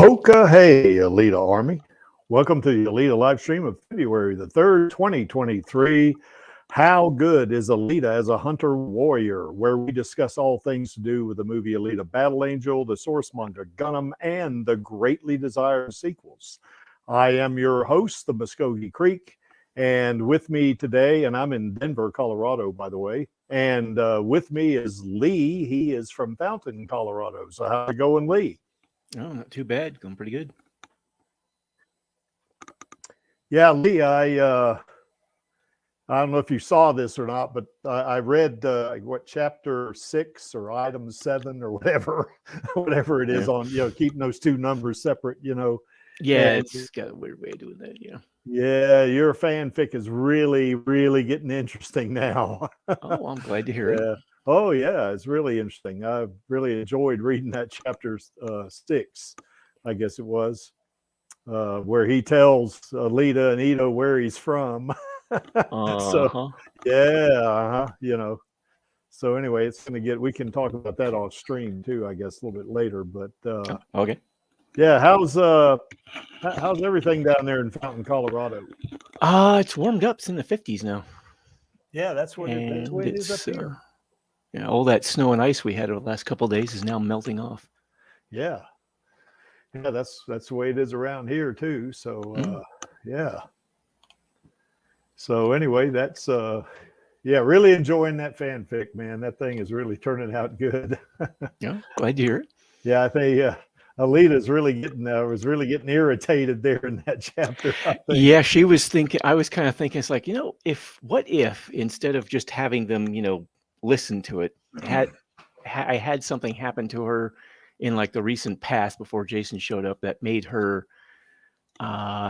Hoka hey, Alita Army. Welcome to the Alita Livestream of February the 3rd, 2023. How good is Alita as a hunter warrior, where we discuss all things to do with the movie Alita Battle Angel, the source manga Gundam, and the greatly desired sequels. I am your host, the Muskogee Creek, and with me today, and I'm in Denver, Colorado, by the way, and with me is Lee. He is from Fountain, Colorado. So how's it going, Lee? Oh, not too bad. Going pretty good. Yeah, Lee, I don't know if you saw this or not, but I read what chapter 6 or item 7 or whatever, whatever it is on, keeping those two numbers separate, Yeah, and it's got a weird way of doing that. yeah, your fanfic is really, really getting interesting now. Oh, I'm glad to hear it. Oh yeah, it's really interesting. I've really enjoyed reading that chapter 6, I guess it was, where he tells Alita and Ito where he's from. So yeah, So anyway, it's gonna we can talk about that off stream too, I guess, a little bit later. But okay. Yeah, how's everything down there in Fountain, Colorado? It's warmed up. It's in the 50s now. Yeah, that's what it is up here. Yeah, all that snow and ice we had over the last couple of days is now melting off. Yeah, that's the way it is around here too. So yeah. So anyway, that's really enjoying that fanfic, man. That thing is really turning out good. Yeah, glad to hear it. Yeah, I think Alita's really was really getting irritated there in that chapter. Yeah, she was thinking. I was kind of thinking, it's like, what if instead of just having them, listen to it, I had something happen to her in like the recent past before Jason showed up that made her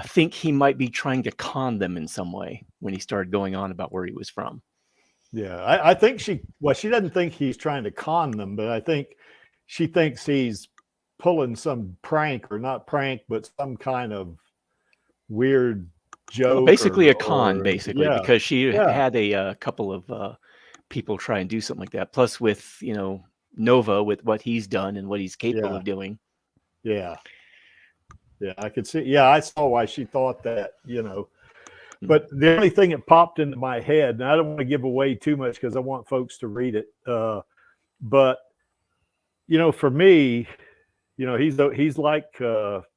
think he might be trying to con them in some way when he started going on about where he was from. Yeah, I think she doesn't think he's trying to con them, but I think she thinks he's pulling some prank, or not prank, but some kind of weird joke. Well, basically a con, because she had a couple of people try and do something like that. Plus with, Nova, with what he's done and what he's capable of doing. Yeah. Yeah, I could see. Yeah, I saw why she thought that, But the only thing that popped into my head, and I don't want to give away too much because I want folks to read it. But, for me, he's like,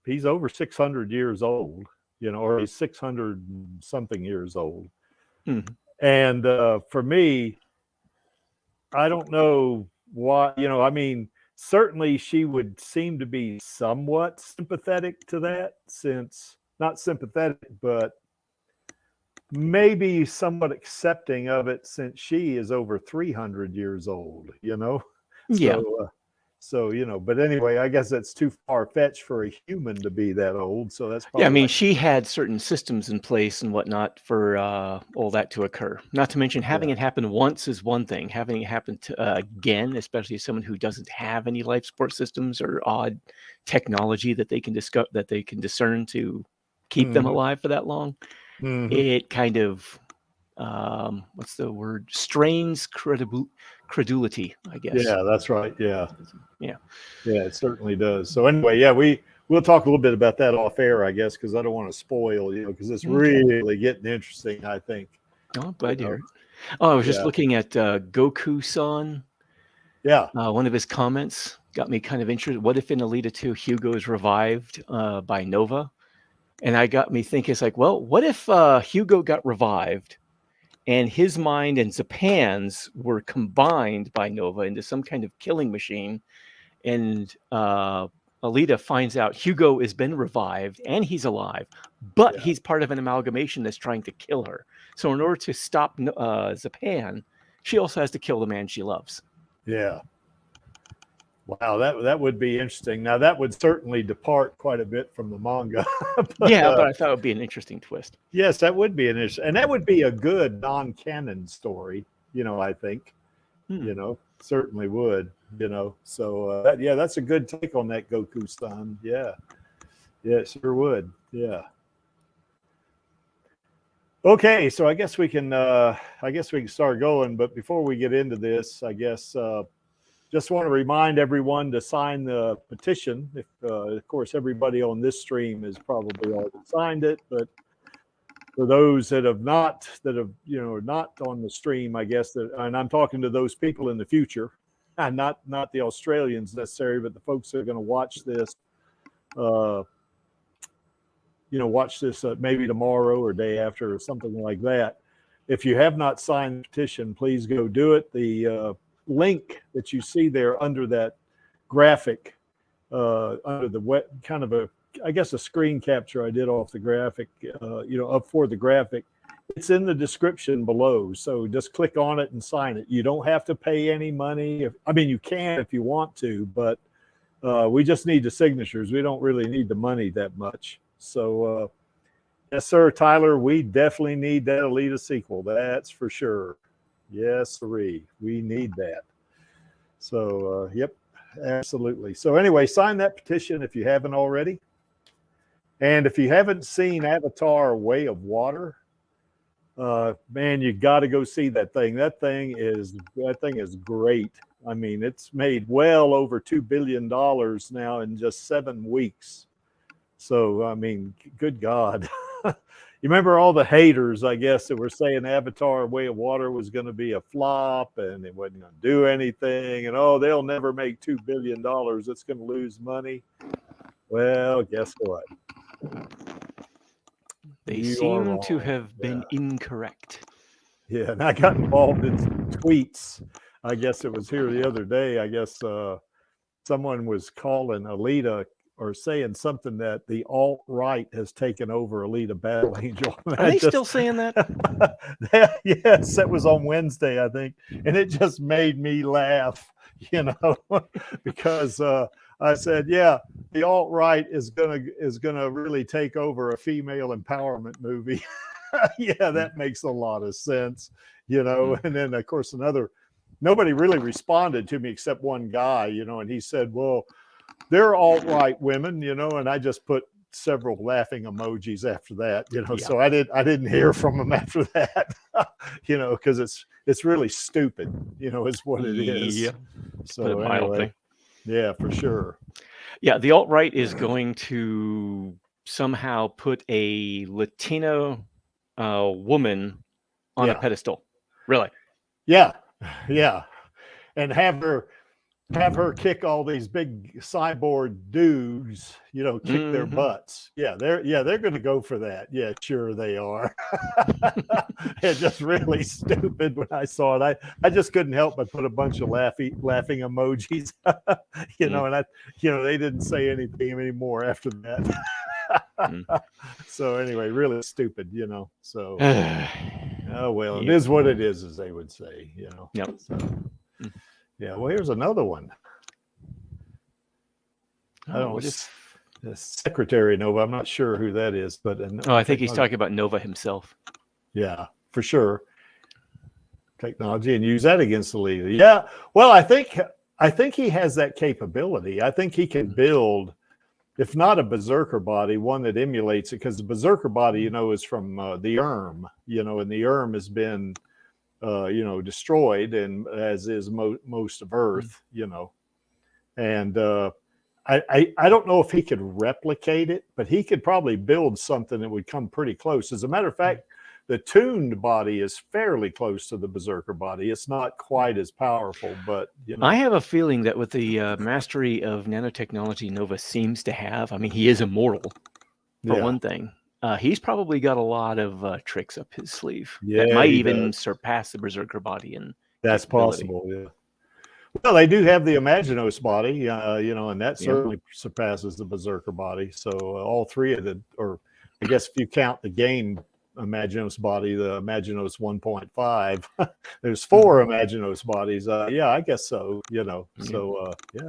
he's over 600 years old, or he's 600 something years old. Mm-hmm. And for me, I don't know why, I mean, certainly she would seem to be somewhat sympathetic to that, since not sympathetic, but maybe somewhat accepting of it, since she is over 300 years old, Yeah. So, but anyway, I guess that's too far-fetched for a human to be that old. So that's probably, yeah, I mean, she had certain systems in place and whatnot for all that to occur. Not to mention, having it happen once is one thing. Having it happen again, especially as someone who doesn't have any life support systems or odd technology that they can discern to keep them alive for that long, it kind of what's the word? Strains credulity, I guess. Yeah, that's right. Yeah, yeah, it certainly does. So anyway, yeah, we'll talk a little bit about that off air, I guess, because I don't want to spoil, because it's really getting interesting, I think. Oh, I'm glad to hear it. Oh, I was just looking at Goku-san. Yeah. One of his comments got me kind of interested. What if in Alita 2, Hugo is revived by Nova? And I got me thinking, it's like, well, what if Hugo got revived and his mind and Zapan's were combined by Nova into some kind of killing machine, and Alita finds out Hugo has been revived and he's alive, but he's part of an amalgamation that's trying to kill her. So in order to stop Zapan, she also has to kill the man she loves. Yeah. Wow, that would be interesting. Now, that would certainly depart quite a bit from the manga. But I thought it would be an interesting twist. Yes, that would be and that would be a good non-canon story, I think. Certainly would, So, that's a good take on that, Goku-san. Yeah, it sure would. Yeah. Okay, so I guess we can start going. But before we get into this, I guess just want to remind everyone to sign the petition. If, of course, everybody on this stream has probably already signed it, but for those that have not, not on the stream, I guess and I'm talking to those people in the future, and not the Australians necessarily, but the folks that are going to watch this, maybe tomorrow or day after or something like that. If you have not signed the petition, please go do it. The link that you see there under that graphic, under the kind of a screen capture I did off the graphic, up for the graphic, it's in the description below. So just click on it and sign it. You don't have to pay any money. You can if you want to, but we just need the signatures. We don't really need the money that much. So yes, sir, Tyler, we definitely need that Alita sequel. That's for sure. Yes, sirree. We need that. So, yep, absolutely. So anyway, sign that petition if you haven't already. And if you haven't seen Avatar: Way of Water, man, you got to go see that thing. That thing is great. I mean, it's made well over $2 billion now in just 7 weeks. So, I mean, good God. You remember all the haters, I guess, that were saying Avatar: Way of Water was going to be a flop and it wasn't going to do anything. And, they'll never make $2 billion. It's going to lose money. Well, guess what? They seem to have been incorrect. Yeah, and I got involved in some tweets. I guess it was here the other day. I guess someone was calling Alita or saying something that the alt-right has taken over Alita Battle Angel. Are they still saying that? Yes, that was on Wednesday, I think. And it just made me laugh, because I said, yeah, the alt-right is gonna really take over a female empowerment movie. Yeah, that makes a lot of sense, And then, of course, nobody really responded to me except one guy, and he said, well, they're alt-right women, and I just put several laughing emojis after that, Yeah. So I didn't hear from them after that, because it's really stupid, is what it is. Yeah. So anyway, yeah, for sure. Yeah, the alt-right is going to somehow put a Latino woman on a pedestal. Really? Yeah, yeah, and have her kick all these big cyborg dudes, kick their butts. Yeah, they're going to go for that. Yeah, sure they are. It's just really stupid when I saw it. I just couldn't help but put a bunch of laughing emojis, and they didn't say anything anymore after that. So anyway, really stupid, So oh well, it is what it is, as they would say, Yep. So, yeah, well, here's another one. I don't know, the Secretary Nova. I'm not sure who that is, but I think he's talking about Nova himself. Yeah, for sure. Technology, and use that against the leader. Yeah, well, I think he has that capability. I think he can build, if not a berserker body, one that emulates it, because the berserker body, is from the Erm, and the Erm has been destroyed, and as is most of Earth, and I don't know if he could replicate it, but he could probably build something that would come pretty close. As a matter of fact, the tuned body is fairly close to the berserker body. It's not quite as powerful, but I have a feeling that with the mastery of nanotechnology Nova seems to have, he is immortal for one thing. He's probably got a lot of tricks up his sleeve that might even surpass the berserker body. And that's possible. Yeah. Well, they do have the Imaginos body, and that certainly surpasses the berserker body. So all three of or I guess if you count the game Imaginos body, the Imaginos 1.5, there's 4 Imaginos bodies. I guess so. So yeah.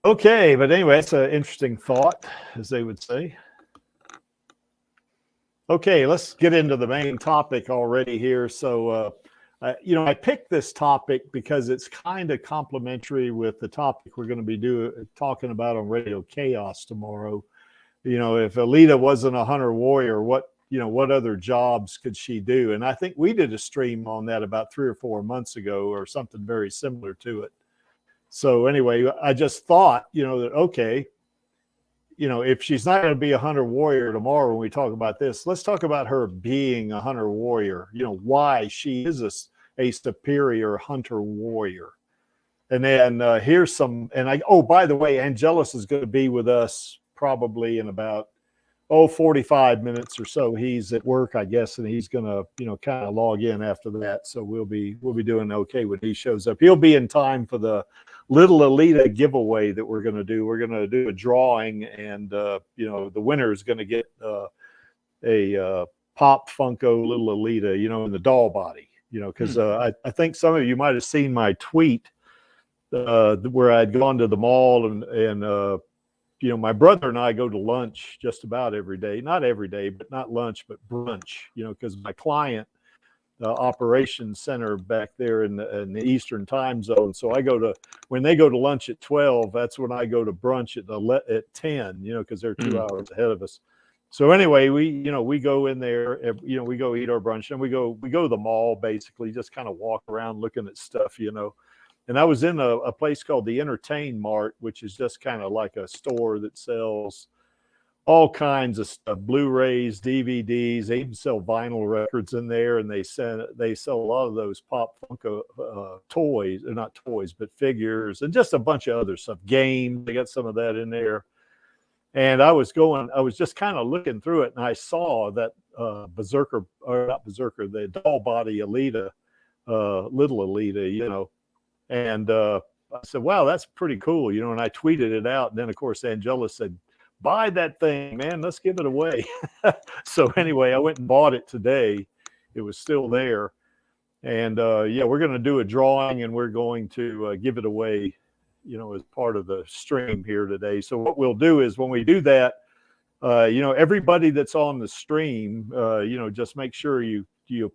Okay, but anyway, that's an interesting thought, as they would say. Okay, let's get into the main topic already here. So, I picked this topic because it's kind of complementary with the topic we're going to be talking about on Radio Chaos tomorrow. If Alita wasn't a hunter warrior, what what other jobs could she do? And I think we did a stream on that about 3 or 4 months ago or something very similar to it. So anyway, I just thought, that, okay, if she's not going to be a hunter warrior tomorrow when we talk about this, let's talk about her being a hunter warrior, why she is a superior hunter warrior. And then here's some, by the way, Angelus is going to be with us probably in about 45 minutes or so. He's at work, I guess, and he's going to, kind of log in after that. So we'll be doing okay when he shows up. He'll be in time for the little Alita giveaway that we're going to do. We're going to do a drawing, and the winner is going to get a Pop Funko little Alita, in the doll body, because I think some of you might have seen my tweet where I'd gone to the mall and my brother and I go to lunch just about every day, not every day, but not lunch, but brunch, because my client operations center back there in the Eastern time zone. So when they go to lunch at 12, that's when I go to brunch at 10, because they're 2 hours ahead of us. So anyway, we go in there, we go eat our brunch, and we go to the mall, basically just kind of walk around looking at stuff, And I was in a place called the Entertain Mart, which is just kind of like a store that sells all kinds of stuff, Blu-rays, DVDs. They even sell vinyl records in there, and they sell a lot of those Pop Funko toys, or not toys, but figures, and just a bunch of other stuff. Games, they got some of that in there. And I was just kind of looking through it, and I saw that the doll body Alita, little Alita, And I said, wow, that's pretty cool, and I tweeted it out. And then, of course, Angela said, buy that thing, man. Let's give it away. So anyway, I went and bought it today. It was still there. And we're going to do a drawing, and we're going to give it away, as part of the stream here today. So what we'll do is when we do that, everybody that's on the stream, just make sure you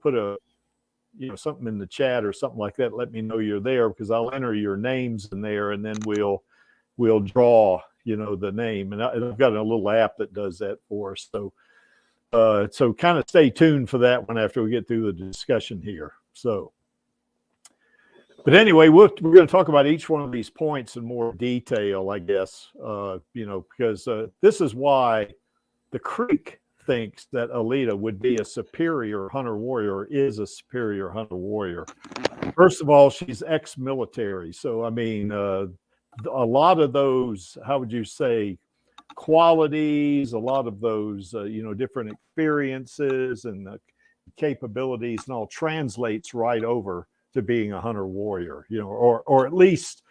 put something in the chat or something like that. Let me know you're there, because I'll enter your names in there, and then we'll draw, the name. And I've got a little app that does that for us. So kind of stay tuned for that one after we get through the discussion here. So, but anyway, we're going to talk about each one of these points in more detail, I guess, because this is why the Creek thinks that Alita would be a superior hunter warrior, is a superior hunter warrior. First of all, she's ex-military. So, I mean, a lot of those, how would you say, qualities, a lot of those, different experiences and capabilities and all translates right over to being a hunter warrior, or at least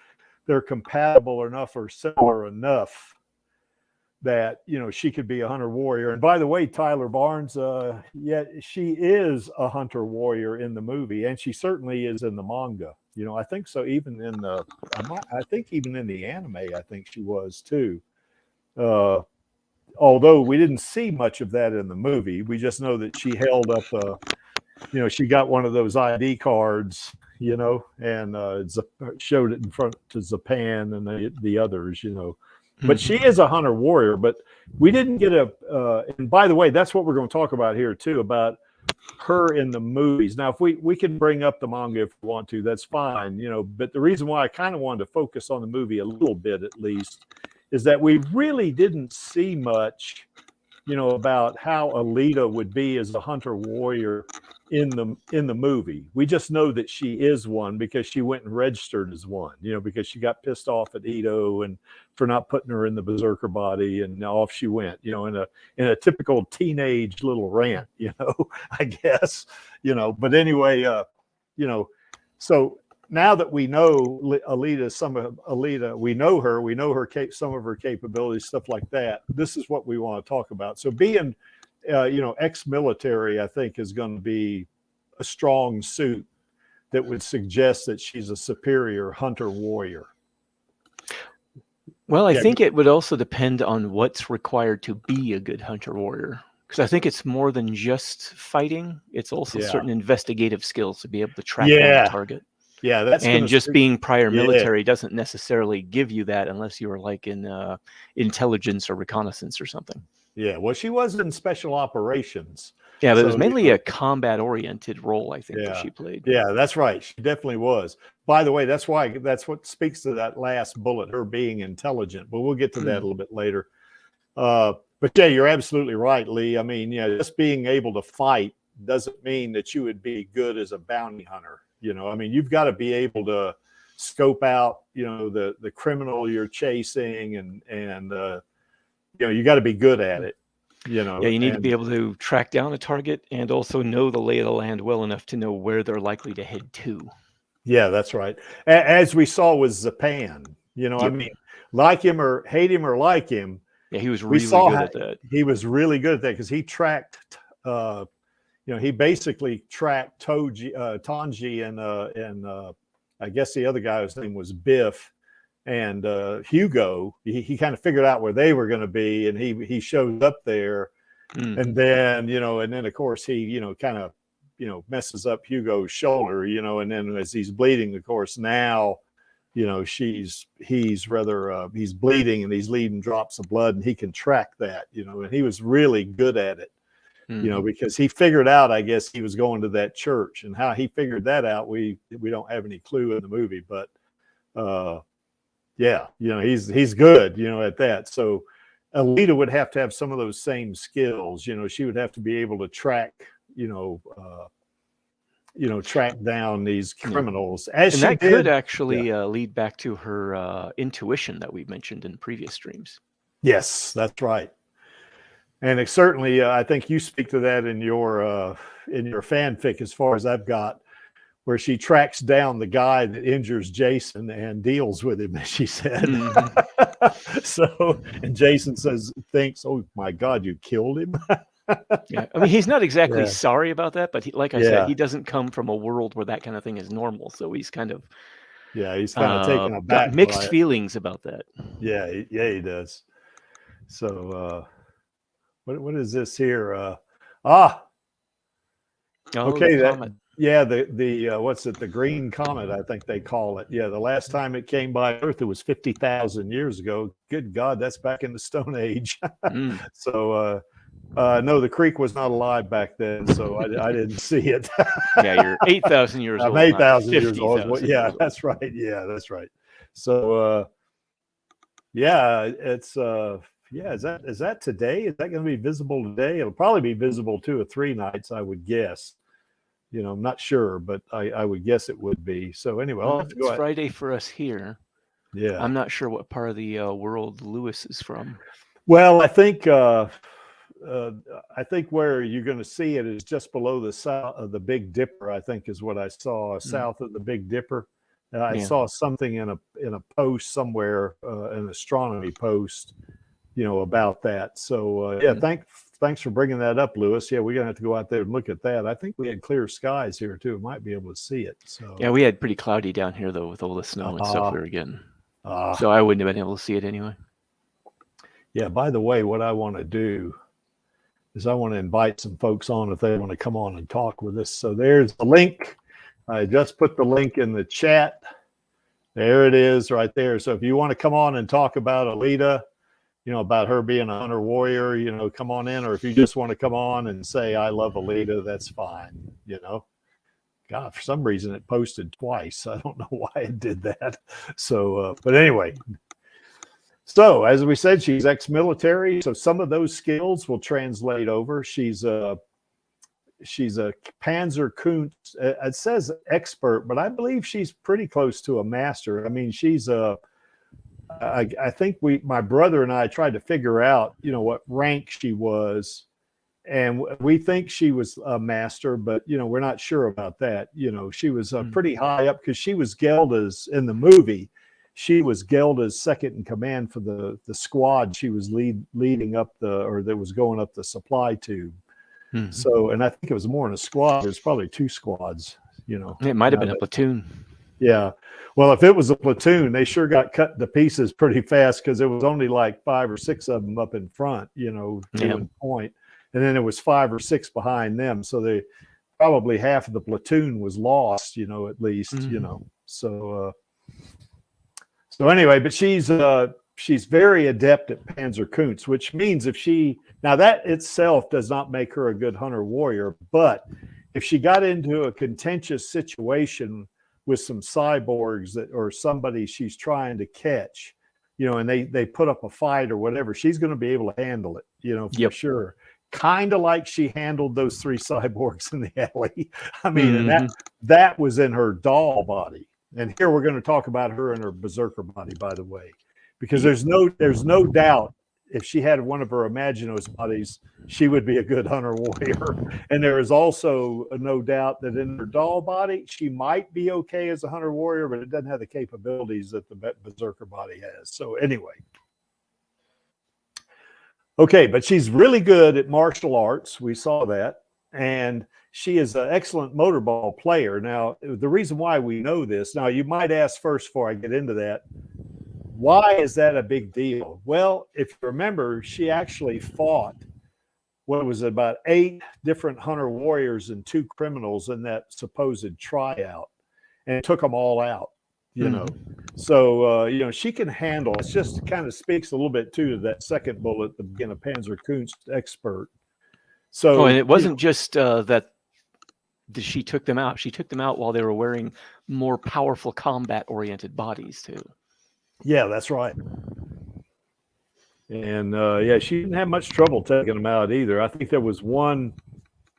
they're compatible enough or similar enough that she could be a hunter warrior. And by the way, Tyler Barnes, she is a hunter warrior in the movie, and she certainly is in the manga. I think so. Even in even in the anime, I think she was too. Although we didn't see much of that in the movie, we just know that she held up she got one of those ID cards, and showed it in front to Zapan and the others, But she is a hunter warrior, but we didn't get and by the way, that's what we're going to talk about here too, about her in the movies. Now, if we can bring up the manga if we want to, that's fine, but the reason why I kind of wanted to focus on the movie a little bit, at least, is that we really didn't see much, about how Alita would be as a hunter warrior in the movie. We just know that she is one because she went and registered as one, because she got pissed off at Ito and for not putting her in the berserker body, and off she went, in a typical teenage little rant, I guess, but anyway, so now that we know Alita, we know her, some of her capabilities, stuff like that. This is what we want to talk about. So being, ex-military, I think, is going to be a strong suit that would suggest that she's a superior hunter warrior. Well, I think it would also depend on what's required to be a good hunter warrior. Because I think it's more than just fighting. It's also certain investigative skills to be able to track down the target. Yeah, and just being prior military doesn't necessarily give you that unless you were like in intelligence or reconnaissance or something. Yeah. Well, she was in special operations. Yeah, but it was So, mainly a combat-oriented role, I think, that yeah. she played. Yeah, that's right. She definitely was. By the way, that's what speaks to that last bullet, her being intelligent. But we'll get to that a little bit later. But yeah, you're absolutely right, Lee. I mean, yeah, just being able to fight doesn't mean that you would be good as a bounty hunter. You know, I mean, you've got to be able to scope out, you know, the criminal you're chasing, and you know, you got to be good at it. You know, Yeah, you need to be able to track down a target and also know the lay of the land well enough to know where they're likely to head to. Yeah, that's right. As we saw with Zapan, you know, I mean, like him or hate him or like him. Yeah, he was really good at that. He was really good at that because he tracked, you know, he basically tracked Tanji and I guess the other guy's name was Biff and Hugo. He kind of figured out where they were going to be, and he showed up there, and then, you know, and then of course he, you know, kind of, you know, messes up Hugo's shoulder, you know, and then as he's bleeding, of course, now, you know, he's bleeding and he's leaving drops of blood, and he can track that, you know, and he was really good at it, you know, because he figured out, I guess, he was going to that church, and how he figured that out, we don't have any clue in the movie, but yeah, you know, he's good, you know, at that. So Alita would have to have some of those same skills, you know, she would have to be able to track, track down these criminals. And that could actually lead back to her intuition that we've mentioned in previous streams. Yes, that's right. And it certainly, I think you speak to that in your fanfic, as far as I've got, where she tracks down the guy that injures Jason and deals with him, as she said. So, and Jason thinks, oh my God, you killed him. Yeah, I mean, he's not exactly sorry about that, but like I said, he doesn't come from a world where that kind of thing is normal. So he's kind of he's kind of taken aback. Got mixed feelings about that. Yeah, he does. So, what is this here? Okay, the what's it? The green comet, I think they call it. Yeah, the last time it came by Earth, it was 50,000 years ago. Good God, that's back in the Stone Age. So, no, the creek was not alive back then, so I didn't see it. Yeah, you're 8,000 years old. I'm 8,000 years old. Yeah, that's right. Yeah, that's right. So, it's is that today? Is that going to be visible today? It'll probably be visible 2 or 3 nights, I would guess. You know, I'm not sure, but I would guess it would be. So anyway, I'll have to it's Friday for us here. Yeah, I'm not sure what part of the world Lewis is from. Well, I think where you're going to see it is just below the south of the Big Dipper. I think is what I saw south of the Big Dipper. I saw something in a post somewhere, an astronomy post, you know, about that. So thanks for bringing that up, Lewis. Yeah, we're gonna have to go out there and look at that. I think we had clear skies here too. Might be able to see it. So yeah, we had pretty cloudy down here though, with all the snow and stuff we were getting. So I wouldn't have been able to see it anyway. Yeah. By the way, what I want to do is I want to invite some folks on if they want to come on and talk with us. So there's the link. I just put the link in the chat. There it is right there. So if you want to come on and talk about Alita, you know, about her being a hunter warrior, you know, come on in. Or if you just want to come on and say, I love Alita, that's fine. You know, God, for some reason it posted twice. I don't know why it did that. So, but anyway, so as we said, she's ex-military. So some of those skills will translate over. She's a Panzer Kunst. It says expert, but I believe she's pretty close to a master. I mean, she's I think my brother and I tried to figure out, you know, what rank she was, and we think she was a master, but you know, we're not sure about that. You know, she was pretty high up because she was Gelda's in the movie. She was Gelda's second in command for the squad she was leading up that was going up the supply tube. So, and I think it was more than a squad. There's probably 2 squads. You know, it might have been a platoon. Yeah. Well, if it was a platoon, they sure got cut to pieces pretty fast because there was only like 5 or 6 of them up in front, you know, doing point. And then there was 5 or 6 behind them. So they probably half of the platoon was lost, you know, at least, you know. So, so anyway, but she's she's very adept at Panzerkunst, which means if she, now that itself does not make her a good hunter warrior, but if she got into a contentious situation with some cyborgs that, or somebody she's trying to catch, and they put up a fight or whatever, she's going to be able to handle it, for sure. Kind of like she handled those 3 cyborgs in the alley. I mean, and that was in her doll body. And here we're going to talk about her in her berserker body, by the way, because there's no doubt if she had one of her Imaginos bodies, she would be a good hunter warrior. And there is also no doubt that in her doll body, she might be okay as a hunter warrior, but it doesn't have the capabilities that the berserker body has. So anyway. Okay, but she's really good at martial arts. We saw that. And she is an excellent motorball player. Now, the reason why we know this, now you might ask first before I get into that, why is that a big deal? Well, if you remember, she actually fought, what was it, about 8 different hunter warriors and 2 criminals in that supposed tryout, and took them all out, So, she can handle, it just kind of speaks a little bit too to that second bullet, the being a Panzerkunst expert. So, and it wasn't just that she took them out. She took them out while they were wearing more powerful combat-oriented bodies too. Yeah, that's right. And she didn't have much trouble taking them out either. I think there was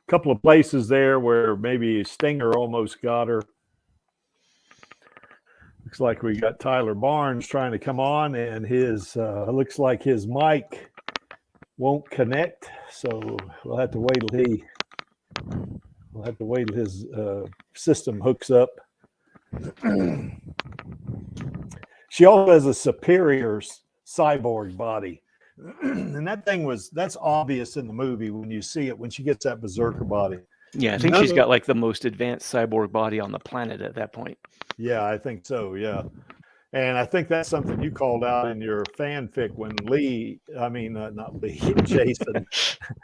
couple of places there where maybe Stinger almost got her. Looks like we got Tyler Barnes trying to come on, and his looks like his mic won't connect, so we'll have to wait till his system hooks up. She also has a superior cyborg body. And that's obvious in the movie when you see it, when she gets that berserker body. Yeah, I think she's got like the most advanced cyborg body on the planet at that point. Yeah, I think so, yeah. And I think that's something you called out in your fanfic when Jason.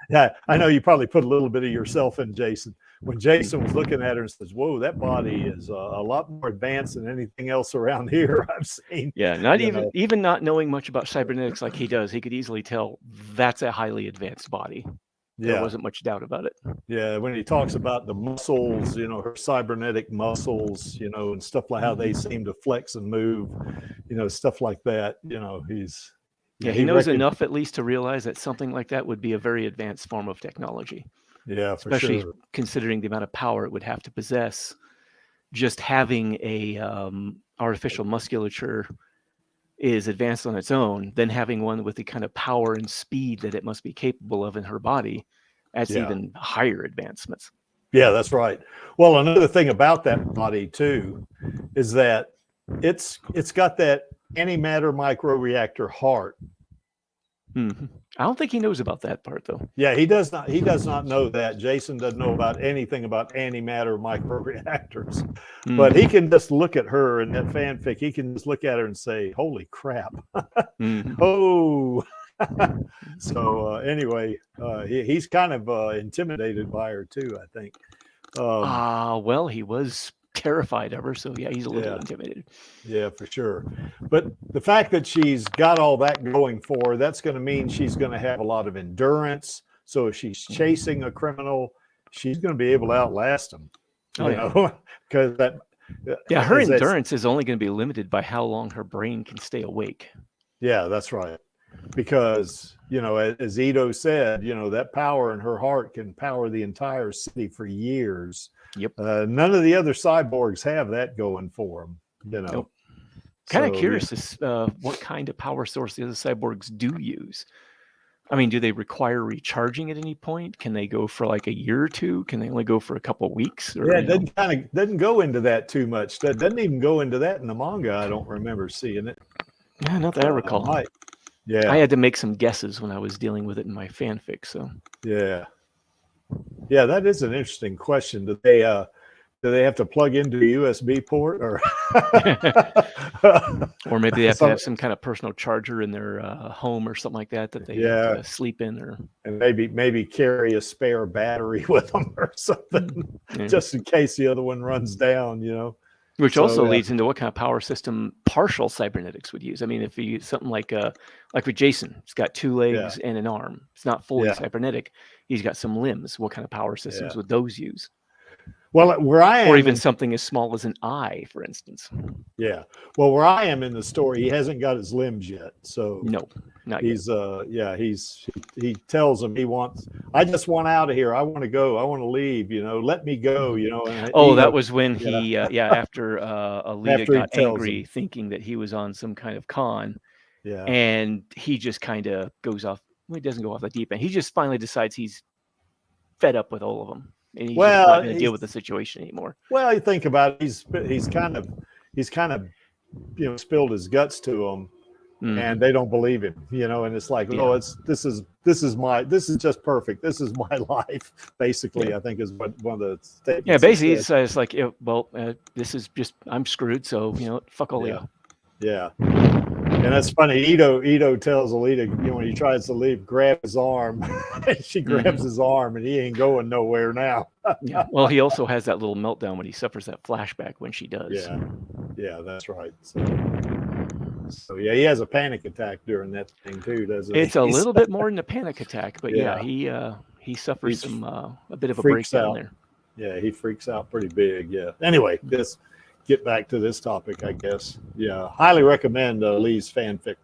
Yeah, I know you probably put a little bit of yourself in Jason. When Jason was looking at her and says, "Whoa, that body is a lot more advanced than anything else around here I've seen." Yeah, not even not knowing much about cybernetics like he does, he could easily tell that's a highly advanced body. There wasn't much doubt about it. Yeah, when he talks about the muscles, her cybernetic muscles, and stuff like how they seem to flex and move, stuff like that, he knows enough at least to realize that something like that would be a very advanced form of technology. Yeah, especially for sure. Considering the amount of power it would have to possess. Just having a artificial musculature is advanced on its own, then having one with the kind of power and speed that it must be capable of in her body, that's even higher advancements. Yeah, that's right. Well, another thing about that body too is that it's got that antimatter microreactor heart. Mm-hmm. I don't think he knows about that part though. Yeah, he does not know that. Jason doesn't know about anything about antimatter microreactors. Mm-hmm. But he can just look at her in that fanfic. He can just look at her and say, "Holy crap." Mm-hmm. Oh. So anyway, he's kind of intimidated by her too, I think. Well, he was terrified of her, so yeah, he's a little intimidated. Yeah, for sure. But the fact that she's got all that going for her, that's going to mean she's going to have a lot of endurance. So if she's chasing a criminal, she's going to be able to outlast him. Because her endurance is only going to be limited by how long her brain can stay awake. Yeah, that's right. Because, as Ito said, that power in her heart can power the entire city for years. Yep. None of the other cyborgs have that going for them, Nope. Kind of curious as what kind of power source the other cyborgs do use. I mean, do they require recharging at any point? Can they go for like a year or two? Can they only go for a couple of weeks? Or, it doesn't go into that too much. That doesn't even go into that in the manga. I don't remember seeing it. Yeah, not that I recall. Yeah, I had to make some guesses when I was dealing with it in my fanfic. So yeah, that is an interesting question. Do they have to plug into a USB port, or or maybe they have to have some kind of personal charger in their home or something like that they have to sleep in, or and maybe carry a spare battery with them or something, just in case the other one runs down. Which So, also leads into what kind of power system partial cybernetics would use. I mean, if you use something like with Jason, it's got 2 legs and an arm. It's not fully cybernetic. He's got some limbs. What kind of power systems would those use? Well, where I am, or even something as small as an eye, for instance. Yeah. Well, where I am in the story, he hasn't got his limbs yet. So no, not he's yet. he tells him I just want out of here. I want to go. I want to leave, let me go, And that was when he after Alita got angry thinking that he was on some kind of con. Yeah. And he just kind of goes off. Well, he doesn't go off the deep end. He just finally decides he's fed up with all of them. And he's just not going to deal with the situation anymore. Well, you think about it, he's kind of spilled his guts to them, and they don't believe him, and it's like, this is just perfect. This is my life, basically. I think is what one of the statements. Yeah, basically it's like, this is just, I'm screwed. So fuck all you. Yeah. And that's funny. Ito tells Alita, when he tries to leave, grab his arm. She grabs his arm, and he ain't going nowhere now. Yeah. Well, he also has that little meltdown when he suffers that flashback when she does. Yeah. Yeah, that's right. So he has a panic attack during that thing too, doesn't he? It's a little bit more than a panic attack, but he suffers a bit of a breakdown there. Yeah, he freaks out pretty big. Yeah. Anyway, this. Get back to this topic, I guess. Yeah, highly recommend Lee's fanfic.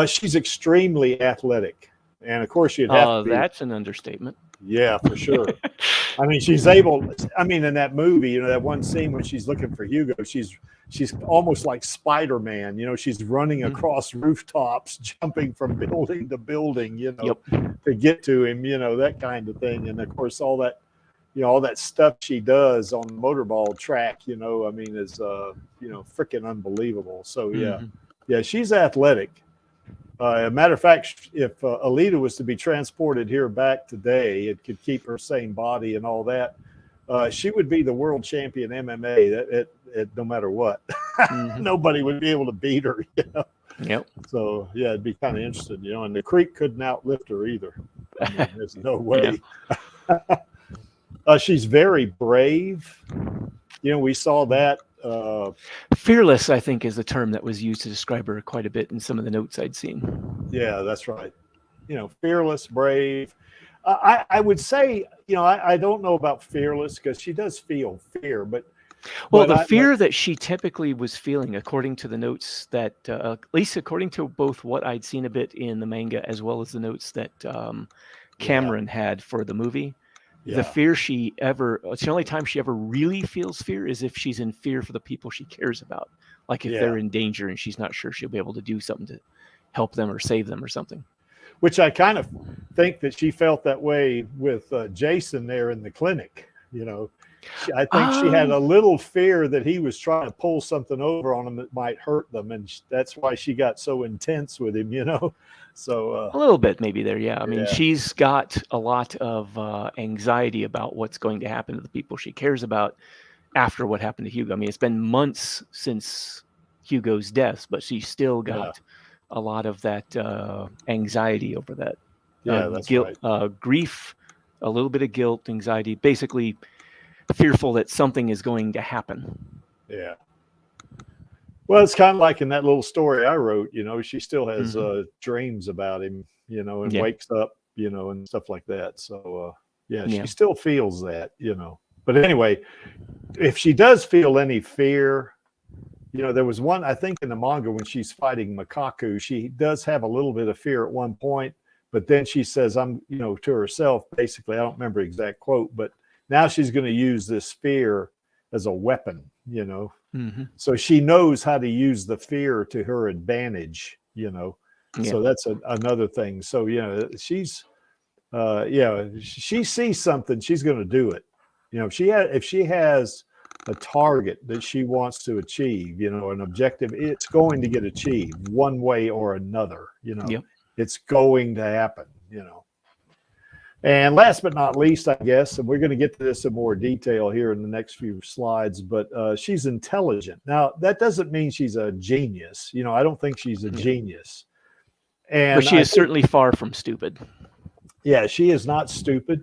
She's extremely athletic, and of course you'd have to be. That's an understatement. Yeah, for sure. I mean, she's able. I mean, in that movie, that one scene when she's looking for Hugo, she's almost like Spider-Man. She's running across rooftops, jumping from building to building. To get to him. That kind of thing, and of course all that. All that stuff she does on the motorball track, is freaking unbelievable. So yeah, she's athletic. As a matter of fact, if Alita was to be transported here back today, it could keep her same body and all that. She would be the world champion MMA. No matter what, nobody would be able to beat her. Yep. So yeah, it'd be kind of interesting, and the creek couldn't outlift her either. I mean, there's no way. She's very brave. We saw that. Fearless, I think, is the term that was used to describe her quite a bit in some of the notes I'd seen. Yeah, that's right. Fearless, brave. I would say, I don't know about fearless because she does feel fear, but. Well, the fear that she typically was feeling, according to the notes that, at least according to both what I'd seen a bit in the manga as well as the notes that Cameron had for the movie. The fear it's the only time she ever really feels fear is if she's in fear for the people she cares about. Like if they're in danger and she's not sure she'll be able to do something to help them or save them or something. Which I kind of think that she felt that way with Jason there in the clinic. I think she had a little fear that he was trying to pull something over on them that might hurt them. And that's why she got so intense with him, So a little bit maybe there. Yeah. I mean, she's got a lot of anxiety about what's going to happen to the people she cares about after what happened to Hugo. I mean, it's been months since Hugo's death, but she's still got a lot of that anxiety over that. That's guilt, right. Grief, a little bit of guilt, anxiety, basically fearful that something is going to happen. Yeah. Well, it's kind of like in that little story I wrote, she still has dreams about him, and wakes up, and stuff like that. So, she still feels that, But anyway, if she does feel any fear, there was one, I think in the manga when she's fighting Makaku, she does have a little bit of fear at one point, but then she says, to herself, basically, I don't remember the exact quote, but now she's going to use this fear as a weapon, So she knows how to use the fear to her advantage, So that's another thing. So, she's, she sees something, she's going to do it. If she has a target that she wants to achieve, an objective, it's going to get achieved one way or another, It's going to happen, And last but not least, I guess, and we're going to get to this in more detail here in the next few slides, but she's intelligent. Now, that doesn't mean she's a genius. I don't think she's a genius. But she is certainly far from stupid. Yeah, she is not stupid.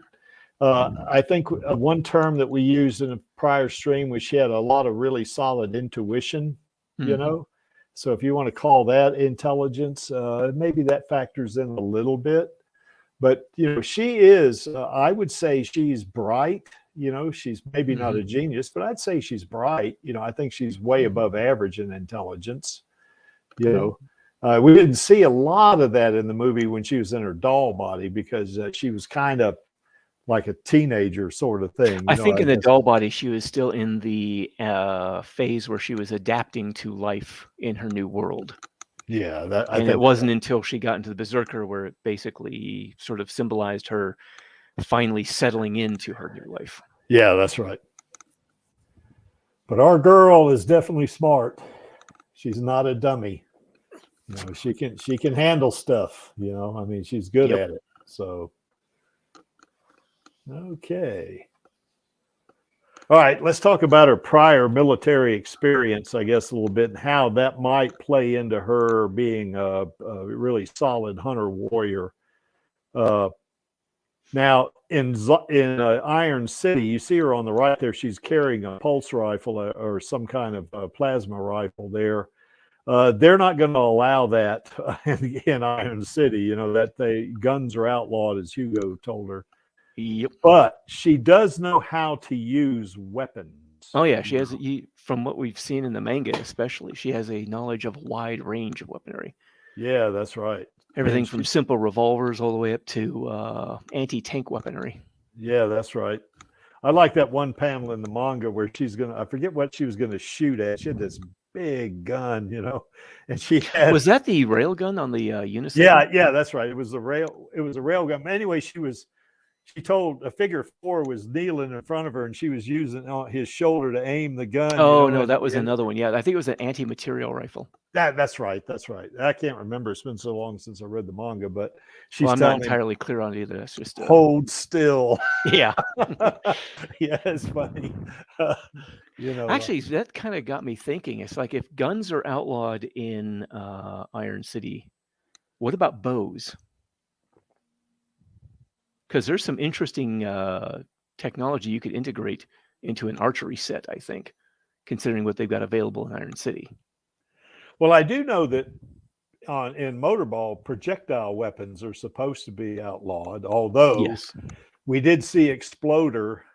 I think one term that we used in prior stream was she had a lot of really solid intuition, you Mhm. know. So if you want to call that intelligence, maybe that factors in a little bit. But she is. I would say she's bright. She's maybe not a Mhm. genius, but I'd say she's bright. I think she's way above average in intelligence. We didn't see a lot of that in the movie when she was in her doll body because she was kind of like a teenager sort of thing. I think I in the guess. doll body, she was still in the phase where she was adapting to life in her new world. Yeah, I And it think. wasn't until she got into the Berserker where it basically sort of symbolized her finally settling into her new life. Yeah, that's right. But our girl is definitely smart. She's not a dummy. She can handle stuff. I mean, she's good Yep. at it. So, okay. All right, let's talk about her prior military experience, I guess, a little bit, and how that might play into her being a really solid hunter warrior. Now, in Iron City, you see her on the right there. She's carrying a pulse rifle or some kind of plasma rifle there. They're not going to allow that in Iron City. That guns are outlawed, as Hugo told her. Yep. But she does know how to use weapons. Oh yeah, she has. From what we've seen in the manga, especially, she has a knowledge of a wide range of weaponry. Yeah, that's right. Everything from simple revolvers all the way up to anti-tank weaponry. Yeah, that's right. I like that one panel in the manga where I forget what she was gonna shoot at. She had this big gun, and she had. Was that the rail gun on the unicycle? Yeah, that's right. It was a rail gun. Anyway, she told a figure 4 was kneeling in front of her, and she was using his shoulder to aim the gun. Oh no, that was another one. Yeah, I think it was an anti-material rifle. That's right. That's right. I can't remember. It's been so long since I read the manga, but she's I'm telling not entirely clear on either. That's just hold still. Yeah. Yeah, it's funny. Actually, that kind of got me thinking. It's like if guns are outlawed in Iron City, what about bows? Because there's some interesting technology you could integrate into an archery set, I think, considering what they've got available in Iron City. Well, I do know that in Motorball, projectile weapons are supposed to be outlawed, although yes, we did see Exploder.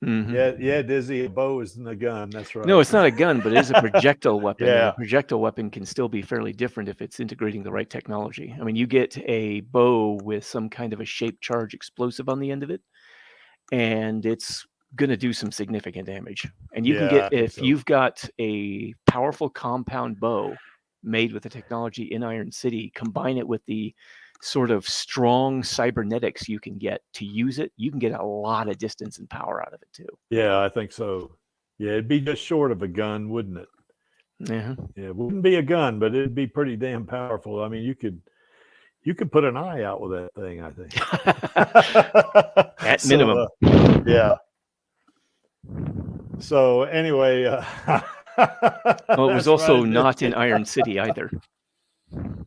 Mm-hmm. Yeah, Dizzy, a bow isn't a gun. That's right. No, it's not a gun, but it is a projectile weapon. Yeah. And a projectile weapon can still be fairly different if it's integrating the right technology. I mean, you get a bow with some kind of a shaped charge explosive on the end of it, and it's going to do some significant damage. And you can get, if you've got a powerful compound bow made with the technology in Iron City, combine it with the sort of strong cybernetics you can get to use it, you can get a lot of distance and power out of it too. Yeah, I think so. Yeah, it'd be just short of a gun, wouldn't it? Yeah. Yeah, it wouldn't be a gun, but it'd be pretty damn powerful. I mean, you could put an eye out with that thing, I think. At minimum. Yeah. So anyway, well, it was also not in Iron City either.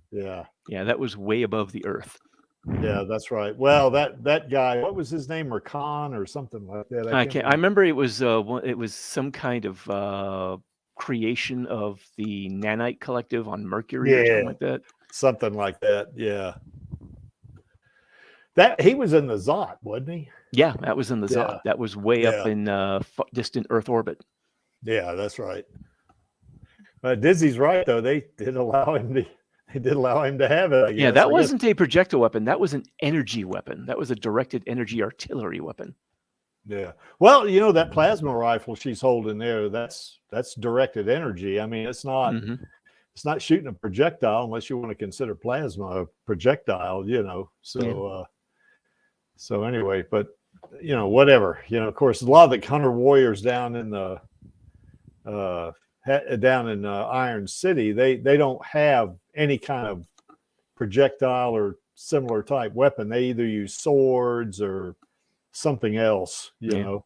Yeah. Yeah, that was way above the earth. Yeah, that's right. Well, that guy, what was his name, Rakan or something like that? I remember it was some kind of creation of the Nanite Collective on Mercury or something like that. Something like that. Yeah. That he was in the Zot, wasn't he? Yeah, that was in the Zot. That was way up in distant Earth orbit. Yeah, that's right. Dizzy's right though. They did allow him to have it. I guess. Yeah, that wasn't a projectile weapon. That was an energy weapon. That was a directed energy artillery weapon. Yeah. Well, that plasma rifle she's holding there, that's directed energy. I mean, it's not it's not shooting a projectile unless you want to consider plasma a projectile, So so anyway, but whatever. Of course, a lot of the hunter warriors down in the Iron City, they don't have any kind of projectile or similar type weapon. They either use swords or something else, you know.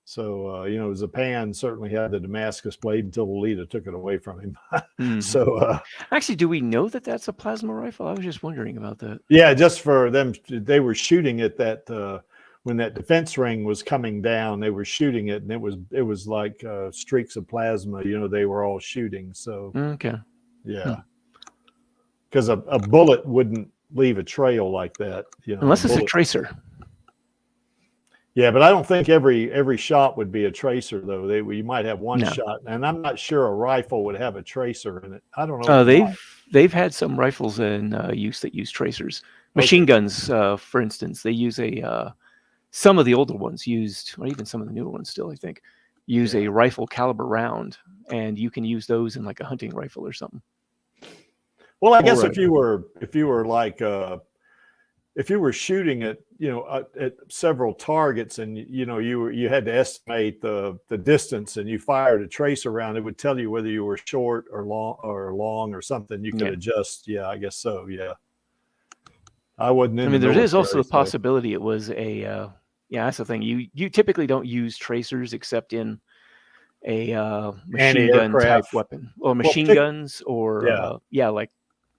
So Zapan certainly had the Damascus blade until Alita took it away from him. So actually, do we know that that's a plasma rifle? I was just wondering about that. Yeah, just for them, they were shooting at that when that defense ring was coming down, they were shooting it, and it was like streaks of plasma. You know, they were all shooting. So Okay. yeah, because a bullet wouldn't leave a trail like that. You know, Unless it's a tracer. Yeah, but I don't think every shot would be a tracer though. You might have one shot, and I'm not sure a rifle would have a tracer in it. I don't know. They've had some rifles in use that use tracers. Machine guns, for instance, they use some of the older ones used, or even some of the newer ones still, I think, use a rifle caliber round, and you can use those in like a hunting rifle or something. Well, I guess if you were like if you were shooting at at several targets, and you had to estimate the distance, and you fired a tracer round, it would tell you whether you were short or long or something. You could adjust. Yeah, I guess so. Yeah, I wasn't. I mean, there is also the possibility it was a. That's the thing. You typically don't use tracers except in a machine gun type weapon, or machine guns, or like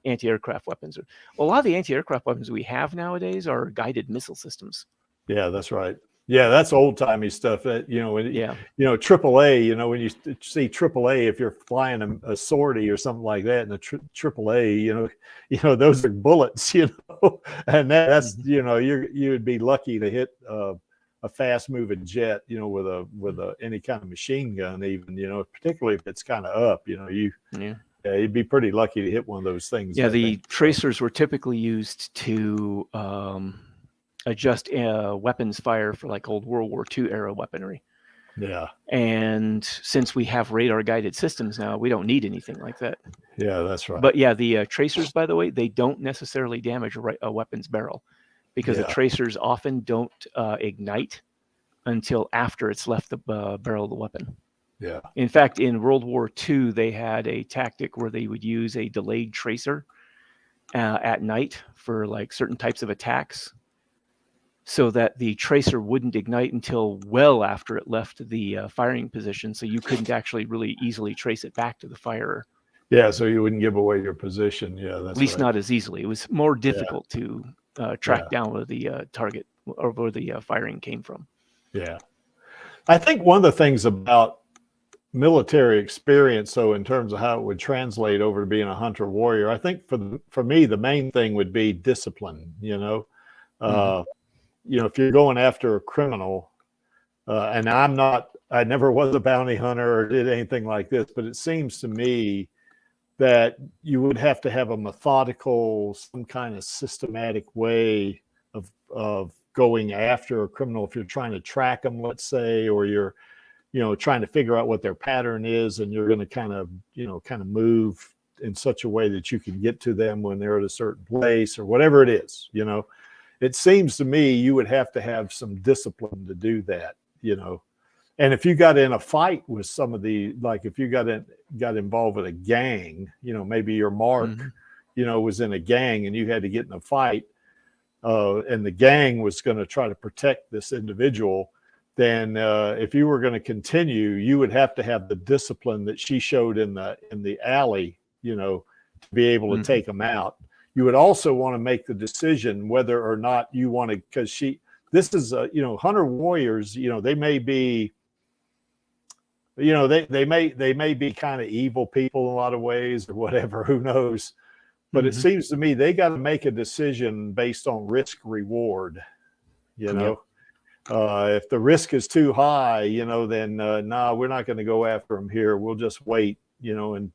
anti-aircraft weapons. A lot of the anti-aircraft weapons we have nowadays are guided missile systems. Yeah, that's right. Yeah, that's old-timey stuff. That AAA. When you see AAA, if you're flying a sortie or something like that, and a AAA, those are bullets. And that's you would be lucky to hit a fast-moving jet, with any kind of machine gun, even, particularly if it's kind of up, you'd be pretty lucky to hit one of those things. Yeah, the tracers were typically used to adjust weapons fire for like old World War II era weaponry. Yeah. And since we have radar guided systems now, we don't need anything like that. Yeah, that's right. But yeah, the tracers, by the way, they don't necessarily damage a weapon's barrel, because the tracers often don't ignite until after it's left the barrel of the weapon. Yeah. In fact, in World War II, they had a tactic where they would use a delayed tracer at night for like certain types of attacks, so that the tracer wouldn't ignite until well after it left the firing position, so you couldn't actually really easily trace it back to the firer. Yeah, so you wouldn't give away your position. Yeah, that's at least not as easily. It was more difficult to track down where the target or where the firing came from. Yeah, I think one of the things about military experience, so in terms of how it would translate over to being a hunter warrior, I think for me the main thing would be discipline. If you're going after a criminal, and I never was a bounty hunter or did anything like this, but it seems to me that you would have to have a methodical, some kind of systematic way of going after a criminal if you're trying to track them, let's say, or you're trying to figure out what their pattern is, and you're going to kind of move in such a way that you can get to them when they're at a certain place or whatever it is. It seems to me you would have to have some discipline to do that. And if you got in a fight with if you got involved with a gang, maybe your mark, was in a gang and you had to get in a fight, and the gang was going to try to protect this individual, then if you were going to continue, you would have to have the discipline that she showed in the alley, to be able to take them out. You would also want to make the decision whether or not you want to, because this is hunter warriors, they may be, they may be kind of evil people in a lot of ways or whatever, who knows. But it seems to me they got to make a decision based on risk reward. If the risk is too high, then we're not going to go after them here. We'll just wait, and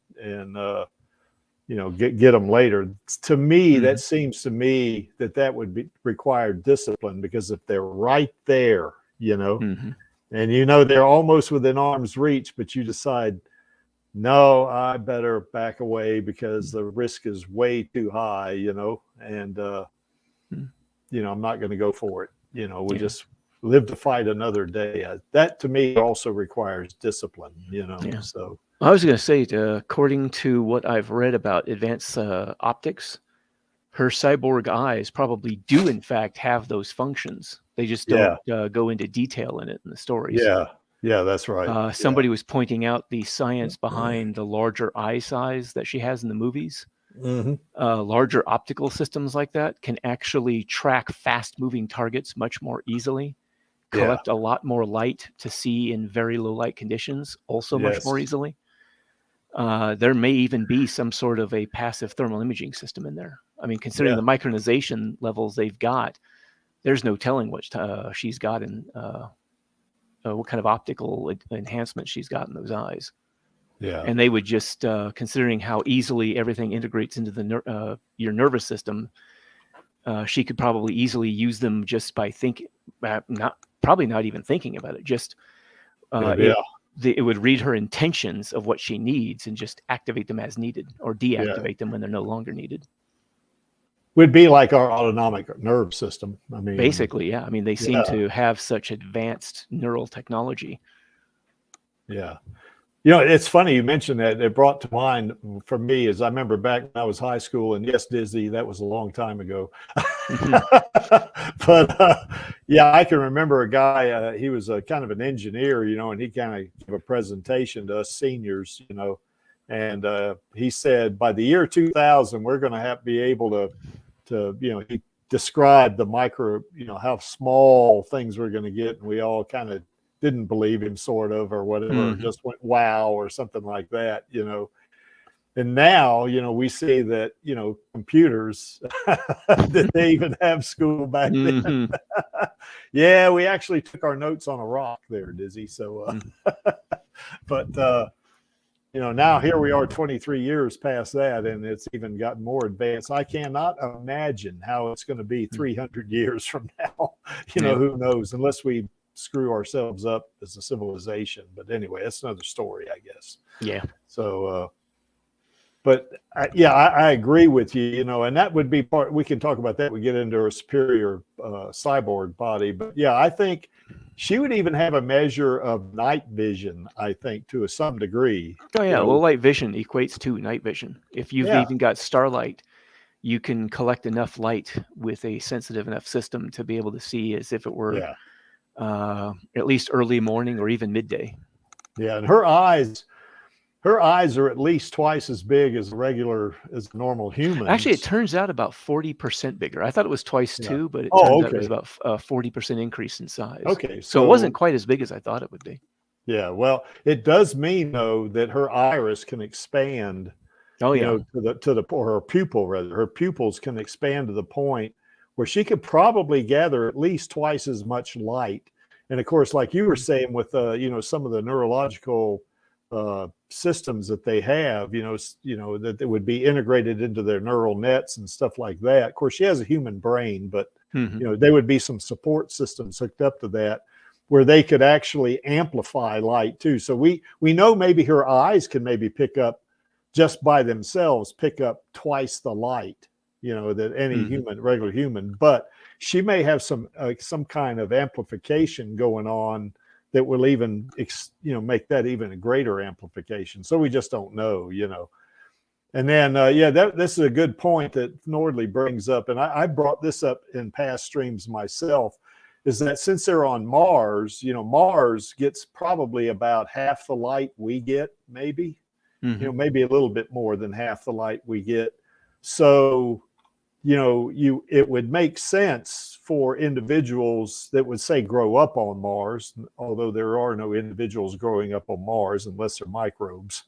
get them later. To me, that seems to me that would require discipline, because if they're right there, and they're almost within arm's reach, but you decide, no, I better back away because the risk is way too high, and I'm not going to go for it. We just live to fight another day. That to me also requires discipline. So I was going to say, according to what I've read about advanced optics, her cyborg eyes probably do in fact have those functions. They just don't go into detail in it in the stories. Yeah, that's right. Somebody was pointing out the science behind the larger eye size that she has in the movies. Larger optical systems like that can actually track fast-moving targets much more easily, collect a lot more light to see in very low light conditions, also much more easily. There may even be some sort of a passive thermal imaging system in there. I mean, considering the micronization levels they've got, there's no telling what she's got in what kind of optical enhancement she's got in those eyes. Yeah. And they would just, considering how easily everything integrates into the your nervous system, she could probably easily use them just by thinking, probably not even thinking about it. Just it would read her intentions of what she needs and just activate them as needed, or deactivate them when they're no longer needed. Would be like our autonomic nerve system. I mean, basically, yeah. I mean, they seem to have such advanced neural technology. Yeah. You know, it's funny you mentioned that. It brought to mind for me, as I remember back when I was high school, and yes, Dizzy, that was a long time ago. But yeah, I can remember a guy, he was a kind of an engineer, you know, and he kind of gave a presentation to us seniors, you know, and he said by the year 2000, we're going to be able to, you know, he described the micro, you know, how small things were going to get. And we all kind of didn't believe him, sort of, or whatever, just went wow or something like that, you know. And now, you know, we see that, you know, computers, did they even have school back then? Yeah, we actually took our notes on a rock there, Dizzy. So, but, you know, now here we are 23 years past that, and it's even gotten more advanced. I cannot imagine how it's going to be 300 years from now. You know, who knows, unless we screw ourselves up as a civilization. But anyway, that's another story, I guess. Yeah. So, but I agree with you, you know, and that would be part, we can talk about that. We get into a superior cyborg body, but yeah, I think she would even have a measure of night vision, I think, to some degree. Oh yeah. Low light vision equates to night vision. If you've even got starlight, you can collect enough light with a sensitive enough system to be able to see as if it were at least early morning or even midday. Yeah, and her eyes are at least twice as big as as normal humans. Actually, it turns out about 40% bigger. I thought it was twice too, but it turns out it was about a 40% increase in size. Okay, so it wasn't quite as big as I thought it would be. Yeah, well, it does mean though that her iris can expand. Oh yeah, you know, or her pupil rather. Her pupils can expand to the point where she could probably gather at least twice as much light. And of course, like you were saying with you know, some of the neurological systems that they have, you know, that they would be integrated into their neural nets and stuff like that. Of course, she has a human brain, but you know, there would be some support systems hooked up to that where they could actually amplify light too. So we know maybe her eyes can maybe pick up, just by themselves, pick up twice the light, you know, that any regular human, but she may have some kind of amplification going on that will even, you know, make that even a greater amplification. So we just don't know, you know. And then, this is a good point that Nordley brings up. And I brought this up in past streams myself, is that since they're on Mars, you know, Mars gets probably about half the light we get, maybe, you know, maybe a little bit more than half the light we get. So, you know, it would make sense for individuals that would say grow up on Mars, although there are no individuals growing up on Mars unless they're microbes.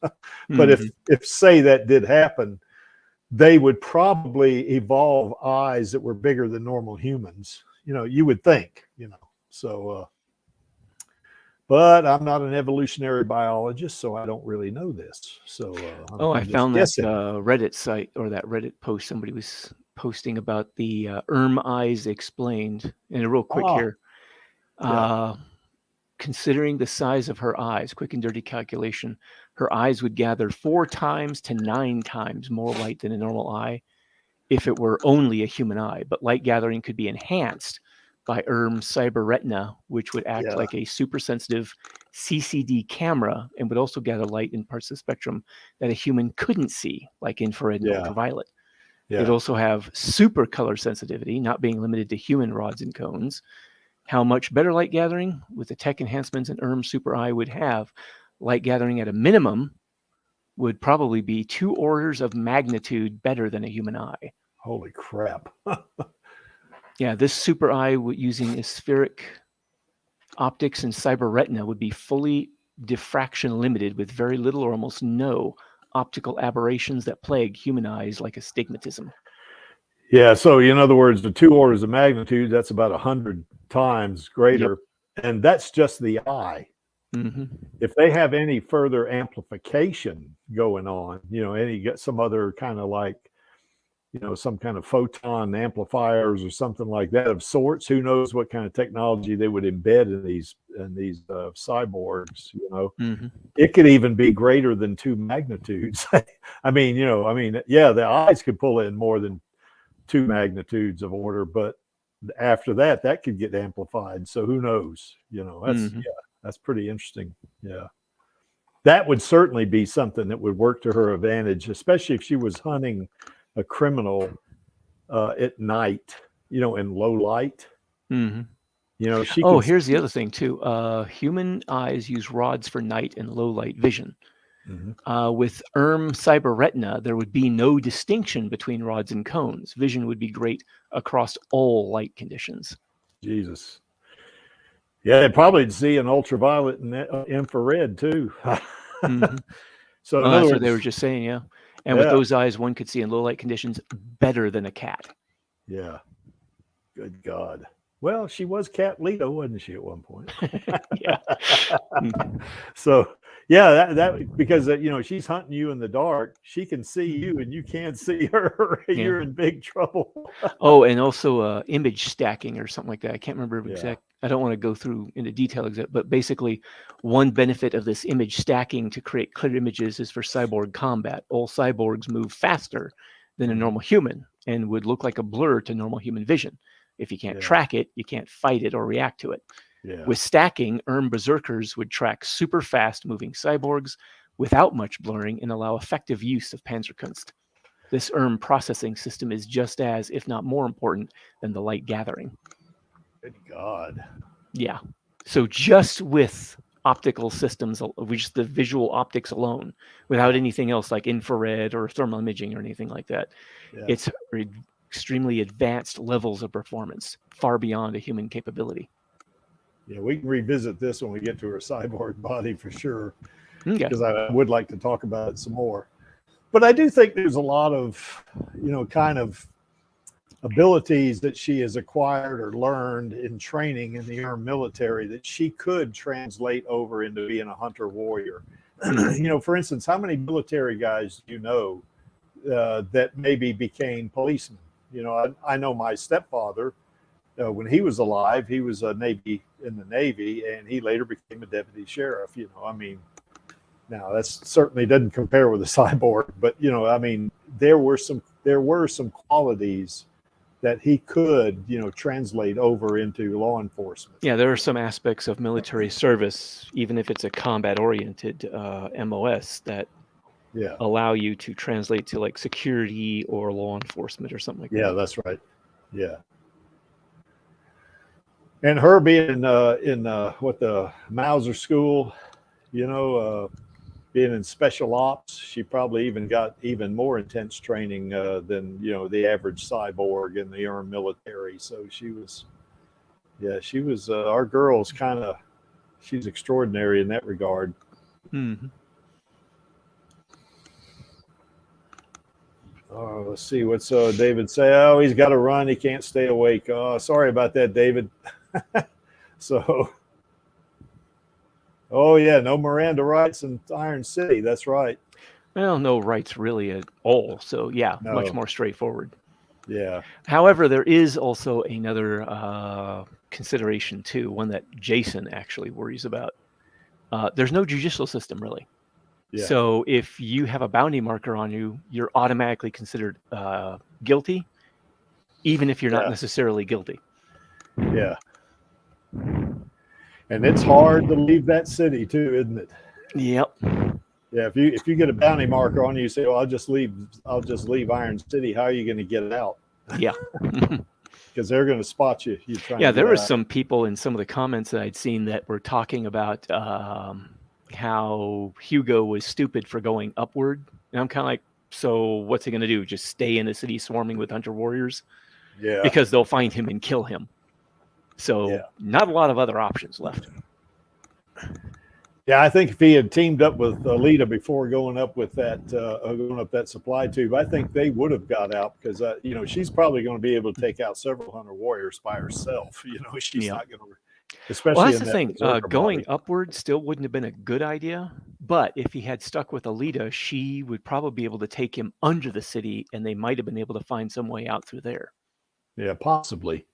But if say that did happen, they would probably evolve eyes that were bigger than normal humans. You know, you would think, you know, so, but I'm not an evolutionary biologist, so I don't really know this. So, I found that Reddit site, or that Reddit post somebody was posting about the eyes explained. And real quick here, considering the size of her eyes, quick and dirty calculation, her eyes would gather 4 times to 9 times more light than a normal eye if it were only a human eye. But light gathering could be enhanced by cyber retina, which would act like a super sensitive CCD camera and would also gather light in parts of the spectrum that a human couldn't see, like infrared and ultraviolet. It'd also have super color sensitivity, not being limited to human rods and cones. How much better light gathering? With the tech enhancements an super eye would have, light gathering at a minimum would probably be 2 orders of magnitude better than a human eye. Holy crap. Yeah, this super eye using aspheric optics and cyber retina would be fully diffraction limited with very little or almost no optical aberrations that plague human eyes like astigmatism. Yeah, so in other words, the 2 orders of magnitude, that's about 100 times greater. Yep. And that's just the eye. Mm-hmm. If they have any further amplification going on, some other kind of like, some kind of photon amplifiers or something like that of sorts, who knows what kind of technology they would embed in these cyborgs, Mm-hmm. It could even be greater than 2 magnitudes. Yeah, the eyes could pull in more than 2 magnitudes of order, but after that could get amplified. So who knows? That's pretty interesting. Yeah. That would certainly be something that would work to her advantage, especially if she was hunting a criminal at night, in low light. Mm-hmm. Here's the other thing too. Human eyes use rods for night and low light vision. Mm-hmm. With cyber retina, there would be no distinction between rods and cones. Vision would be great across all light conditions. Jesus. Yeah, they'd probably see an ultraviolet and infrared too. Mm-hmm. So that's what they were just saying, yeah. And with those eyes, one could see in low light conditions better than a cat. Yeah. Good God. Well, she was Cat Lita, wasn't she, at one point? Yeah. So, yeah, that because she's hunting you in the dark. She can see you, and you can't see her. Yeah. You're in big trouble. And also image stacking or something like that. I can't remember exact. I don't want to go through into detail but basically, one benefit of this image stacking to create clear images is for cyborg combat. All cyborgs move faster than a normal human and would look like a blur to normal human vision. If you can't track it, you can't fight it or react to it. Yeah. With stacking, berserkers would track super fast moving cyborgs without much blurring and allow effective use of Panzerkunst. This processing system is just as, if not more important than the light gathering. Good God. Yeah. So just with optical systems, just the visual optics alone, without anything else like infrared or thermal imaging or anything like that, it's extremely advanced levels of performance, far beyond a human capability. Yeah, we can revisit this when we get to her cyborg body for sure, because I would like to talk about it some more. But I do think there's a lot of, kind of abilities that she has acquired or learned in training in the armed military that she could translate over into being a hunter warrior. For instance, how many military guys do you know that maybe became policemen? I know my stepfather, when he was alive, he was in the Navy, and he later became a deputy sheriff. Now that certainly doesn't compare with a cyborg, but there were some qualities that he could, translate over into law enforcement. Yeah, there are some aspects of military service, even if it's a combat-oriented MOS, that allow you to translate to like security or law enforcement or something like that. Yeah, that's right. Yeah. And her being in the Mauser school, being in special ops, she probably even got even more intense training than the average cyborg in the armed military. So she was our girl's she's extraordinary in that regard. Mm-hmm. Let's see what's David say. Oh, he's got to run. He can't stay awake. Oh, sorry about that, David. So. Oh, yeah, no Miranda rights in Iron City. That's right. Well, no rights really at all. So, much more straightforward. Yeah. However, there is also another consideration, too, one that Jason actually worries about. There's no judicial system, really. Yeah. So if you have a bounty marker on you, you're automatically considered guilty, even if you're not necessarily guilty. Yeah. And it's hard to leave that city too, isn't it? Yep. Yeah, if you get a bounty marker on you, say, "Well, I'll just leave Iron City." How are you going to get out? Yeah. Because they're going to spot you. There were some people in some of the comments that I'd seen that were talking about how Hugo was stupid for going upward. And I'm kind of like, so what's he going to do? Just stay in the city swarming with hunter warriors? Yeah. Because they'll find him and kill him. So not a lot of other options left. Yeah, I think if he had teamed up with Alita before going up with that that supply tube, I think they would have got out because you know, she's probably going to be able to take out several hunter warriors by herself. You know, she's not going to, especially. Well, that's the thing. Going upward still wouldn't have been a good idea. But if he had stuck with Alita, she would probably be able to take him under the city, and they might have been able to find some way out through there. Yeah, possibly.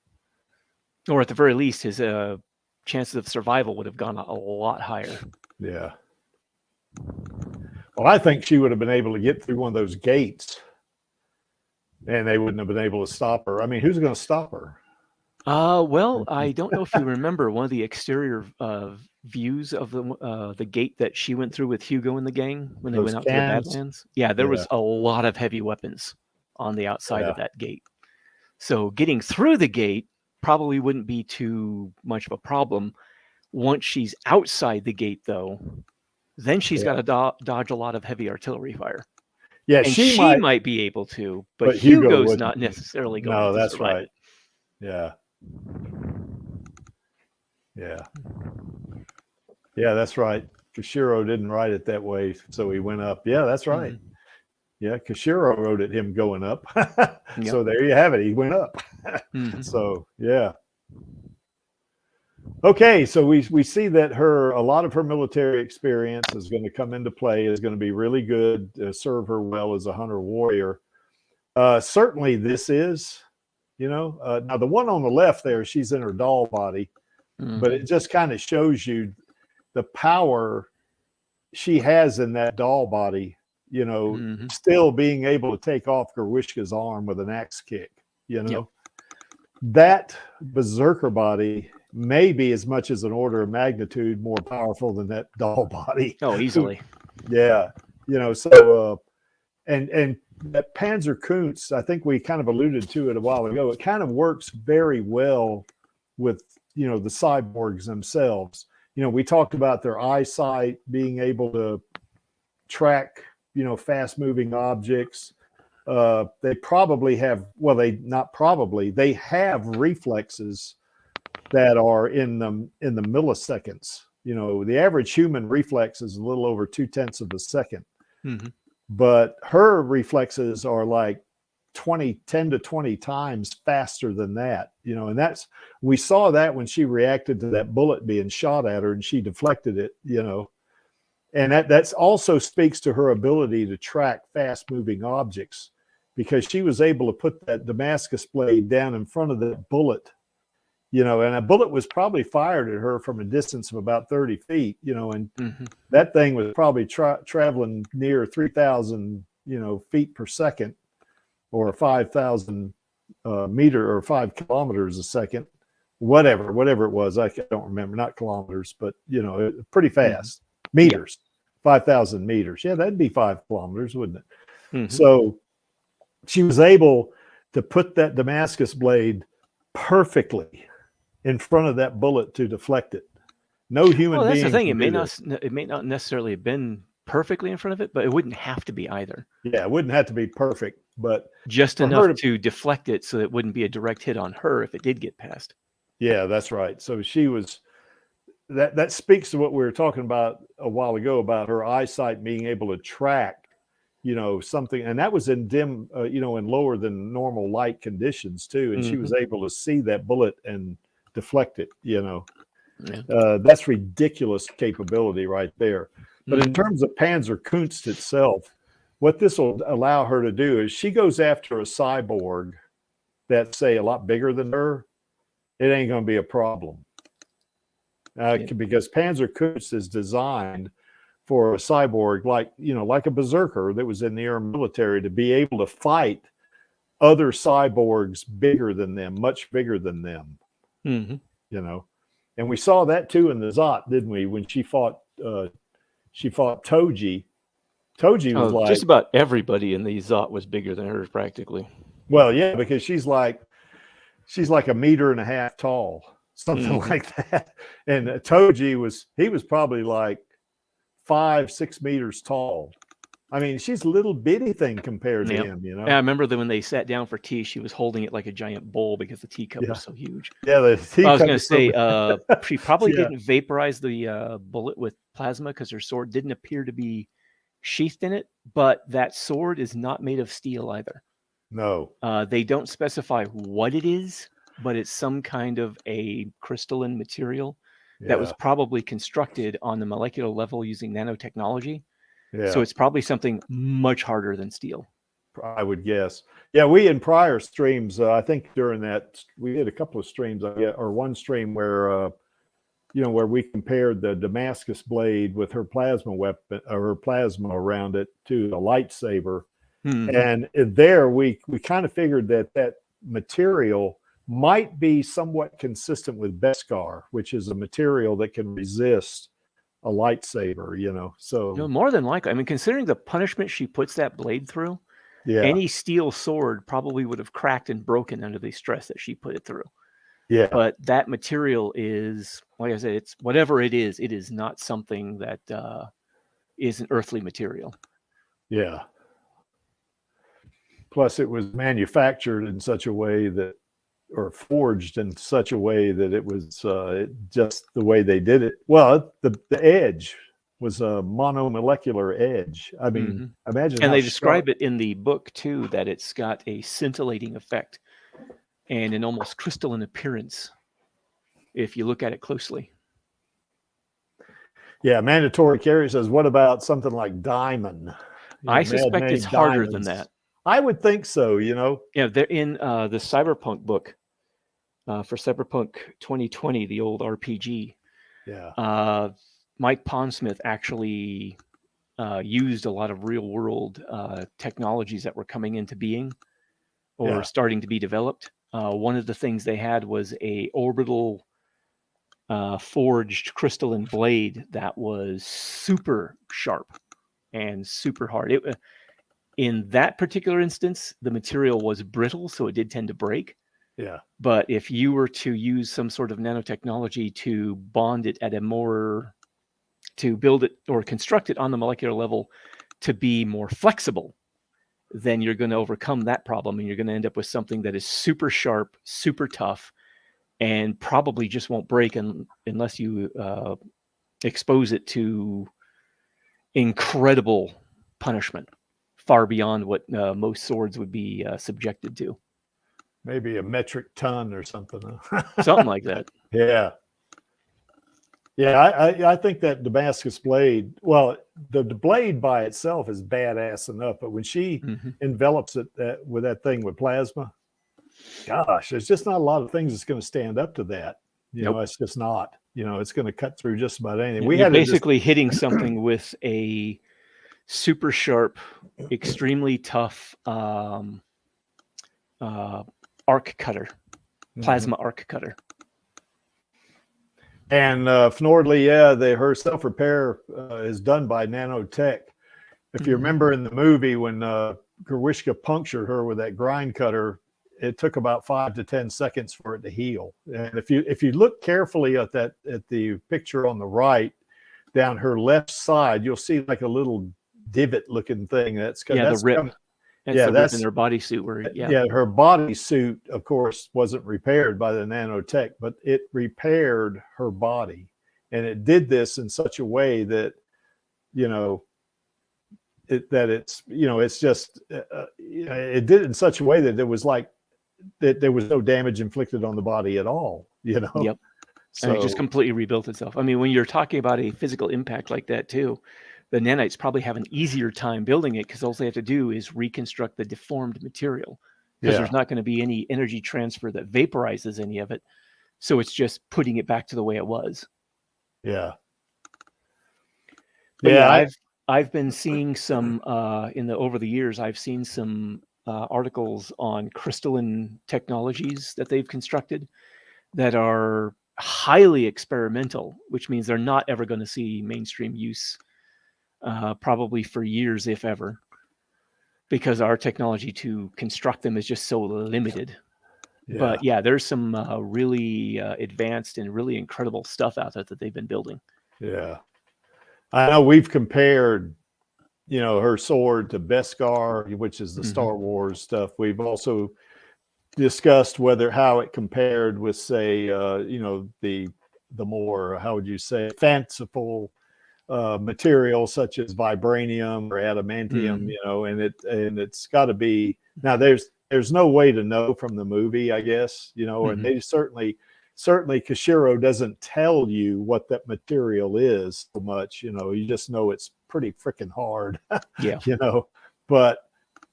Or at the very least, his chances of survival would have gone a lot higher. Yeah. Well, I think she would have been able to get through one of those gates, and they wouldn't have been able to stop her. I mean, who's going to stop her? Well, I don't know if you remember one of the exterior views of the gate that she went through with Hugo and the gang when they went out to the Badlands. Yeah, there was a lot of heavy weapons on the outside of that gate. So getting through the gate probably wouldn't be too much of a problem. Once she's outside the gate, though, then she's got to dodge a lot of heavy artillery fire. Yeah, and she might be able to, but Hugo's not necessarily going to. No, that's right. It. Yeah. Yeah. Yeah, that's right. Kishiro didn't write it that way, so he went up. Yeah, that's right. Mm-hmm. Yeah, Kishiro wrote it him going up. So there you have it. He went up. Mm-hmm. So, yeah. Okay, so we see that a lot of her military experience is going to come into play, is going to be really good, serve her well as a hunter warrior. Certainly this is, you know, now the one on the left there, she's in her doll body, but it just kind of shows you the power she has in that doll body, you know, still being able to take off Gerwishka's arm with an axe kick, you know. That berserker body may be as much as an order of magnitude more powerful than that doll body. Oh, easily. Yeah. You know, so, and that Panzerkunst, I think we kind of alluded to it a while ago. It kind of works very well with, you know, the cyborgs themselves. You know, we talked about their eyesight, being able to track, you know, fast moving objects. They probably have, well, they have reflexes that are in the milliseconds. You know, the average human reflex is a little over 0.2 of a second. But her reflexes are like 10 to 20 times faster than that, you know, and we saw that when she reacted to that bullet being shot at her and she deflected it, you know, and that's also speaks to her ability to track fast moving objects, because she was able to put that Damascus blade down in front of that bullet, you know, and a bullet was probably fired at her from a distance of about 30 feet, you know, and that thing was probably traveling near 3,000, you know, feet per second, or 5,000 meter or 5 kilometers a second, whatever it was. I don't remember, not kilometers, but, you know, pretty fast. Meters, 5,000 meters. Yeah, that'd be 5 kilometers, wouldn't it? So she was able to put that Damascus blade perfectly in front of that bullet to deflect it. No human being. That's the thing. It may not necessarily have been perfectly in front of it, but it wouldn't have to be either. Yeah, it wouldn't have to be perfect, but just enough to deflect it so it wouldn't be a direct hit on her if it did get past. Yeah, that's right. So she was, that speaks to what we were talking about a while ago about her eyesight being able to track, you know, something, and that was in dim, you know, in lower than normal light conditions too, and she was able to see that bullet and deflect it, you know. That's ridiculous capability right there. But in terms of Panzerkunst itself, what this will allow her to do is she goes after a cyborg that's, say, a lot bigger than her. It ain't going to be a problem. Because Panzerkunst is designed for a cyborg like, you know, like a berserker that was in the air military, to be able to fight other cyborgs bigger than them, much bigger than them, you know. And we saw that too in the Zot, didn't we? When she fought Toji. Toji was like, just about everybody in the Zot was bigger than her practically. Well, yeah, because she's like 1.5 meters tall, something like that. And Toji was probably like 5-6 meters tall. I mean, she's a little bitty thing compared to Yep. him, you know. And I remember that when they sat down for tea, she was holding it like a giant bowl because the teacup Yeah. was so huge. Yeah, the I was teacup going to is so- say, she probably Yeah. didn't vaporize the bullet with plasma because her sword didn't appear to be sheathed in it, but that sword is not made of steel either. No. They don't specify what it is, but it's some kind of a crystalline material that was Yeah. probably constructed on the molecular level using nanotechnology. Yeah. So it's probably something much harder than steel. I would guess. Yeah, we in prior streams, I think during that we did a couple of streams, or one stream where where we compared the Damascus blade with her plasma weapon or her plasma around it to a lightsaber. And there we kind of figured that material might be somewhat consistent with Beskar, which is a material that can resist a lightsaber, so more than likely. I mean, considering the punishment she puts that blade through, yeah, any steel sword probably would have cracked and broken under the stress that she put it through. yeah. But that material is, like I said, it's whatever it is not something that is an earthly material. Yeah. Plus, it was manufactured in such a way that, or forged in such a way that it was just the way they did it. Well, the edge was a monomolecular edge. I mean, imagine. And they describe it in the book too, that it's got a scintillating effect and an almost crystalline appearance if you look at it closely. Yeah, Mandatory Carry says, what about something like diamond? I suspect it's harder than that. I would think so, Yeah, they're in the Cyberpunk book for Cyberpunk 2020, the old RPG. Yeah. Mike Pondsmith actually used a lot of real world technologies that were coming into being or starting to be developed. One of the things they had was a orbital forged crystalline blade that was super sharp and super hard. In that particular instance, the material was brittle, so it did tend to break. Yeah. But if you were to use some sort of nanotechnology to bond it to build it or construct it on the molecular level to be more flexible, then you're going to overcome that problem and you're going to end up with something that is super sharp, super tough, and probably just won't break unless you expose it to incredible punishment, far beyond what most swords would be subjected to. Maybe a metric ton or something. Something like that. Yeah. Yeah, I think that Damascus blade, well, the blade by itself is badass enough, but when she envelops it with that thing with plasma, gosh, there's just not a lot of things that's going to stand up to that. It's just not. It's going to cut through just about anything. You're basically hitting something with a super sharp, extremely tough arc cutter, plasma arc cutter. And Fnordley, her self-repair is done by nanotech. If you remember in the movie when Gerwishka punctured her with that grind cutter, it took about 5 to 10 seconds for it to heal. And if you look carefully at the picture on the right, down her left side, you'll see like a little divot-looking thing. That's the rip. That's in her bodysuit. Her bodysuit, of course, wasn't repaired by the nanotech, but it repaired her body, and it did this in such a way that, it did it in such a way that it was like that there was no damage inflicted on the body at all. Yep. So and it just completely rebuilt itself. I mean, when you're talking about a physical impact like that too, the nanites probably have an easier time building it because all they have to do is reconstruct the deformed material because there's not going to be any energy transfer that vaporizes any of it. So it's just putting it back to the way it was. Yeah. But I've been seeing some over the years, I've seen some articles on crystalline technologies that they've constructed that are highly experimental, which means they're not ever going to see mainstream use. Probably for years, if ever, because our technology to construct them is just so limited. Yeah. But there's some really advanced and really incredible stuff out there that they've been building. Yeah. I know we've compared, her sword to Beskar, which is the Mhm. Star Wars stuff. We've also discussed how it compared with, say, the more, how would you say, fanciful material such as vibranium or adamantium, and it's got to be. Now there's no way to know from the movie, I guess, and they certainly Kishiro doesn't tell you what that material is so much, you just know it's pretty freaking hard. Yeah. But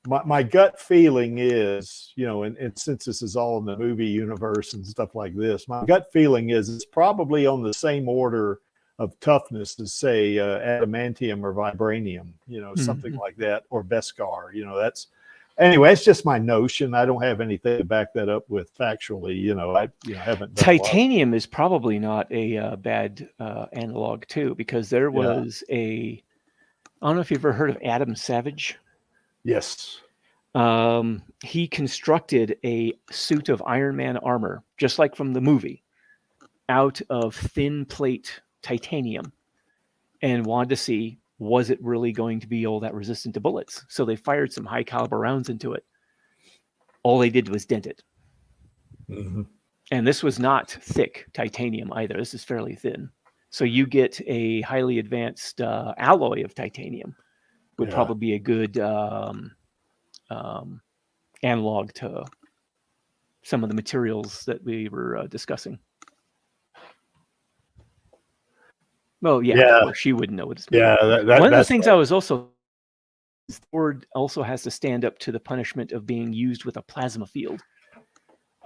my gut feeling is, and since this is all in the movie universe and stuff like this, my gut feeling is it's probably on the same order of toughness as, say, adamantium or vibranium, something like that, or Beskar. Anyway, it's just my notion. I don't have anything to back that up with factually. I haven't. Titanium is probably not a bad analog too, because there was I don't know if you've ever heard of Adam Savage. Yes. He constructed a suit of Iron Man armor, just like from the movie, out of thin plate titanium, and wanted to see, was it really going to be all that resistant to bullets? So they fired some high caliber rounds into it. All they did was dent it. Mm-hmm. And this was not thick titanium either. This is fairly thin. So you get a highly advanced alloy of titanium would probably be a good analog to some of the materials that we were discussing. Well, of course, she wouldn't know what it's made of. One of the things I was also, Sword also has to stand up to the punishment of being used with a plasma field.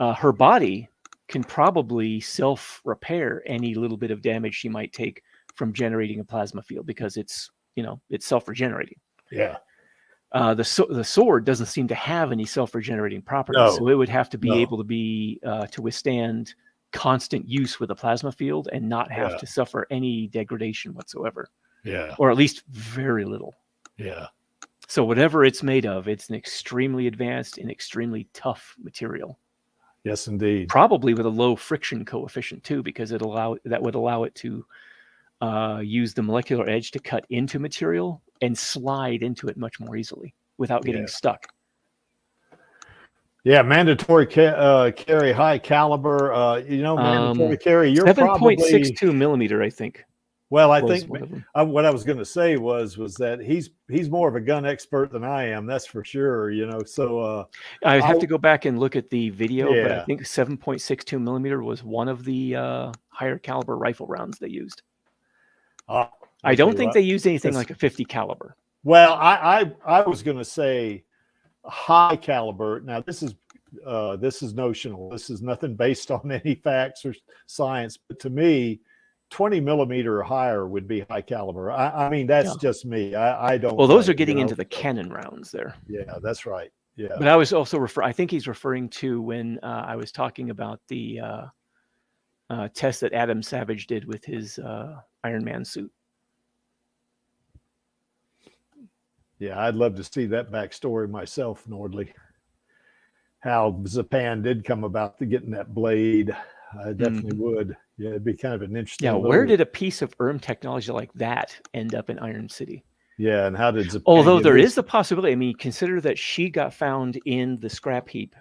Her body can probably self-repair any little bit of damage she might take from generating a plasma field, because it's self-regenerating. Yeah. The sword doesn't seem to have any self-regenerating properties, so it would have to be able to be to withstand constant use with a plasma field and not have to suffer any degradation whatsoever. Yeah. Or at least very little. Yeah. So whatever it's made of, it's an extremely advanced and extremely tough material. Yes, indeed. Probably with a low friction coefficient too, because that would allow it to use the molecular edge to cut into material and slide into it much more easily without getting stuck. Yeah, mandatory carry high caliber. Mandatory carry. You're 7.62 millimeter, I think. Well, I think what I was going to say was that he's more of a gun expert than I am. That's for sure. So I'd have to go back and look at the video, but I think 7.62 millimeter was one of the higher caliber rifle rounds they used. I don't think they used anything like a 50 caliber. Well, I was going to say high caliber. Now this is notional. This is nothing based on any facts or science. But to me, 20 millimeter or higher would be high caliber. I mean, that's just me. I don't. Well, those are getting into the cannon rounds there. Yeah, that's right. Yeah. But I was also I think he's referring to when I was talking about the test that Adam Savage did with his Iron Man suit. Yeah, I'd love to see that backstory myself, Nordley. How Zapan did come about to getting that blade. I definitely would. Yeah, it'd be kind of an interesting. Yeah, where did a piece of technology like that end up in Iron City? Yeah, and how did Zapan? Although there is the possibility. I mean, consider that she got found in the scrap heap,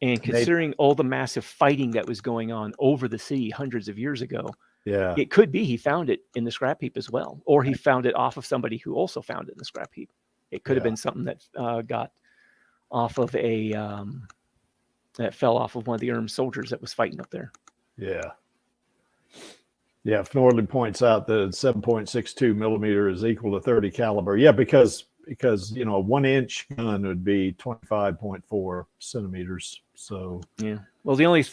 and considering all the massive fighting that was going on over the city hundreds of years ago. Yeah, it could be he found it in the scrap heap as well, or he found it off of somebody who also found it in the scrap heap. It could have been something that got off of that fell off of one of the armed soldiers that was fighting up there. Yeah. Yeah, Nordley points out that 7.62 millimeter is equal to 30 caliber. Yeah, because a 1 inch gun would be 25.4 centimeters. So well, the only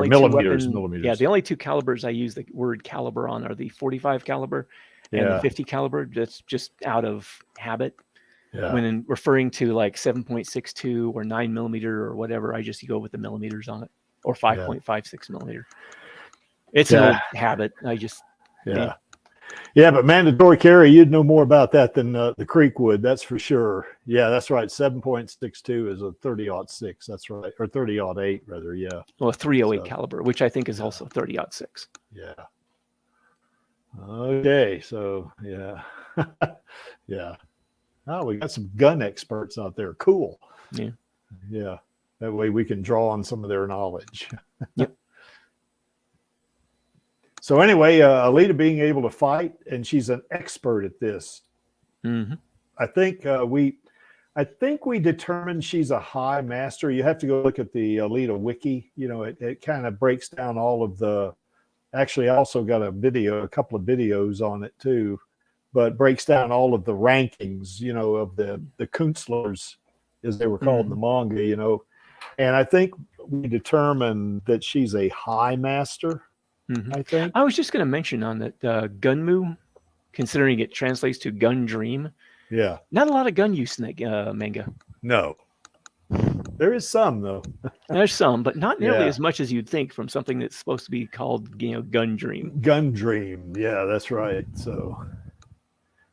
millimeters. Yeah, the only two calibers I use the word caliber on are the 45 caliber and the 50 caliber. That's just out of habit. Yeah. When referring to like 7.62 or 9 millimeter or whatever, I just go with the millimeters on it, or 5.56 millimeter. It's an old habit. I just Yeah, but mandatory carry, you'd know more about that than the Creek would. That's for sure. Yeah, that's right. 7.62 is a 30-06. That's right, or 30-08 rather. Yeah. Well, a 308 caliber, which I think is also 30-06. Yeah. Okay, so yeah. Yeah. Oh, we got some gun experts out there. Cool. Yeah. Yeah. That way we can draw on some of their knowledge. Yep. So anyway, Alita being able to fight, and she's an expert at this. Mm-hmm. I think we determined she's a high master. You have to go look at the Alita wiki. You know, it kind of breaks down all of the. Actually, I also got a couple of videos on it too, but breaks down all of the rankings. You know, of the Künstlers, as they were called in the manga. You know, and I think we determined that she's a high master. Mm-hmm. I think. I was just going to mention on that Gunmu, considering it translates to gun dream. Yeah. Not a lot of gun use in that manga. No. There is some though. There's some, but not nearly as much as you'd think from something that's supposed to be called, gun dream. Gun dream. Yeah, that's right. So,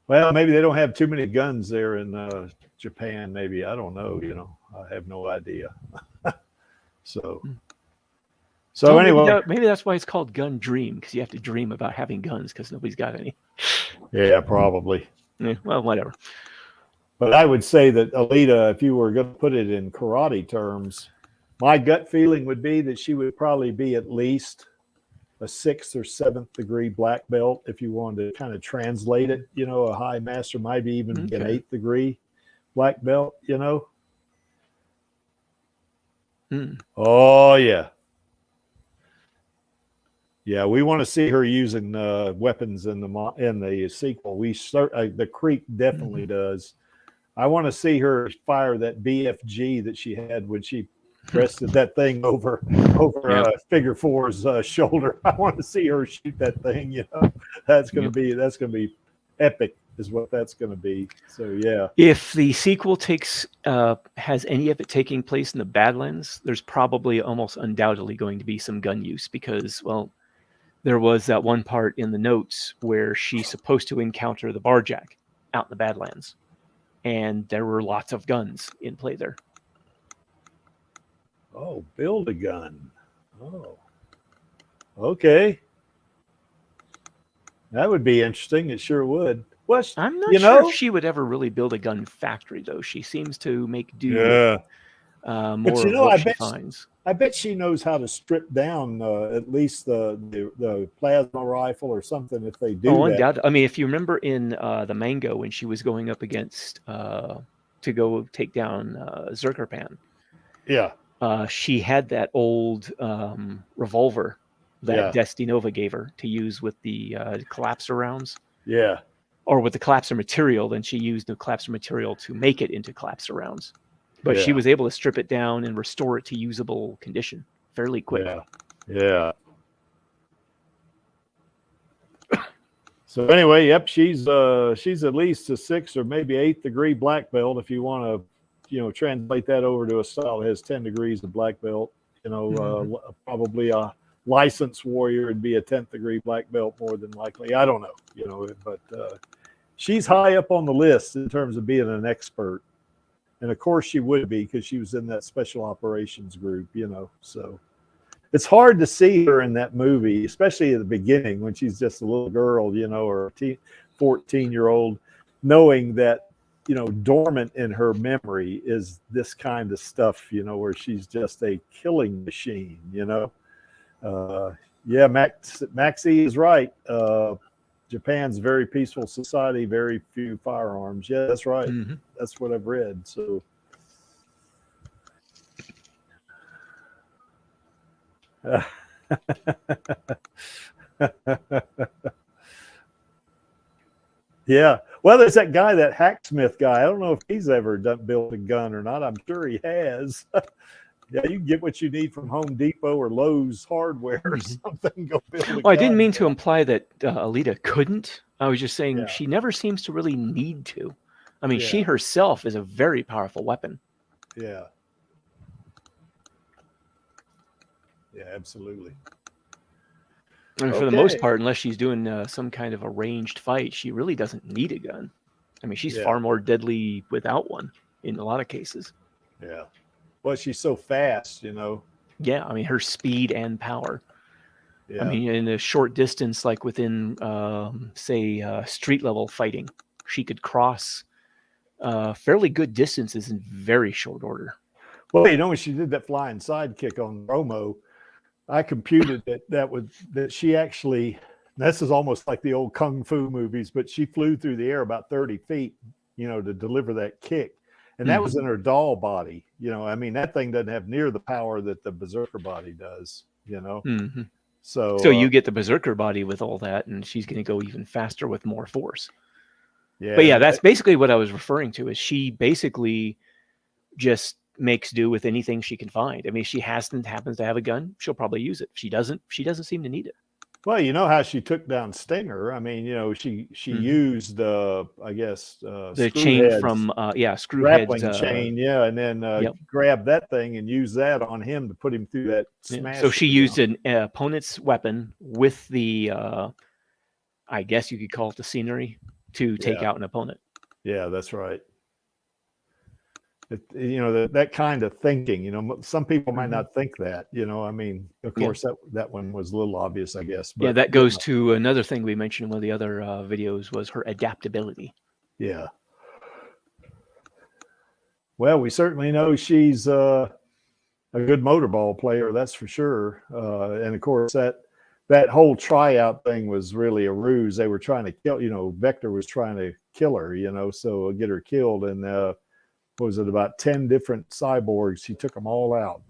well, maybe they don't have too many guns there in Japan. Maybe, I don't know. You know, I have no idea. So anyway, maybe that's why it's called gun dream, because you have to dream about having guns because nobody's got any. Yeah, probably. Yeah, well, whatever. But I would say that Alita, if you were going to put it in karate terms, my gut feeling would be that she would probably be at least a 6th or 7th degree black belt. If you wanted to kind of translate it, you know, a high master might be even an 8th degree black belt, you know. Oh yeah. Yeah, we want to see her using weapons in the sequel. The Creek definitely does. I want to see her fire that BFG that she had when she rested that thing over Figure 4's shoulder. I want to see her shoot that thing. You know, that's gonna be epic, is what that's gonna be. So yeah. If the sequel has any of it taking place in the Badlands, there's probably almost undoubtedly going to be some gun use because, well, there was that one part in the notes where she's supposed to encounter the Barjack out in the Badlands. And there were lots of guns in play there. Oh, build a gun. Oh, okay. That would be interesting. It sure would. Well, I'm not sure if she would ever really build a gun factory, though. She seems to make do with more of what she finds. I bet she knows how to strip down at least the plasma rifle or something if they do that. Undoubtedly. I mean, if you remember in the manga when she was going up against to go take down Zerkerpan, she had that old revolver that Destinova gave her to use with the collapsor rounds. Yeah. Or with the collapsor material, then she used the collapsor material to make it into collapsor rounds. But she was able to strip it down and restore it to usable condition fairly quick. Yeah. So anyway, yep, she's at least a 6th or maybe 8th degree black belt. If you want to, you know, translate that over to a style that has 10 degrees of black belt, you know, probably a licensed warrior would be a 10th degree black belt more than likely. I don't know, you know, but she's high up on the list in terms of being an expert. And of course she would be because she was in that special operations group, you know. So it's hard to see her in that movie, especially at the beginning when she's just a little girl, you know, or a 14-year-old, knowing that, you know, dormant in her memory is this kind of stuff, you know, where she's just a killing machine, you know. Maxie is right. Japan's a very peaceful society, very few firearms. Yeah, that's right. That's what I've read. So yeah. Well, there's that guy, that Hacksmith guy. I don't know if he's ever built a gun or not. I'm sure he has. Yeah, you can get what you need from Home Depot or Lowe's Hardware or something. Go build a gun. I didn't mean to imply that Alita couldn't. I was just saying she never seems to really need to. I mean, she herself is a very powerful weapon. Yeah. Yeah, absolutely. I mean, for the most part, unless she's doing some kind of a ranged fight, she really doesn't need a gun. I mean, she's far more deadly without one in a lot of cases. Yeah. Well, she's so fast, you know. Yeah, I mean, her speed and power. Yeah. I mean, in a short distance, like within, say, street level fighting, she could cross fairly good distances in very short order. Well, you know, when she did that flying sidekick on Romo, I computed that she actually, this is almost like the old kung fu movies, but she flew through the air about 30 feet, you know, to deliver that kick. And that was in her doll body. You know, I mean, that thing doesn't have near the power that the Berserker body does, you know. So you get the Berserker body with all that, and she's going to go even faster with more force. Yeah. But yeah, that's basically what I was referring to, is she basically just makes do with anything she can find. I mean, if she happens to have a gun, she'll probably use it. If she doesn't seem to need it. Well, you know how she took down Stinger. I mean, you know, she used I guess the chain from grappling chain, and then grabbed that thing and used that on him to put him through that smash. So she used an opponent's weapon with the I guess you could call it the scenery to take out an opponent. Yeah, that's right. You know, that kind of thinking, you know, some people might not think that, you know, I mean, of course that one was a little obvious, I guess. But, that goes to another thing we mentioned in one of the other videos, was her adaptability. Yeah. Well, we certainly know she's a good motorball player, that's for sure. And of course that whole tryout thing was really a ruse. They were trying to kill, you know, Vector was trying to kill her, you know, so get her killed. And was it about 10 different cyborgs? She took them all out.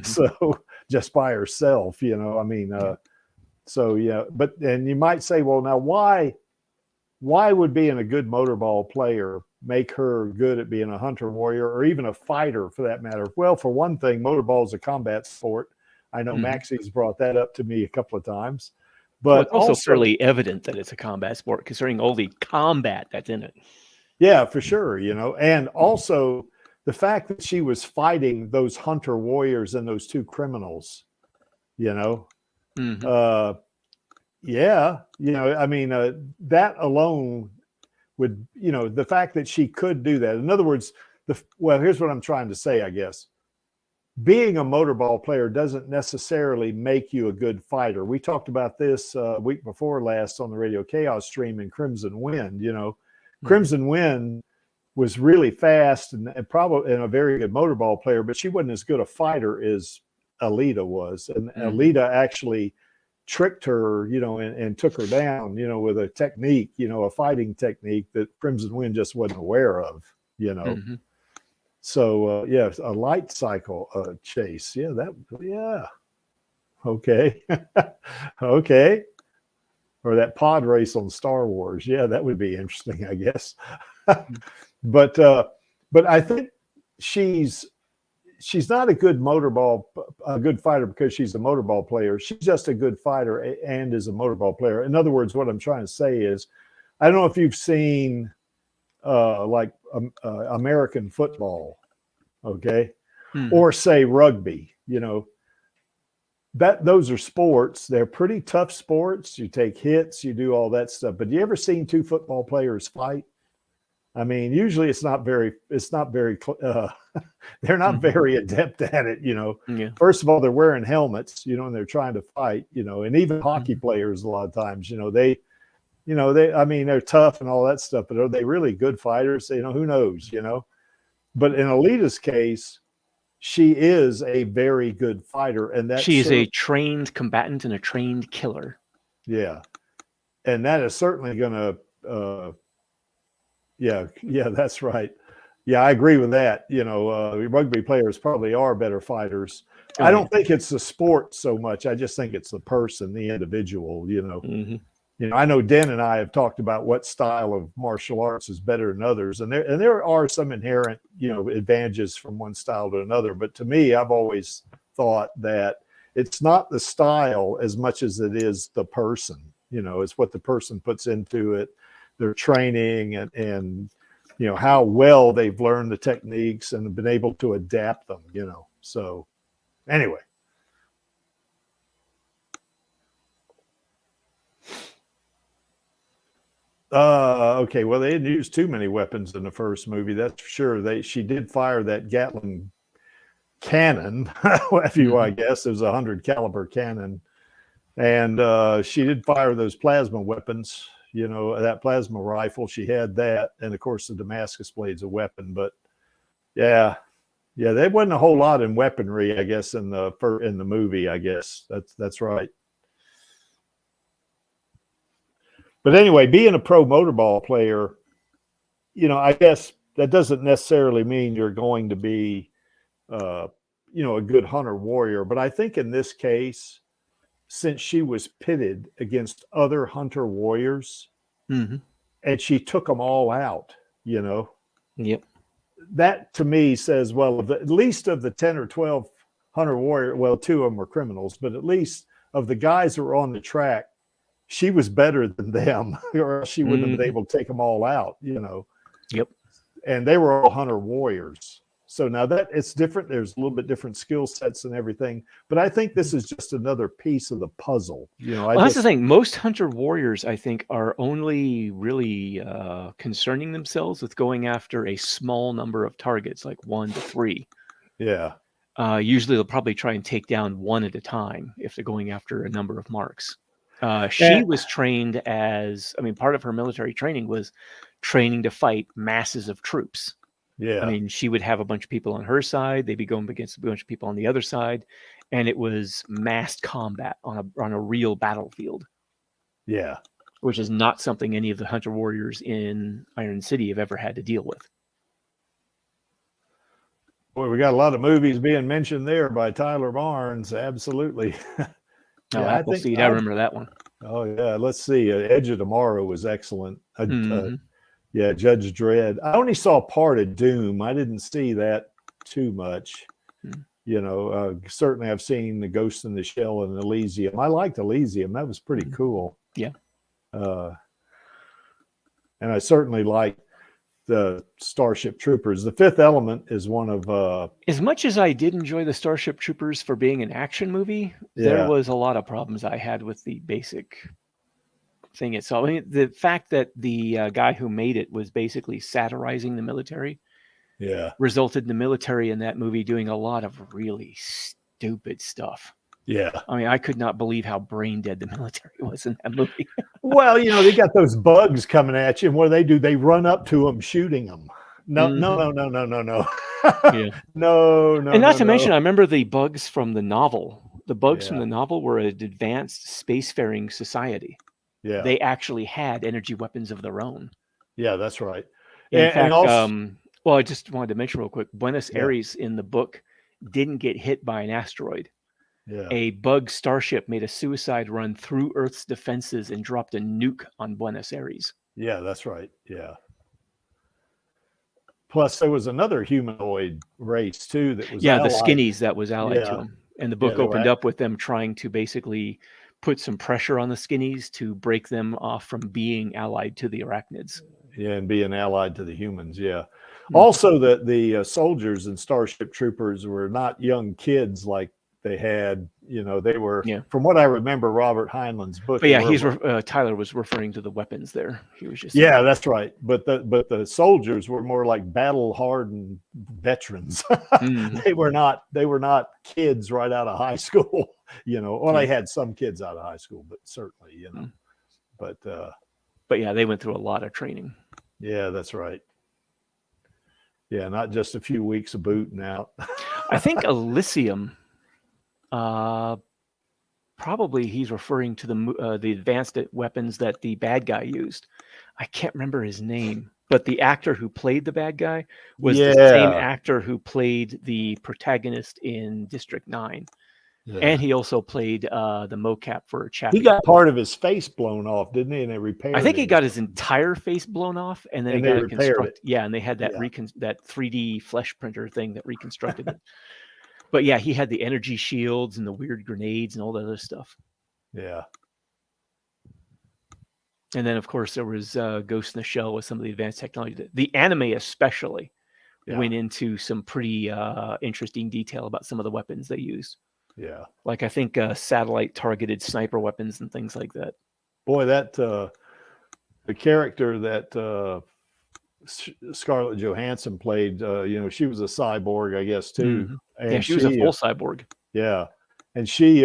So just by herself, you know, I mean, so yeah, but, and you might say, well, now why would being a good motorball player make her good at being a hunter warrior, or even a fighter for that matter? Well, for one thing, motorball is a combat sport. I know Maxie's brought that up to me a couple of times, but it's also fairly evident that it's a combat sport, considering all the combat that's in it. Yeah, for sure, you know, and also the fact that she was fighting those hunter warriors and those two criminals, you know, yeah, you know, I mean, that alone would, you know, the fact that she could do that. In other words, well, here's what I'm trying to say, I guess. Being a motorball player doesn't necessarily make you a good fighter. We talked about this week before last on the Radio Chaos stream in Crimson Wind, you know. Crimson Wind was really fast and probably a very good motorball player, but she wasn't as good a fighter as Alita was. And Alita actually tricked her, you know, and took her down, you know, with a technique, you know, a fighting technique that Crimson Wind just wasn't aware of, you know. So, yeah, a light cycle chase. Yeah, okay. Okay. Or that pod race on Star Wars. Yeah, that would be interesting, I guess. But I think she's not a good fighter because she's a motorball player. She's just a good fighter and is a motorball player. In other words, what I'm trying to say is, I don't know if you've seen like American football, okay, or say rugby, you know. Those are sports. They're pretty tough sports. You take hits, you do all that stuff. But you ever seen two football players fight? I mean, usually it's not very they're not very adept at it, you know. First of all, they're wearing helmets, you know, and they're trying to fight, you know. And even hockey players, a lot of times, you know, I mean, they're tough and all that stuff, but are they really good fighters? You know, who knows, you know. But in Alita's case, she is a very good fighter, and that she is a trained combatant and a trained killer. Yeah, and that is certainly going to. Yeah, that's right. Yeah, I agree with that. You know, rugby players probably are better fighters. I don't think it's the sport so much. I just think it's the person, the individual. You know. You know, I know Den and I have talked about what style of martial arts is better than others, and there are some inherent, you know, advantages from one style to another. But to me, I've always thought that it's not the style as much as it is the person. You know, it's what the person puts into it, their training, and you know, how well they've learned the techniques and been able to adapt them. You know, so anyway. Okay, well, they didn't use too many weapons in the first movie, that's for sure. She did fire that Gatling cannon, if you, I guess it was a 100 caliber cannon. And she did fire those plasma weapons, you know, that plasma rifle. She had that, and of course the Damascus blade's a weapon. But yeah, there wasn't a whole lot in weaponry, I guess, in the movie. I guess that's right. But anyway, being a pro motorball player, you know, I guess that doesn't necessarily mean you're going to be, you know, a good hunter warrior. But I think in this case, since she was pitted against other hunter warriors, and she took them all out, you know. Yep. That to me says, well, at least of the 10 or 12 hunter warrior, well, 2 of them were criminals, but at least of the guys that were on the track, she was better than them, or she wouldn't have been able to take them all out, you know. Yep. And they were all hunter warriors. So now that it's different, there's a little bit different skill sets and everything. But I think this is just another piece of the puzzle. You know, that's the thing. Most hunter warriors, I think, are only really concerning themselves with going after a small number of targets, like 1 to 3. Yeah. Usually they'll probably try and take down 1 at a time if they're going after a number of marks. She was trained as, I mean, part of her military training was training to fight masses of troops. Yeah. I mean, she would have a bunch of people on her side. They'd be going against a bunch of people on the other side. And it was massed combat on a real battlefield. Yeah. Which is not something any of the hunter warriors in Iron City have ever had to deal with. Boy, we got a lot of movies being mentioned there by Tyler Barnes. Absolutely. Oh, Appleseed, I remember that one. Oh, yeah. Let's see. Edge of Tomorrow was excellent. Yeah, Judge Dredd. I only saw part of Doom. I didn't see that too much. You know, certainly I've seen The Ghost in the Shell and Elysium. I liked Elysium. That was pretty cool. Yeah. And I certainly like the Starship Troopers. The Fifth Element is one of... as much as I did enjoy the Starship Troopers for being an action movie, there was a lot of problems I had with the basic thing itself. I mean, the fact that the guy who made it was basically satirizing the military resulted in the military in that movie doing a lot of really stupid stuff. Yeah. I mean, I could not believe how brain dead the military was in that movie. Well, you know, they got those bugs coming at you, and what do? They run up to them, shooting them. No. Yeah. No. And not to mention, I remember the bugs from the novel. The bugs from the novel were an advanced spacefaring society. Yeah. They actually had energy weapons of their own. Yeah, that's right. In fact, well, I just wanted to mention real quick, Buenos Aires in the book didn't get hit by an asteroid. Yeah. A bug starship made a suicide run through Earth's defenses and dropped a nuke on Buenos Aires. Yeah, that's right. Yeah. Plus, there was another humanoid race, too, that was allied. The skinnies that was allied to them. And the book opened up with them trying to basically put some pressure on the skinnies to break them off from being allied to the arachnids. Yeah, and being allied to the humans, Also, the soldiers and Starship Troopers were not young kids like they had, you know, they were, from what I remember, Robert Heinlein's book. But yeah, Tyler was referring to the weapons there. He was just that's right. But the soldiers were more like battle-hardened veterans. They were not kids right out of high school, you know. Well, they had some kids out of high school, but certainly, you know. But yeah, they went through a lot of training. Yeah, that's right. Yeah, not just a few weeks of booting out. I think Elysium. Probably he's referring to the advanced weapons that the bad guy used. I can't remember his name, but the actor who played the bad guy was the same actor who played the protagonist in District 9. Yeah. And he also played the mocap for Chappie. He got part of his face blown off, didn't he? And they repaired it. I think he got his entire face blown off, and then they repaired it. Yeah, and they had that that 3D flesh printer thing that reconstructed it. But yeah, he had the energy shields and the weird grenades and all that other stuff. Yeah. And then, of course, there was Ghost in the Shell with some of the advanced technology. The anime especially went into some pretty interesting detail about some of the weapons they used. Yeah. Like I think satellite-targeted sniper weapons and things like that. Boy, that the character that Scarlett Johansson played, you know, she was a cyborg, I guess, too. And she was a full cyborg. Yeah. And she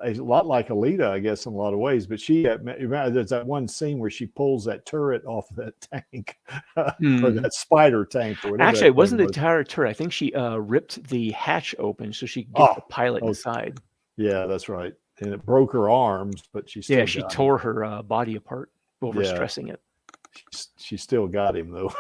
a lot like Alita, I guess, in a lot of ways. But there's that one scene where she pulls that turret off of that tank, or that spider tank, or whatever. Actually, it wasn't the entire turret. I think she ripped the hatch open so she could get the pilot inside. Yeah, that's right. And it broke her arms, but she still she tore her body apart over stressing it. She still got him though.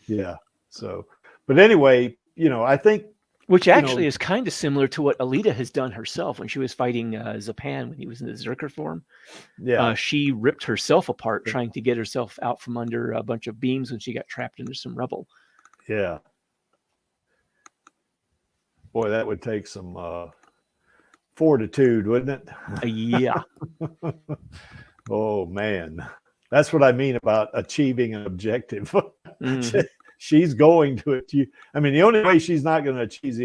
Yeah. So, but anyway, I think, which actually is kind of similar to what Alita has done herself when she was fighting Zapan when he was in the Zerker form. Yeah, she ripped herself apart trying to get herself out from under a bunch of beams when she got trapped into some rubble. Yeah. Boy, that would take some fortitude, wouldn't it? Yeah. Oh man, that's what I mean about achieving an objective. She's going to achieve. I mean, the only way she's not going to achieve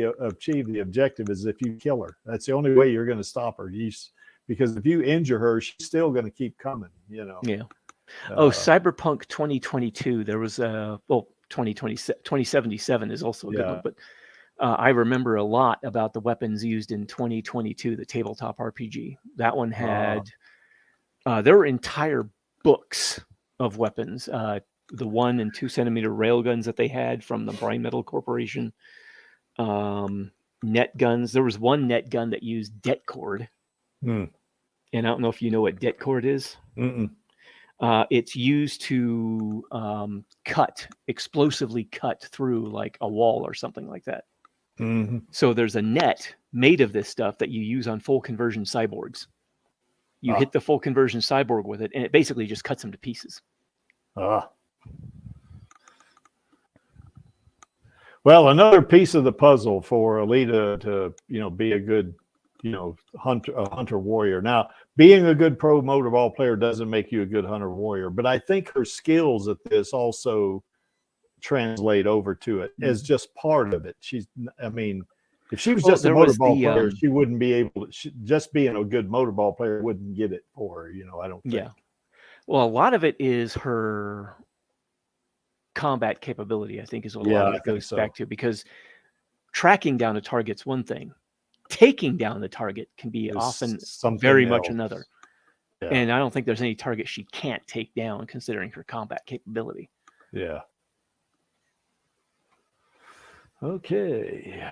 the objective is if you kill her. That's the only way you're going to stop her. Because if you injure her, she's still going to keep coming. Yeah. Cyberpunk 2022. There was 2077 is also a good one, but I remember a lot about the weapons used in 2022, the tabletop RPG. That one had there were entire books of weapons. The 1 and 2 centimeter railguns that they had from the Brine Metal Corporation. Net guns. There was one net gun that used det cord. And I don't know if you know what det cord is. It's used to explosively cut through like a wall or something like that. So there's a net made of this stuff that you use on full conversion cyborgs. You hit the full conversion cyborg with it, and it basically just cuts them to pieces. Well, another piece of the puzzle for Alita to, be a good, hunter warrior. Now, being a good pro motorball player doesn't make you a good hunter warrior, but I think her skills at this also translate over to it as just part of it. If she was just a motorball player, she wouldn't be able to. Just being a good motorball player wouldn't get it for her. I don't think. Yeah. Well, a lot of it is her combat capability, I think, is what a lot of it goes back to, because tracking down a target's one thing. Taking down the target can be often very much another. Yeah. And I don't think there's any target she can't take down considering her combat capability. Yeah. Okay.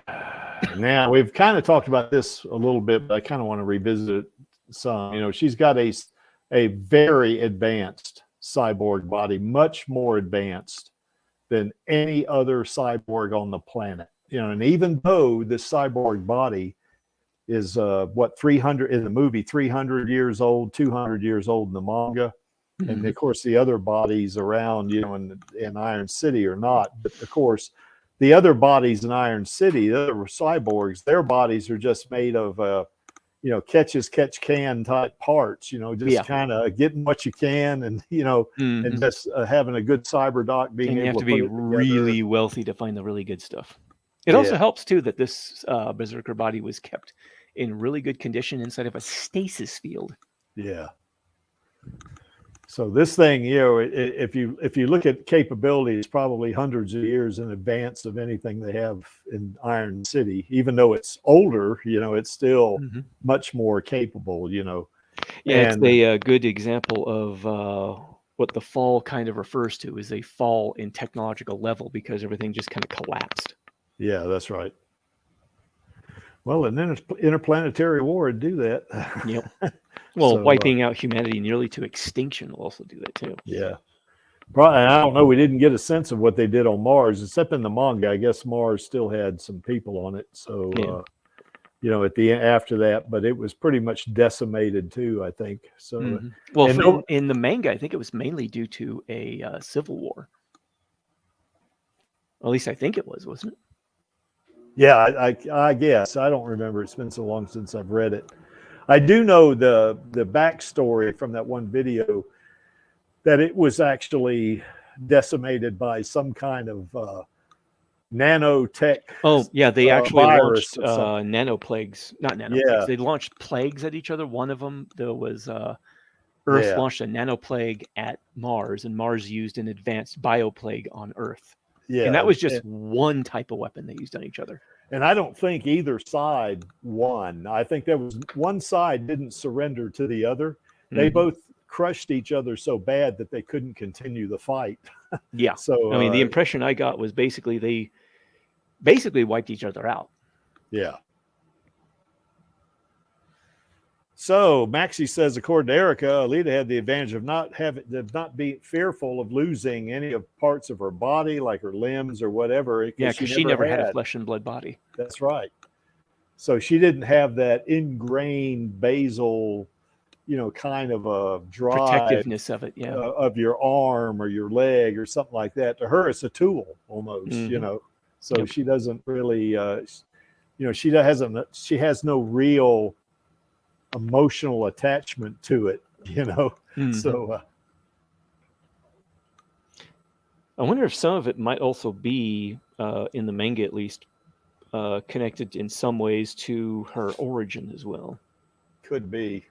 Now, we've kind of talked about this a little bit, but I kind of want to revisit it some. She's got a very advanced cyborg body, much more advanced than any other cyborg on the planet. And even though this cyborg body is 300 in the movie, 300 years old, 200 years old in the manga, and of course the other bodies around, in Iron City are not. But of course, the other bodies in Iron City, the other cyborgs, their bodies are just made of catch can type parts, just kind of getting what you can, and and just having a good cyber doc being able to be really wealthy to find the really good stuff. It also helps too that this Berserker body was kept in really good condition inside of a stasis field. Yeah. So this thing, if you look at capability, it's probably hundreds of years in advance of anything they have in Iron City. Even though it's older, it's still much more capable. Yeah, it's a good example of what the fall kind of refers to, is a fall in technological level because everything just kind of collapsed. Yeah, that's right. Well, an interplanetary war would do that. Yep. Well, wiping out humanity nearly to extinction will also do that too. Yeah. Probably, I don't know. We didn't get a sense of what they did on Mars, except in the manga. I guess Mars still had some people on it. So, at the end after that, but it was pretty much decimated too, I think. So, well, in the manga, I think it was mainly due to a civil war. At least I think it was, wasn't it? Yeah, I guess. I don't remember. It's been so long since I've read it. I do know the backstory from that one video, that it was actually decimated by some kind of nanotech. Oh, yeah, they actually launched nanoplagues. Not nanoplagues. Yeah. They launched plagues at each other. One of them, there was Earth launched a nanoplague at Mars, and Mars used an advanced bioplague on Earth. Yeah, and that was just one type of weapon they used on each other. And I don't think either side won. I think there was one side didn't surrender to the other. They both crushed each other so bad that they couldn't continue the fight. Yeah. So I mean, the impression I got was basically they wiped each other out. yeah. So Maxie says, according to Erica, Alita had the advantage of not being fearful of losing any of parts of her body, like her limbs or whatever. Yeah, because she never had a flesh and blood body. That's right. So she didn't have that ingrained basal, kind of a drive, protectiveness of it, yeah, of your arm or your leg or something like that. To her, it's a tool almost, So she doesn't really, she has no real emotional attachment to it, So I wonder if some of it might also be, in the manga at least, connected in some ways to her origin as well. Could be.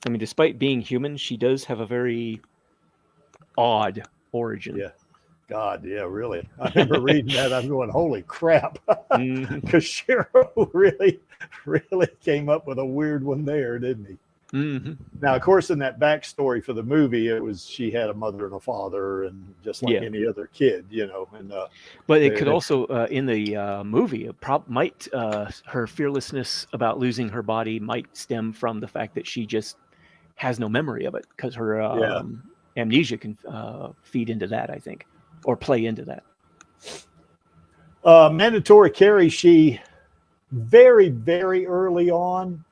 I mean, despite being human, she does have a very odd origin. Yeah. God, yeah, really. I remember reading that. I'm going, holy crap. Because Shiro really came up with a weird one there, didn't he? Now, of course, in that backstory for the movie, it was she had a mother and a father, and just like any other kid, And but it could also, in the movie, her fearlessness about losing her body might stem from the fact that she just has no memory of it, because her amnesia can feed into that, I think, or play into that. Mandatory carry, she very, very early on,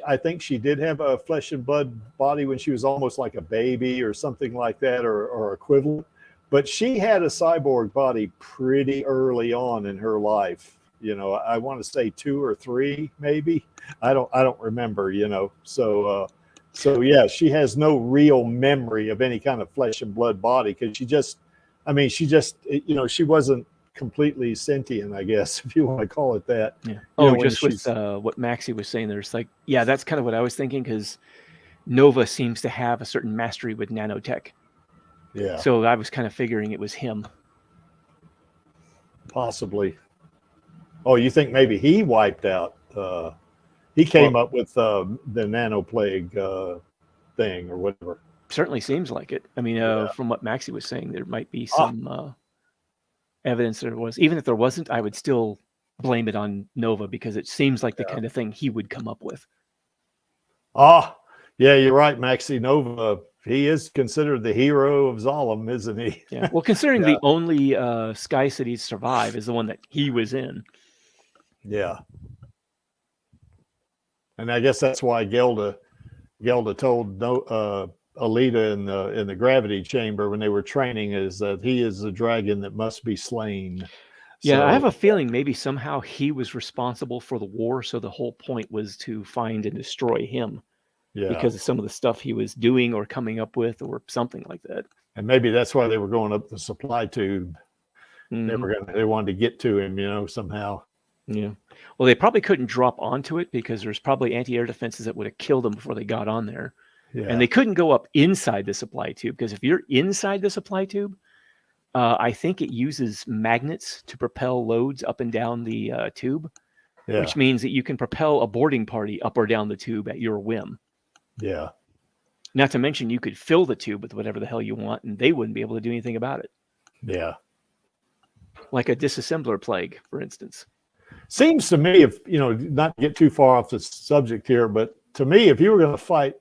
I think she did have a flesh and blood body when she was almost like a baby or something like that, or equivalent. But she had a cyborg body pretty early on in her life. I want to say 2 or 3, maybe. I don't remember. So yeah, she has no real memory of any kind of flesh and blood body, because she wasn't completely sentient, I guess, if you want to call it that. Yeah. Just with what Maxie was saying, there's that's kind of what I was thinking, because Nova seems to have a certain mastery with nanotech. Yeah. So I was kind of figuring it was him. Possibly. Oh, you think maybe he wiped out? He came up with the nanoplague thing or whatever. Certainly seems like it. I mean, from what Maxie was saying, there might be some evidence there was. Even if there wasn't, I would still blame it on Nova, because it seems like the kind of thing he would come up with. Yeah, you're right, Maxie. Nova, he is considered the hero of Zalem, isn't he? Yeah. Well, considering the only Sky City to survive is the one that he was in. Yeah. And I guess that's why Gelda told Alita in the gravity chamber when they were training, is that he is the dragon that must be slain. Yeah, I have a feeling maybe somehow he was responsible for the war, so the whole point was to find and destroy him. Yeah. Because of some of the stuff he was doing or coming up with, or something like that. And maybe that's why they were going up the supply tube. They wanted to get to him, somehow. Yeah. Well, they probably couldn't drop onto it, because there's probably anti-air defenses that would have killed them before they got on there. Yeah. And they couldn't go up inside the supply tube, because if you're inside the supply tube, I think it uses magnets to propel loads up and down the tube, which means that you can propel a boarding party up or down the tube at your whim. Yeah. Not to mention, you could fill the tube with whatever the hell you want, and they wouldn't be able to do anything about it. Yeah. Like a disassembler plague, for instance. Seems to me, if not to get too far off the subject here, but to me, if you were going to fight,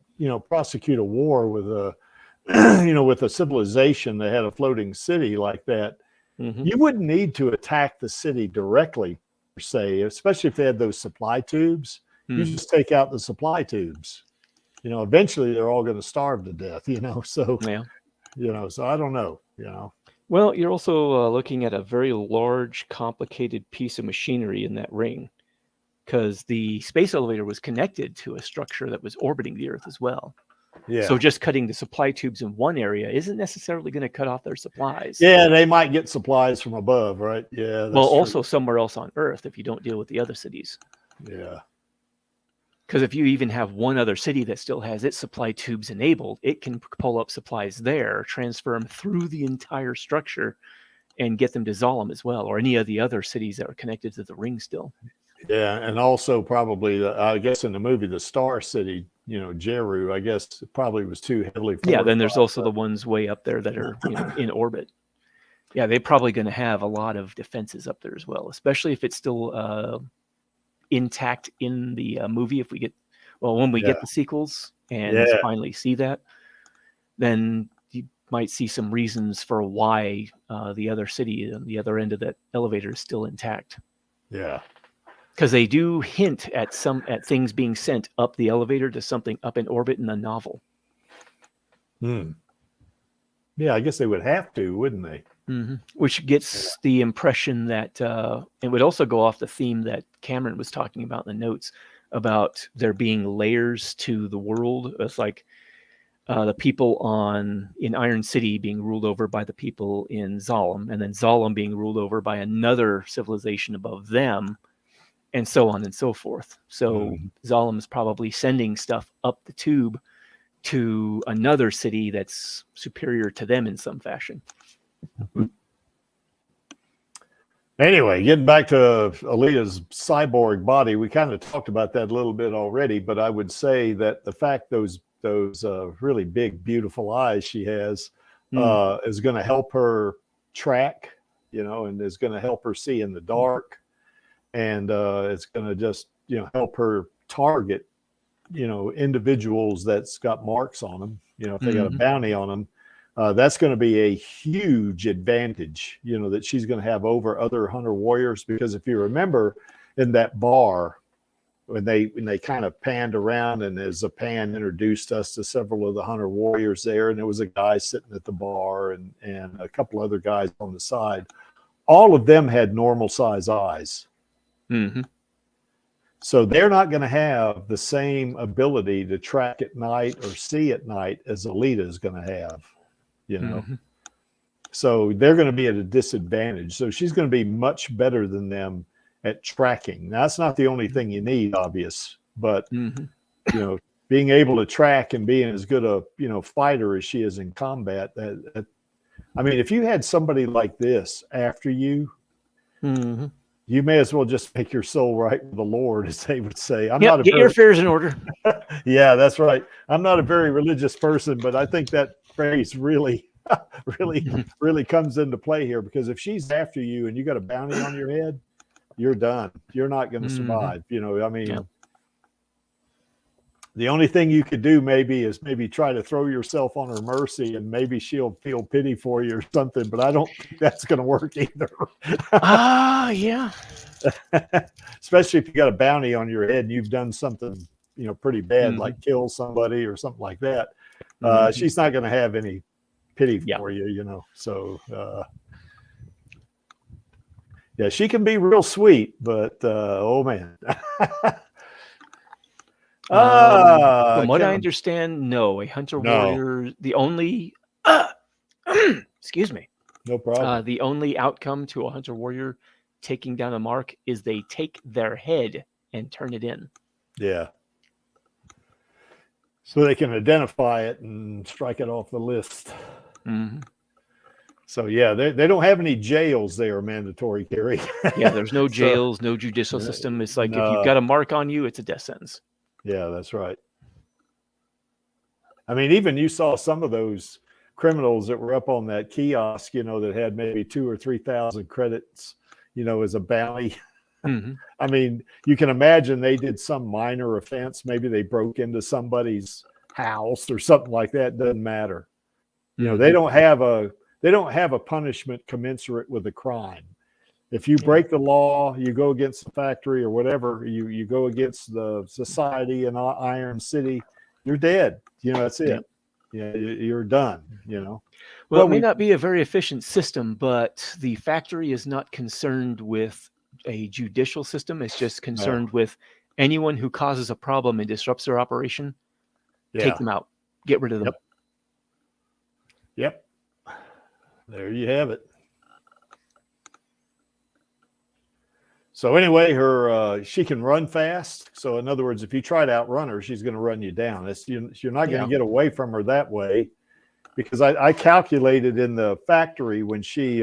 prosecute a war with a, with a civilization that had a floating city like that, you wouldn't need to attack the city directly, per se, especially if they had those supply tubes. You just take out the supply tubes. Eventually they're all going to starve to death, so, so I don't know, Well, you're also looking at a very large, complicated piece of machinery in that ring, because the space elevator was connected to a structure that was orbiting the Earth as well. Yeah. So just cutting the supply tubes in one area isn't necessarily going to cut off their supplies. Yeah, they might get supplies from above, right? Yeah. Well, also somewhere else on Earth if you don't deal with the other cities. Yeah. Because if you even have one other city that still has its supply tubes enabled, it can pull up supplies there, transfer them through the entire structure, and get them to Zalem as well, or any of the other cities that are connected to the ring still. Yeah, and also probably, I guess in the movie, the Star City, Jeru, I guess it probably was too heavily fortified. Yeah, then there's also the ones way up there that are in orbit. Yeah, they're probably going to have a lot of defenses up there as well, especially if it's still intact in the movie. If we get, when we get the sequels and finally see that, then you might see some reasons for why the other city on the other end of that elevator is still intact. Yeah. Because they do hint at things being sent up the elevator to something up in orbit in the novel. Yeah, I guess they would have to, wouldn't they? Mm-hmm. Which gets the impression that it would also go off the theme that Cameron was talking about in the notes about there being layers to the world. It's like the people in Iron City being ruled over by the people in Zalem, and then Zalem being ruled over by another civilization above them, and so on and so forth. So Zalem is probably sending stuff up the tube to another city that's superior to them in some fashion. Anyway, getting back to Alita's cyborg body, we kind of talked about that a little bit already, but I would say that the fact those really big, beautiful eyes she has is going to help her track, and is going to help her see in the dark. And it's going to just, help her target, individuals that's got marks on them. If they got a bounty on them, that's going to be a huge advantage, that she's going to have over other hunter warriors. Because if you remember in that bar, when they kind of panned around, and as the pan introduced us to several of the hunter warriors there, and there was a guy sitting at the bar and a couple other guys on the side, all of them had normal size eyes. So they're not going to have the same ability to track at night or see at night as Alita is going to have, So they're going to be at a disadvantage. So she's going to be much better than them at tracking. Now, that's not the only thing you need, obvious, but being able to track and being as good a fighter as she is in combat. I mean, if you had somebody like this after you, you may as well just make your soul right with the Lord, as they would say. Get your affairs in order. Yeah, that's right. I'm not a very religious person, but I think that phrase really comes into play here, because if she's after you and you got a bounty on your head, you're done. You're not going to survive. The only thing you could do is maybe try to throw yourself on her mercy, and maybe she'll feel pity for you or something, but I don't think that's going to work either. Yeah. Especially if you got a bounty on your head and you've done something, pretty bad, like kill somebody or something like that. She's not going to have any pity for you, So, yeah, she can be real sweet, but oh man. From what I understand, no, a hunter warrior, the only excuse me, no problem. The only outcome to a hunter warrior taking down a mark is they take their head and turn it in. Yeah. So they can identify it and strike it off the list. So yeah, they don't have any jails there mandatory, Kerry. Yeah, there's no jails, no judicial system. It's like if you've got a mark on you, it's a death sentence. Yeah, that's right. I mean, even you saw some of those criminals that were up on that kiosk, that had maybe 2,000 or 3,000 credits, as a bounty. I mean, you can imagine they did some minor offense. Maybe they broke into somebody's house or something like that. Doesn't matter. They don't have a punishment commensurate with the crime. If you break the law, you go against the factory or whatever, you go against the society in Iron City, you're dead. That's it. You're done. Well, it may not be a very efficient system, but the factory is not concerned with a judicial system. It's just concerned with anyone who causes a problem and disrupts their operation. Take them out. Get rid of them. Yep. There you have it. So anyway, she can run fast. So in other words, if you try to outrun her, she's going to run you down. You're not going to get away from her that way, because I calculated in the factory when she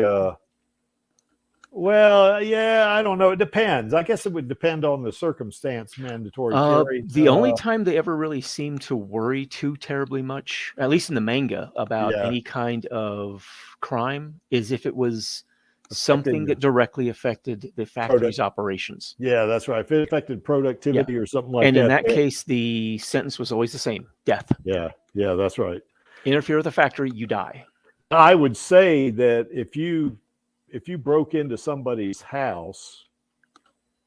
Well, yeah, I don't know. It depends. I guess it would depend on the circumstance, mandatory carry. The only time they ever really seem to worry too terribly much, at least in the manga, about Yeah. any kind of crime is if it was Affected something that directly affected the factory's operations. Yeah, that's right. If it affected productivity or something like And that. in that case, the sentence was always the same: death. Yeah, that's right. Interfere with the factory, you die. I would say that if you broke into somebody's house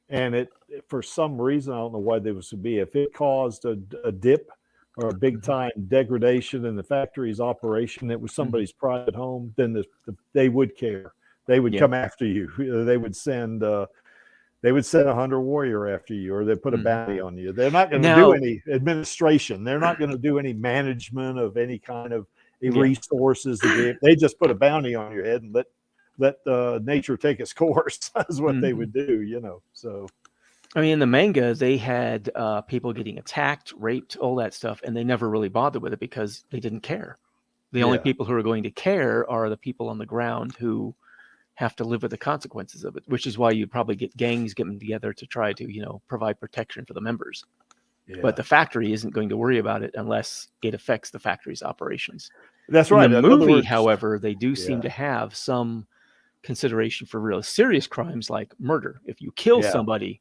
and it, for some reason, I don't know why this would be, if it caused a dip or a big time degradation in the factory's operation, it was somebody's private home, then they would care. They would come after you. They would send a hunter warrior after you, or they put a bounty on you. They're not going to do any administration. They're not going to do any management of any kind of resources. They just put a bounty on your head and let nature take its course. That's what they would do, you know. So, I mean, in the manga, they had people getting attacked, raped, all that stuff, and they never really bothered with it because they didn't care. The only people who are going to care are the people on the ground who have to live with the consequences of it, which is why you probably get gangs getting together to try to, you know, provide protection for the members. But the factory isn't going to worry about it unless it affects the factory's operations. That's right. In the movie, however, they do seem to have some consideration for real serious crimes like murder. If you kill somebody,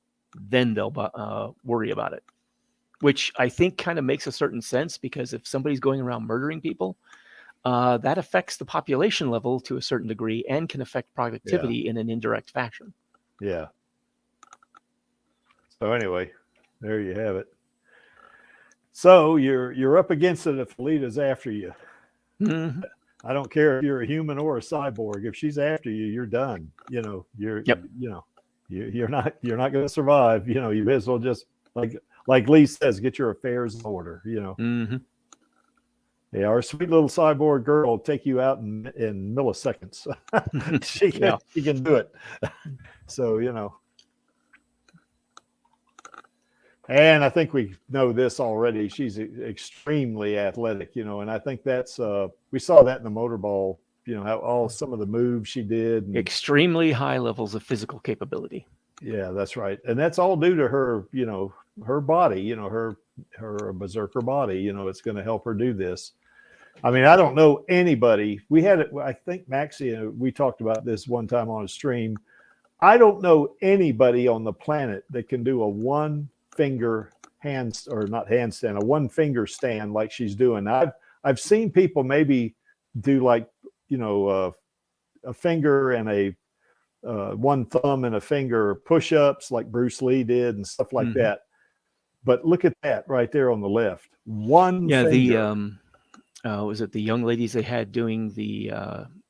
then they'll worry about it, which I think kind of makes a certain sense, because if somebody's going around murdering people, that affects the population level to a certain degree and can affect productivity in an indirect fashion. Yeah. So anyway, there you have it. So you're up against it if Alita's after you. I don't care if you're a human or a cyborg. If she's after you, you're done. You know, you're not going to survive. You know, you may as well just, like Lee says, get your affairs in order. You know. Yeah, our sweet little cyborg girl will take you out in milliseconds. She can do it. So, you know. And I think we know this already. She's extremely athletic, you know, and I think that's we saw that in the motorball, you know, how some of the moves she did. Extremely high levels of physical capability. Yeah, that's right. And that's all due to her, you know, her body, you know, her berserker body, you know, it's going to help her do this. I mean, I don't know anybody. We had it, I think Maxie, we talked about this one time on a stream. I don't know anybody on the planet that can do a one finger a one finger stand like she's doing. I've seen people maybe do like, you know, a finger and a one thumb and a finger push-ups like Bruce Lee did and stuff like that. But look at that right there on the left. One finger. Was it the young ladies they had doing the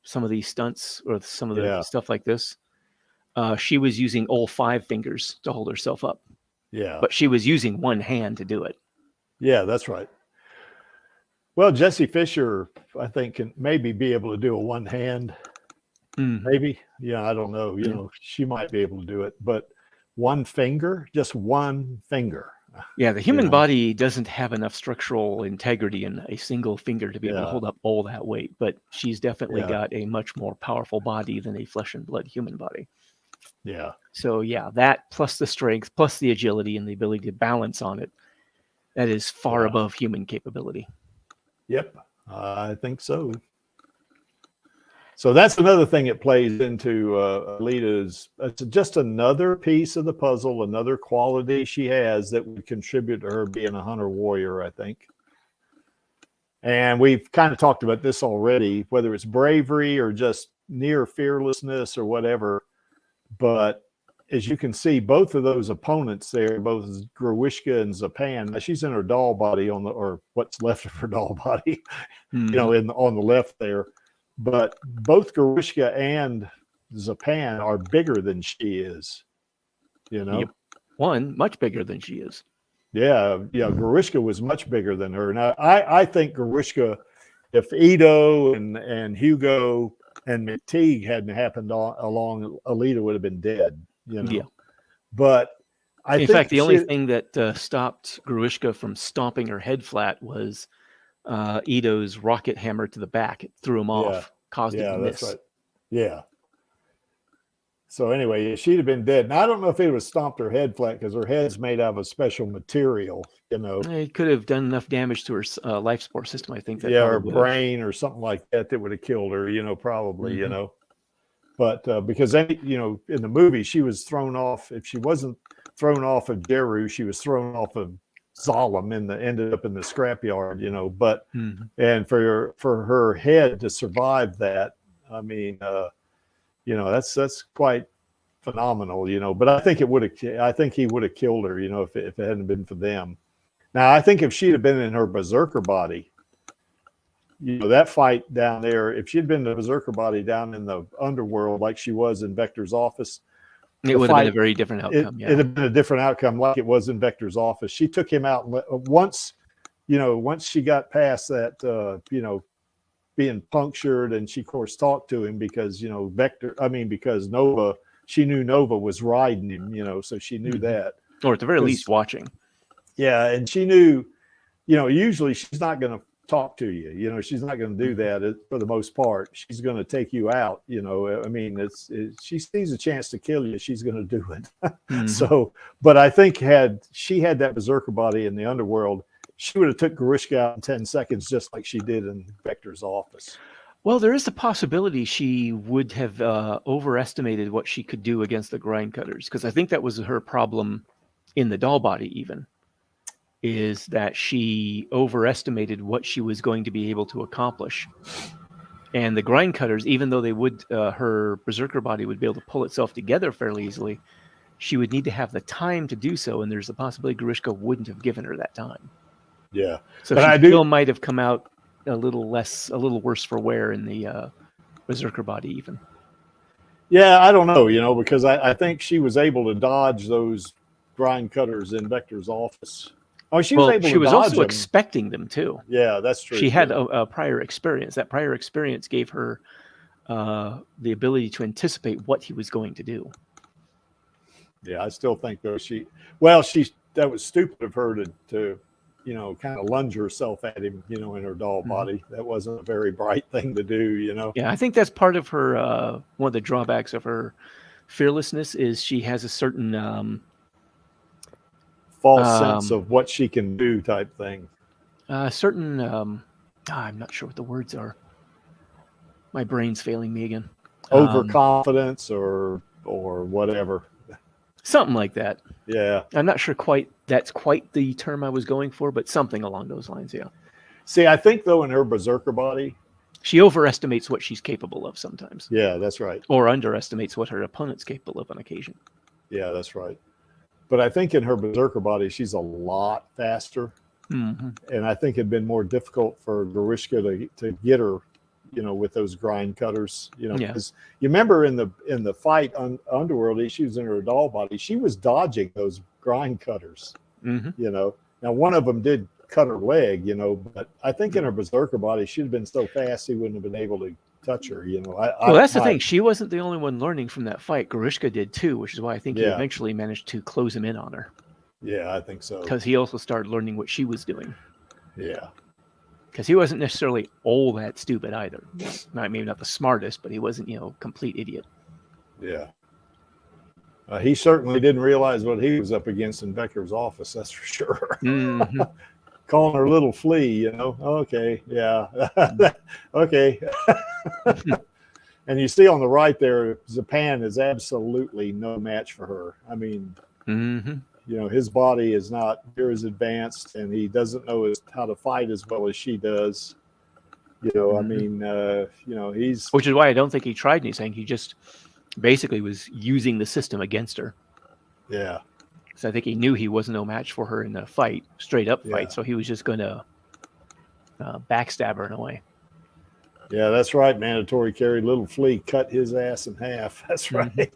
some of these stunts or some of the stuff like this? She was using all 5 fingers to hold herself up. Yeah. But she was using one hand to do it. Yeah, that's right. Well, Jessie Fisher, I think, can maybe be able to do a one hand. Maybe. Yeah, I don't know. You know, she might be able to do it. But one finger, just one finger. Yeah, the human body doesn't have enough structural integrity in a single finger to be able to hold up all that weight. But she's definitely got a much more powerful body than a flesh and blood human body. Yeah. So yeah, that plus the strength, plus the agility and the ability to balance on it, that is far above human capability. Yep, I think so. So that's another thing it plays into Alita's. It's just another piece of the puzzle, another quality she has that would contribute to her being a hunter warrior, I think. And we've kind of talked about this already, whether it's bravery or just near fearlessness or whatever. But as you can see, both of those opponents there, both Gruishka and Zapan, she's in her doll body or what's left of her doll body, you know, on the left there. But both Gruishka and Zapan are bigger than she is, you know. One much bigger than she is. Yeah, Gruishka was much bigger than her. Now, I think Gruishka, if Ito and Hugo and McTeague hadn't happened along, Alita would have been dead, you know. Yeah. But in fact, the only thing that stopped Gruishka from stomping her head flat was Ito's rocket hammer to the back. It threw him off, caused him to miss. That's right. Yeah. So anyway, she'd have been dead. Now I don't know if it would have stomped her head flat because her head's made out of a special material, you know. It could have done enough damage to her life support system. I think that Yeah, her probably brain or something like that would have killed her, you know, probably, you know. But because you know, in the movie, she was thrown off. If she wasn't thrown off of Jeru, she was thrown off of Zalem and ended up in the scrapyard, you know. But and for her head to survive that, I mean, you know, that's quite phenomenal, you know. But I think he would have killed her, you know, if it hadn't been for them. Now I think if she'd have been in her berserker body, you know, that fight down there, if she'd been the berserker body down in the underworld like she was in Vector's office, it would have been a very different outcome. It'd have been a different outcome like it was in Vector's office. She took him out once, you know, once she got past that, you know, being punctured, and she of course talked to him because, you know, because Nova, she knew Nova was riding him, you know, so she knew that. Or at the very least watching. Yeah, and she knew, you know, usually she's not going to talk to you, you know, she's not going to do that for the most part. She's going to take you out, you know. I mean, she sees a chance to kill you, she's going to do it. So, but I think had she had that berserker body in the underworld, she would have took Grishka out in 10 seconds, just like she did in Vector's office. Well, there is the possibility she would have overestimated what she could do against the grind cutters, because I think that was her problem in the doll body even, is that she overestimated what she was going to be able to accomplish. And the grind cutters, even though they would, her berserker body would be able to pull itself together fairly easily, she would need to have the time to do so, and there's a possibility Grishka wouldn't have given her that time. Yeah. So she still might have come out a little worse for wear in the berserker body even. Yeah, I don't know, you know, because I think she was able to dodge those grind cutters in Vector's office. Oh, she was able to dodge them. She was also expecting them too. Yeah, that's true. She had a prior experience. That prior experience gave her the ability to anticipate what he was going to do. Yeah, I still think though that was stupid of her to you know, kind of lunge herself at him, you know, in her doll body. That wasn't a very bright thing to do, you know. Yeah, I think that's part of her one of the drawbacks of her fearlessness is she has a certain false sense of what she can do type thing. Certain I'm not sure what the words are. My brain's failing me again. Overconfidence or whatever. Something like that. Yeah. I'm not sure that's quite the term I was going for, but something along those lines, yeah. See, I think though in her berserker body, she overestimates what she's capable of sometimes. Yeah, that's right. Or underestimates what her opponent's capable of on occasion. Yeah, that's right. But I think in her berserker body, she's a lot faster. And I think it'd been more difficult for Grishka to get her, you know, with those grind cutters, you know, because you remember in the fight on Underworld, she was in her doll body. She was dodging those grind cutters, you know. Now, one of them did cut her leg, you know, but I think in her berserker body, she'd have been so fast he wouldn't have been able to touch her, you know. Well, that's the thing. She wasn't the only one learning from that fight. Grishka did too, which is why I think he eventually managed to close him in on her. Yeah, I think so. Because he also started learning what she was doing. Yeah. Because he wasn't necessarily all that stupid either. Maybe not the smartest, but he wasn't, you know, complete idiot. Yeah. He certainly didn't realize what he was up against in Becker's office, that's for sure. Calling her little flea, you know. Okay, yeah. Okay. And you see on the right there, Zapan is absolutely no match for her. I mean, you know, his body is not near as advanced, and he doesn't know how to fight as well as she does. You know, I mean, you know, which is why I don't think he tried anything. He just basically was using the system against her. Yeah. So I think he knew he was no match for her in the fight, straight up fight. So he was just going to backstab her in a way. Yeah, that's right. Mandatory carry. Little flea cut his ass in half. That's right.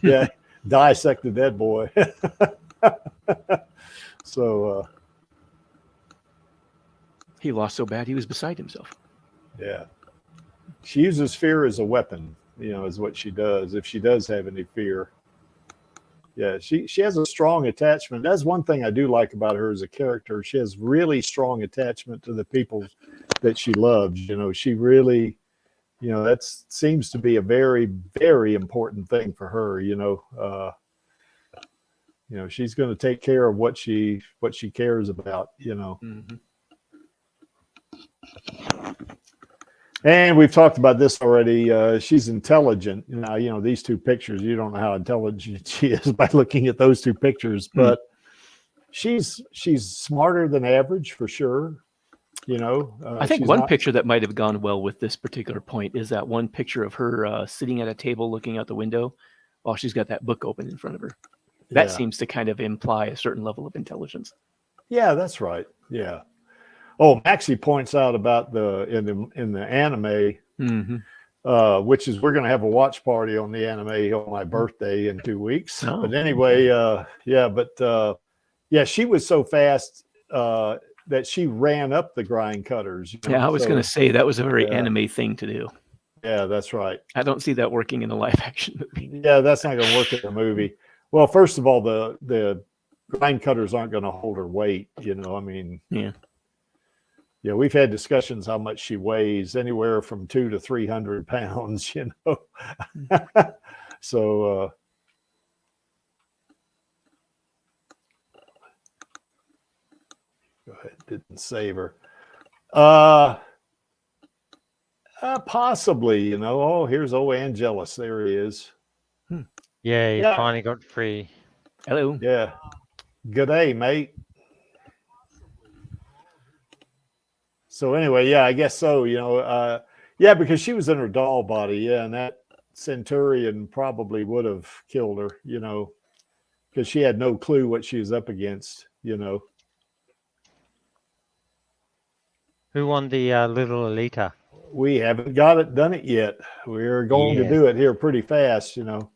Yeah. Dissected that boy. So he lost so bad he was beside himself. Yeah. She uses fear as a weapon, you know, is what she does, if she does have any fear. Yeah, she has a strong attachment. That's one thing I do like about her as a character. She has really strong attachment to the people that she loves. You know, she really You know, that seems to be a very, very important thing for her. You know, she's going to take care of what she cares about. You know. Mm-hmm. And we've talked about this already. She's intelligent. Now, you know, these two pictures, you don't know how intelligent she is by looking at those two pictures, but she's smarter than average for sure. You know, I think one picture that might have gone well with this particular point is that one picture of her sitting at a table looking out the window while she's got that book open in front of her. That seems to kind of imply a certain level of intelligence. Yeah, that's right. Yeah. Oh, Maxie points out about in the anime, which is we're going to have a watch party on the anime on my birthday in 2 weeks. Oh. But anyway, she was so fast that she ran up the grind cutters. You know? Yeah, I was going to say that was a very anime thing to do. Yeah, that's right. I don't see that working in a live action movie. Yeah, that's not going to work in a movie. Well, first of all, the grind cutters aren't going to hold her weight. You know, I mean, yeah, we've had discussions how much she weighs, anywhere from 200 to 300 pounds, you know. So, go ahead, didn't save her. Possibly, you know. Oh, here's old Angelus. There he is. Yeah, he finally got free. Hello. Yeah. Good day, mate. So anyway, yeah, I guess so. You know, because she was in her doll body, and that Centurion probably would have killed her, you know, because she had no clue what she was up against, you know. Who won the little Alita? We haven't done it yet. We're going to do it here pretty fast, you know.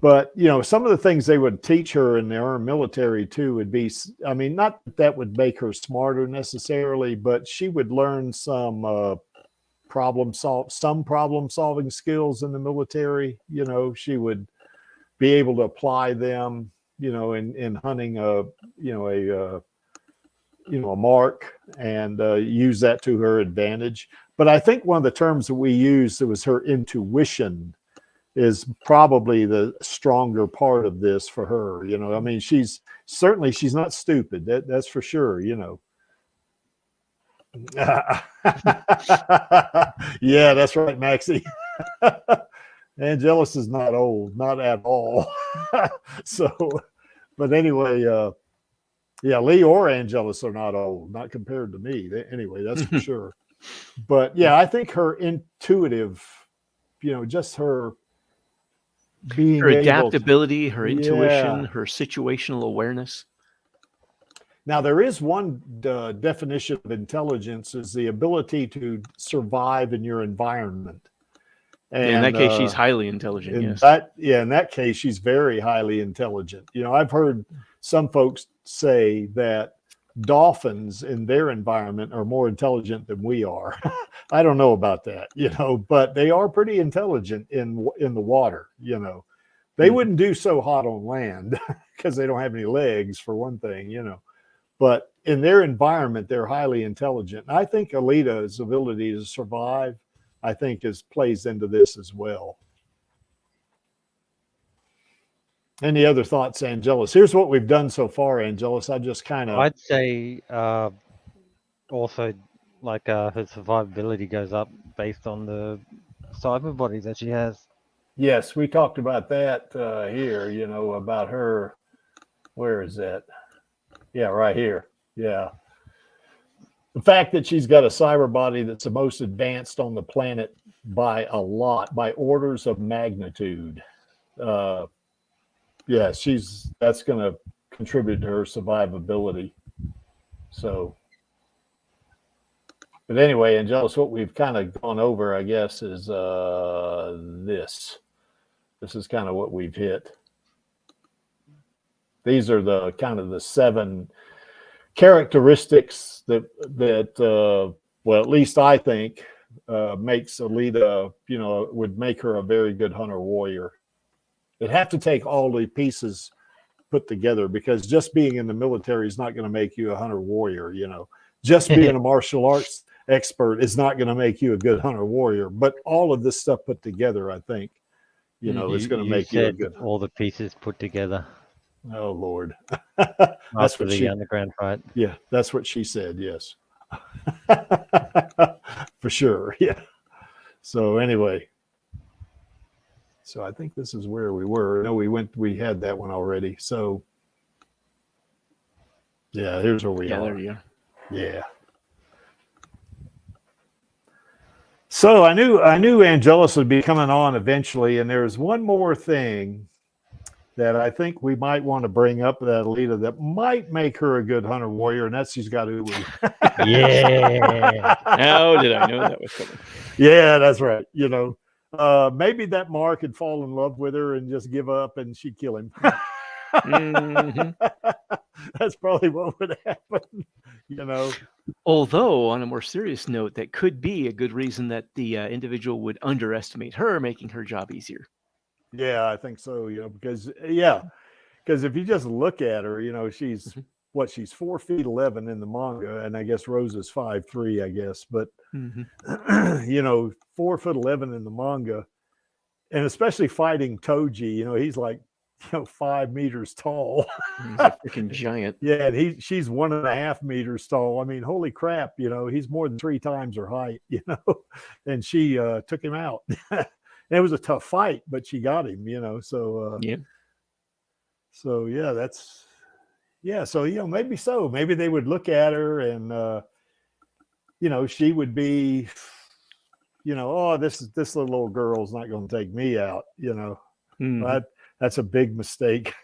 But, you know, some of the things they would teach her in their military too would be, I mean, not that would make her smarter necessarily, but she would learn some problem solving skills in the military. You know, she would be able to apply them, you know, in hunting a mark and use that to her advantage. But I think one of the terms that we used, it was her intuition, is probably the stronger part of this for her. You know, I mean, she's not stupid. That's for sure, you know. Yeah, that's right, Maxie. Angelus is not old, not at all. So, but anyway, Lee or Angelus are not old, not compared to me. Anyway, that's for sure. But yeah, I think her intuitive, you know, just her being her adaptability, her intuition, her situational awareness. Now, there is one definition of intelligence, is the ability to survive in your environment. And in that case, she's highly intelligent. In that case, she's very highly intelligent. You know, I've heard some folks say that dolphins in their environment are more intelligent than we are. I don't know about that, you know, but they are pretty intelligent in the water. You know, they wouldn't do so hot on land because they don't have any legs, for one thing, you know, but in their environment, they're highly intelligent. And I think Alita's ability to survive, I think, plays into this as well. Any other thoughts, Angelus? Here's what we've done so far, Angelus. I just kind of... I'd say also like her survivability goes up based on the cyber body that she has. Yes, we talked about that here, you know, about her. Where is that? Yeah, right here. Yeah. The fact that she's got a cyber body that's the most advanced on the planet by a lot, by orders of magnitude. Yeah, that's going to contribute to her survivability. So, but anyway, Angelus, what we've kind of gone over, I guess, is this. This is kind of what we've hit. These are the kind of the 7 characteristics that well, at least I think makes Alita, you know, would make her a very good hunter warrior. It'd have to take all the pieces put together, because just being in the military is not going to make you a hunter warrior. You know, just being a martial arts, expert is not going to make you a good hunter warrior. But all of this stuff put together, I think, is going to make you a good. All the pieces put together. Oh Lord, After the underground fight. Yeah, that's what she said. Yes, for sure. Yeah. So anyway, so I think this is where we were. No, we had that one already. So yeah, here's where we are. There you are. Yeah. So I knew Angelus would be coming on eventually, and there's one more thing that I think we might want to bring up that Alita that might make her a good hunter warrior, and that's she's got Uli. Yeah. How did I know that was coming? Yeah, that's right. Maybe that Mark had fall in love with her and just give up, and she'd kill him. That's probably what would happen. Although, on a more serious note, that could be a good reason that the individual would underestimate her, making her job easier. Yeah, I think so. Because if you just look at her, she's she's 4'11" in the manga, and I guess Rose is 5'3", I guess. But 4'11" in the manga, and especially fighting Toji, he's like 5 meters tall. He's a freaking giant. Yeah, and she's 1.5 meters tall. I mean, holy crap, he's more than 3 times her height, and she took him out. It was a tough fight, but she got him, so yeah. So yeah, so maybe so. Maybe they would look at her and she would be, oh, this little old girl's not going to take me out, That's a big mistake.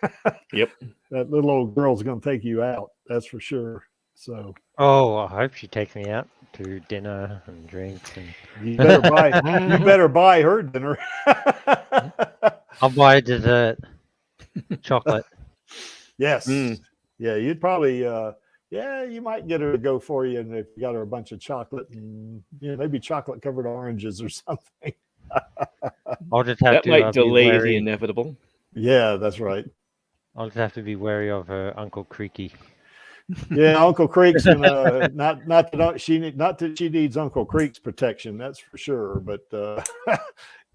Yep. That little old girl's going to take you out. That's for sure. So. Oh, I hope she takes me out to dinner and drinks. And You better buy her dinner. I'll buy dessert, chocolate. Yes. Yeah, you'd probably. You might get her to go for you, and if you got her a bunch of chocolate and maybe chocolate covered oranges or something. I'll just have that to. Might delay the inevitable. Yeah, that's right. I'll just have to be wary of her Uncle Creaky. Yeah, Uncle Creek's gonna not that she needs Uncle Creek's protection, that's for sure. But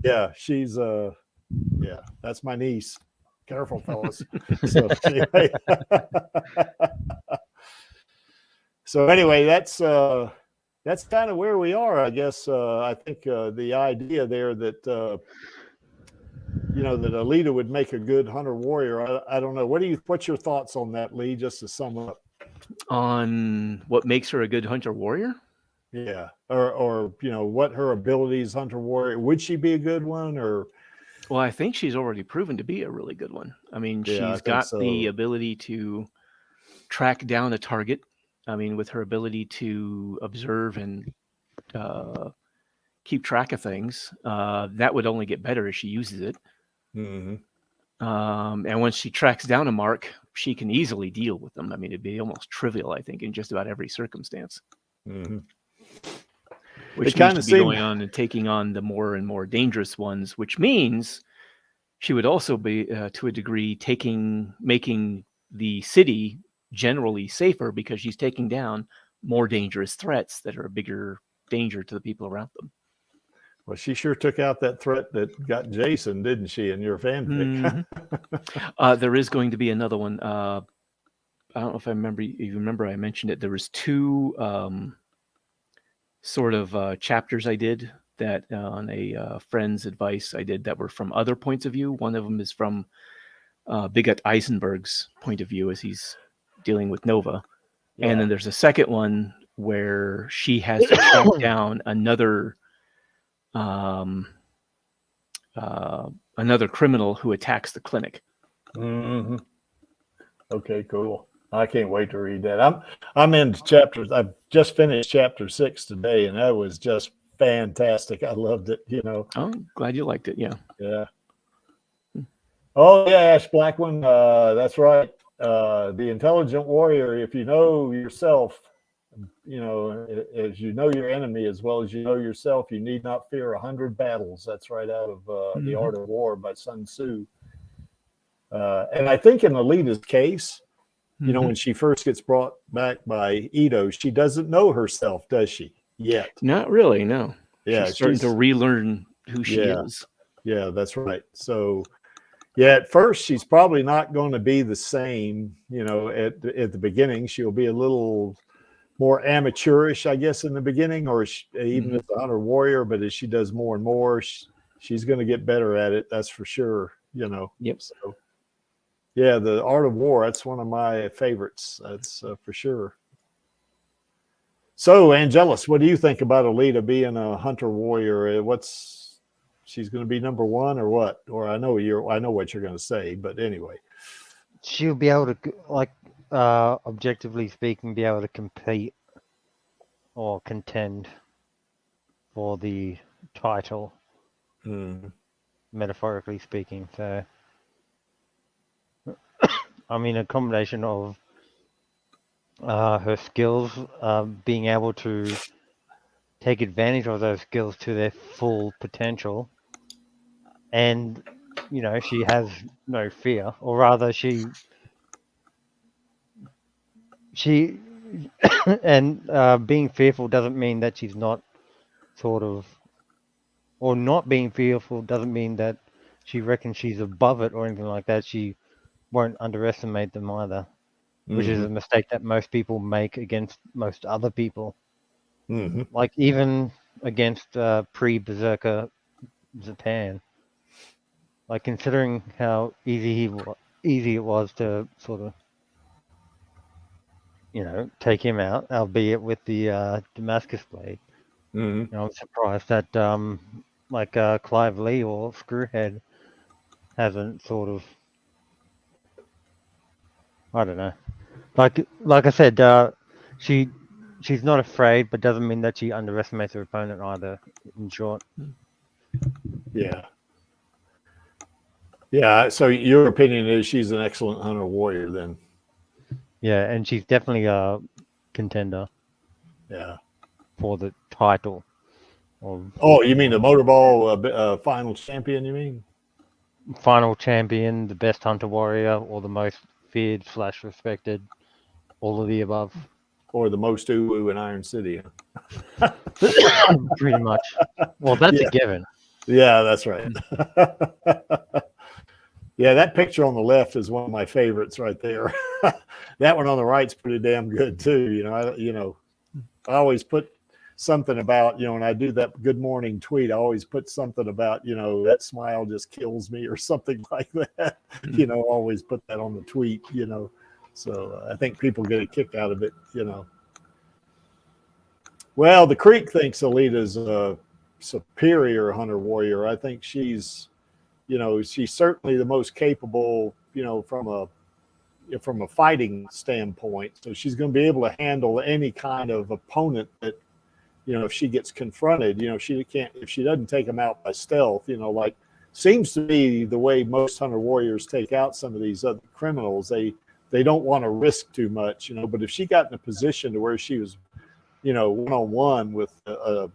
yeah, she's that's my niece. Careful, fellas. So anyway, that's kind of where we are, I guess. I think the idea there that that Alita would make a good hunter warrior. I don't know. What's your thoughts on that, Lee? Just to sum up. On what makes her a good hunter warrior? Yeah, or what her abilities, hunter warrior. Would she be a good one? Or well, I think she's already proven to be a really good one. I mean, she's got the ability to track down a target. I mean, with her ability to observe and keep track of things, that would only get better as she uses it. Mm-hmm. And once she tracks down a mark, she can easily deal with them. I mean, it'd be almost trivial, I think, in just about every circumstance. Mm-hmm. Which means to be going on and taking on the more and more dangerous ones, which means she would also be, to a degree, making the city generally safer because she's taking down more dangerous threats that are a bigger danger to the people around them. Well, she sure took out that threat that got Jason, didn't she, in your fanfic? Mm-hmm. There is going to be another one. I don't know if you remember I mentioned it. There was 2 sort of chapters I did that on a friend's advice I did that were from other points of view. One of them is from Bigot Eisenberg's point of view as he's dealing with Nova. Yeah. And then there's a second one where she has to track down another criminal who attacks the clinic. Mm-hmm. Okay, cool. I can't wait to read that. I'm into chapters. I've just finished chapter 6 today, and that was just fantastic. I loved it. Oh, glad you liked it. Yeah. Yeah. Oh yeah, Ash Blackman. That's right. The intelligent warrior. If you know yourself, as you know your enemy as well as you know yourself, you need not fear 100 battles. That's right out of The Art of War by Sun Tzu. And I think in Alita's case, when she first gets brought back by Ito, she doesn't know herself, does she? yet. Not really, no. Yeah, She's starting to relearn who she is. Yeah, that's right. So, yeah, at first she's probably not going to be the same. You know, at the beginning, she'll be a little more amateurish, I guess, in the beginning, or even as a hunter warrior. But as she does more and more, she's going to get better at it. That's for sure. You know. Yep. So, yeah, the Art of War. That's one of my favorites. That's for sure. So, Angelus, what do you think about Alita being a hunter warrior? She's going to be number one or what? Or I know what you're going to say, but anyway, She'll be able to, like, objectively speaking, be able to compete or contend for the title, metaphorically speaking. So, I mean, a combination of her skills, being able to take advantage of those skills to their full potential, and you know, she has no fear, or rather, she and being fearful doesn't mean that she's not sort of, or not being fearful doesn't mean that she reckons she's above it or anything like that. She won't underestimate them either, which is a mistake that most people make against most other people. Like even against pre-Berserker Japan. Like considering how easy it was to sort of, you know, take him out, albeit with the Damascus blade. You know, I'm surprised that like Clive Lee or Screwhead hasn't sort of, I don't know. Like I said, she's not afraid, but doesn't mean that she underestimates her opponent either. In short. Yeah. Yeah. So your opinion is she's an excellent hunter warrior, then? Yeah, and she's definitely a contender. Yeah. For the title. Oh, you mean the Motorball final champion? You mean? Final champion, the best hunter warrior, or the most feared / respected, all of the above, or the most uwu in Iron City. Pretty much. Well, that's a given. Yeah, that's right. Yeah, that picture on the left is one of my favorites right there. That one on the right's pretty damn good too. I always put something about, when I do that good morning tweet, I always put something about, that smile just kills me or something like that. Always put that on the tweet, So I think people get a kick out of it, Well, the Creek thinks Alita's a superior hunter warrior. I think she's certainly the most capable, from a fighting standpoint. So she's going to be able to handle any kind of opponent that, if she gets confronted, if she doesn't take them out by stealth, like seems to be the way most hunter warriors take out some of these other criminals. They don't want to risk too much, but if she got in a position to where she was, one-on-one with a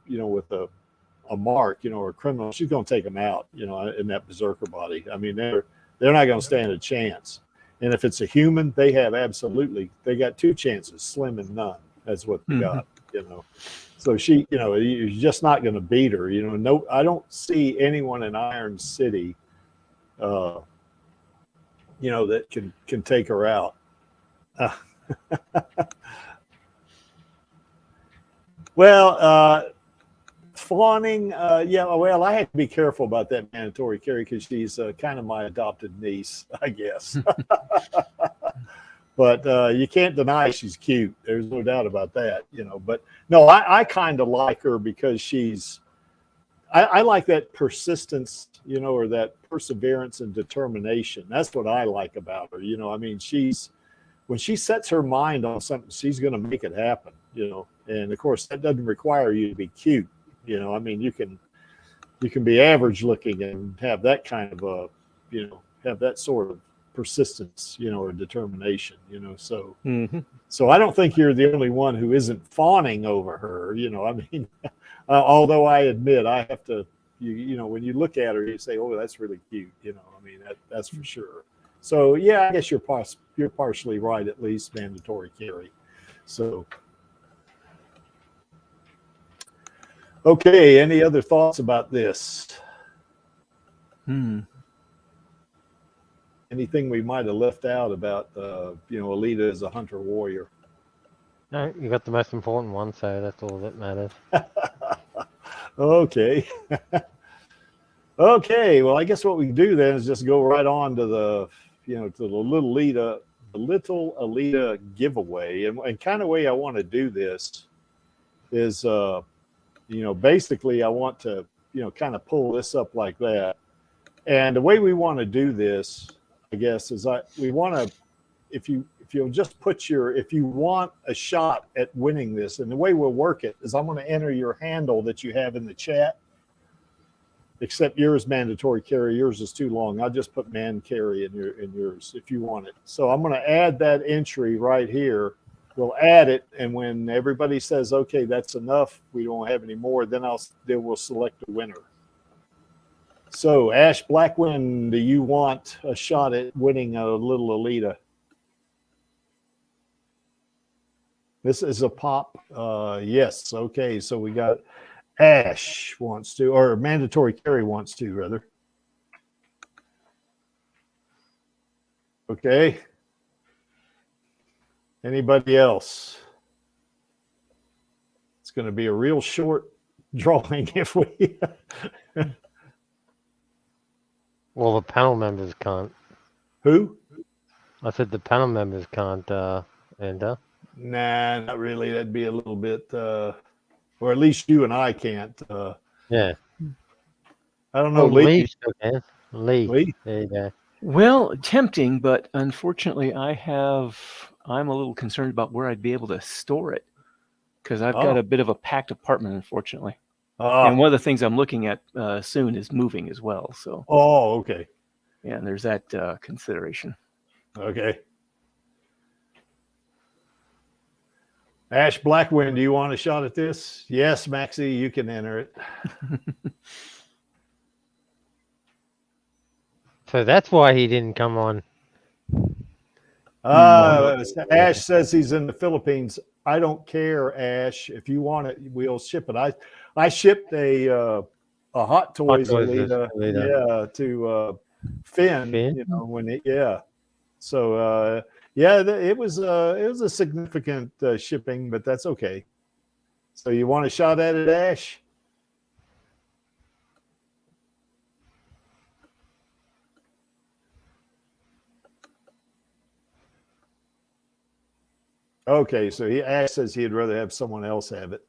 mark, or a criminal, she's going to take them out, in that berserker body. I mean, they're not going to stand a chance. And if it's a human, they got two chances, slim and none. That's what they got, So she, you're just not going to beat her. No, I don't see anyone in Iron City, that can take her out. Well, fawning, well, I have to be careful about that mandatory carry because she's kind of my adopted niece, I guess. But you can't deny she's cute. There's no doubt about that, But no, I kind of like her because I like that persistence, or that perseverance and determination. That's what I like about her. I mean, when she sets her mind on something, she's going to make it happen, And of course, that doesn't require you to be cute. I mean, you can be average looking and have that kind of have that sort of persistence, or determination, So, so I don't think you're the only one who isn't fawning over her, I mean, although I admit I have to, when you look at her, you say, oh, that's really cute, I mean, that's for sure. So yeah, I guess you're partially right, at least mandatory carry. So. Okay, any other thoughts about this? Anything we might have left out about, Alita as a hunter warrior? No, you got the most important one, so that's all that matters. Okay. Okay, well, I guess what we can do then is just go right on to the, to the Little Alita giveaway. And kind of way I want to do this is, basically I want to, kind of pull this up like that. And the way we want to do this, I guess, is we want to, if you'll just if you want a shot at winning this, and the way we'll work it is I'm going to enter your handle that you have in the chat, except yours mandatory carry. Yours is too long. I'll just put man carry in yours if you want it. So I'm going to add that entry right here. We'll add it, and when everybody says, okay, that's enough, we don't have any more, then we'll select a winner. So, Ash Blackwind, do you want a shot at winning a Little Alita? This is a pop. Yes. Okay. So we got Ash wants to, or mandatory carry wants to, rather. Okay. Anybody else? It's going to be a real short drawing if we. Well, the panel members can't. Who? I said the panel members can't enter. Nah, not really. That'd be a little bit, or at least you and I can't. Yeah. I don't know. Lee still can. Lee. There you go. Well, tempting, but unfortunately, I'm a little concerned about where I'd be able to store it because I've got a bit of a packed apartment, unfortunately. And one of the things I'm looking at soon is moving as well. So. Oh, okay. Yeah, and there's that consideration. Okay. Ash Blackwind, do you want a shot at this? Yes, Maxie, you can enter it. So that's why he didn't come on. Ash says he's in the Philippines. I don't care, Ash. If you want it, we'll ship it. I shipped a Hot Toys Alita. Yeah, to Finn. So it was a significant shipping, but that's okay. So you want a shot at it, Ash? Okay, so Ash says he'd rather have someone else have it.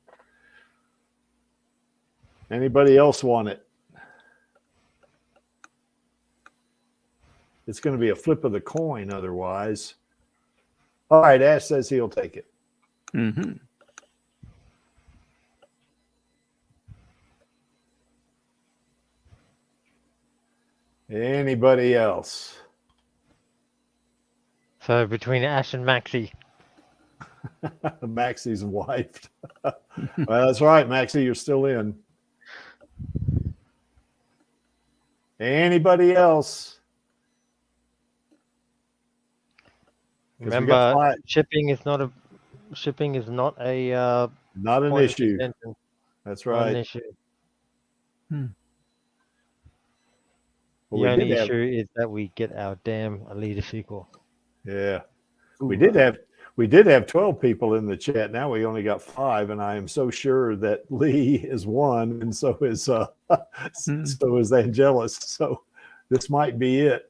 Anybody else want it? It's going to be a flip of the coin otherwise. All right, Ash says he'll take it. Mm-hmm. Anybody else? So between Ash and Maxie. Maxie's wife. Well, that's right, Maxie, you're still in. Anybody else? Remember, shipping is not an issue. That's right. Not an issue. Hmm. Well, the only issue is that we get our damn Alita sequel. Yeah. We did have 12 people in the chat. Now we only got 5, and I am so sure that Lee is one, and so is Angelus. So this might be it.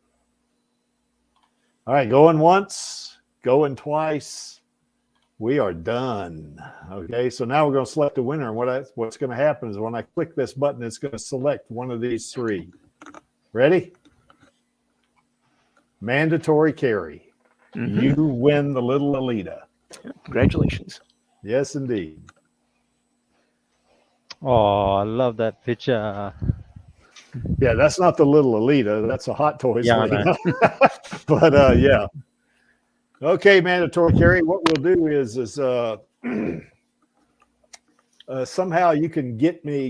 All right, going once, going twice. We are done. Okay, so now we're going to select a winner. And what's going to happen is when I click this button, it's going to select one of these 3. Ready? Mandatory carry. Mm-hmm. You win the Little Alita. Congratulations. Yes, indeed. Oh, I love that picture. Yeah, that's not the Little Alita. That's a Hot Toys Alita. But yeah. Okay, mandatory carry. What we'll do is somehow you can get me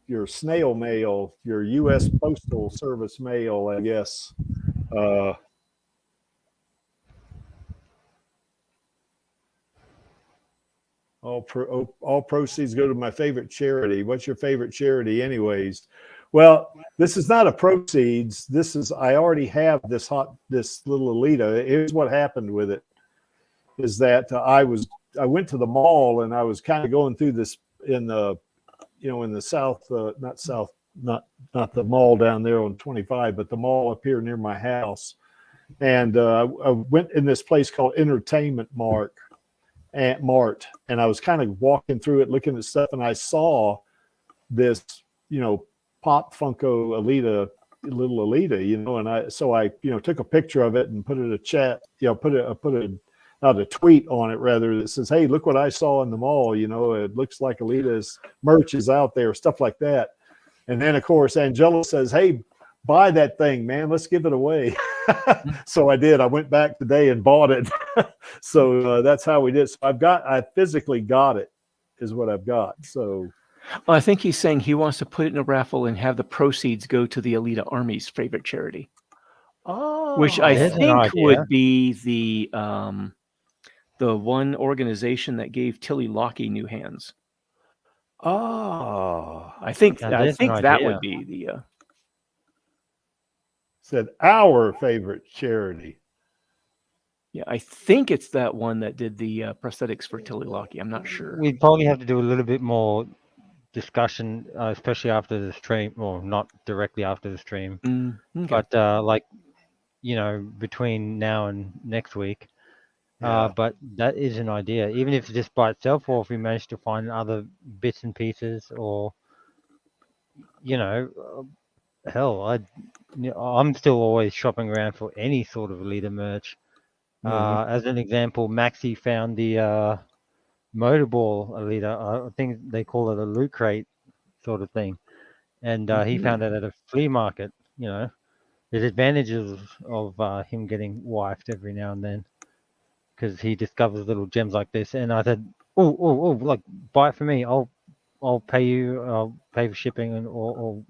your snail mail, your U.S. Postal Service mail, I guess. All proceeds go to my favorite charity. What's your favorite charity, anyways? Well, this is not a proceeds. I already have this little Alita. Here's what happened with it: is that I went to the mall and I was kind of going through this in the south, not the mall down there on 25, but the mall up here near my house. And I went in this place called Entertainment Mart, and I was kind of walking through it, looking at stuff, and I saw this, Pop Funko Alita, little Alita, and I took a picture of it and put it in a chat, put a tweet on it rather that says, "Hey, look what I saw in the mall. It looks like Alita's merch is out there," stuff like that. And then of course Angela says, "Hey, buy that thing, man. Let's give it away." So I did. I went back today and bought it. So that's how we did. So I physically got it, is what I've got. So I think he's saying he wants to put it in a raffle and have the proceeds go to the Alita Army's favorite charity. Oh, which I think would be the one organization that gave Tilly Lockey new hands. Oh, I think that would be the said our favorite charity. Yeah, I think it's that one that did the prosthetics for Tilly Lockey. I'm not sure. We'd probably have to do a little bit more discussion, especially after the stream, or not directly after the stream, Okay. but between now and next week. Yeah. But that is an idea, even if it's just by itself, or if we manage to find other bits and pieces, or hell, I'm still always shopping around for any sort of Alita merch. As an example, Maxi found the Motorball Alita. I think they call it a loot crate sort of thing, and he found it at a flea market. There's advantages of him getting wifed every now and then, because he discovers little gems like this. And I said, oh, like, buy it for me. I'll pay you. I'll pay for shipping, and or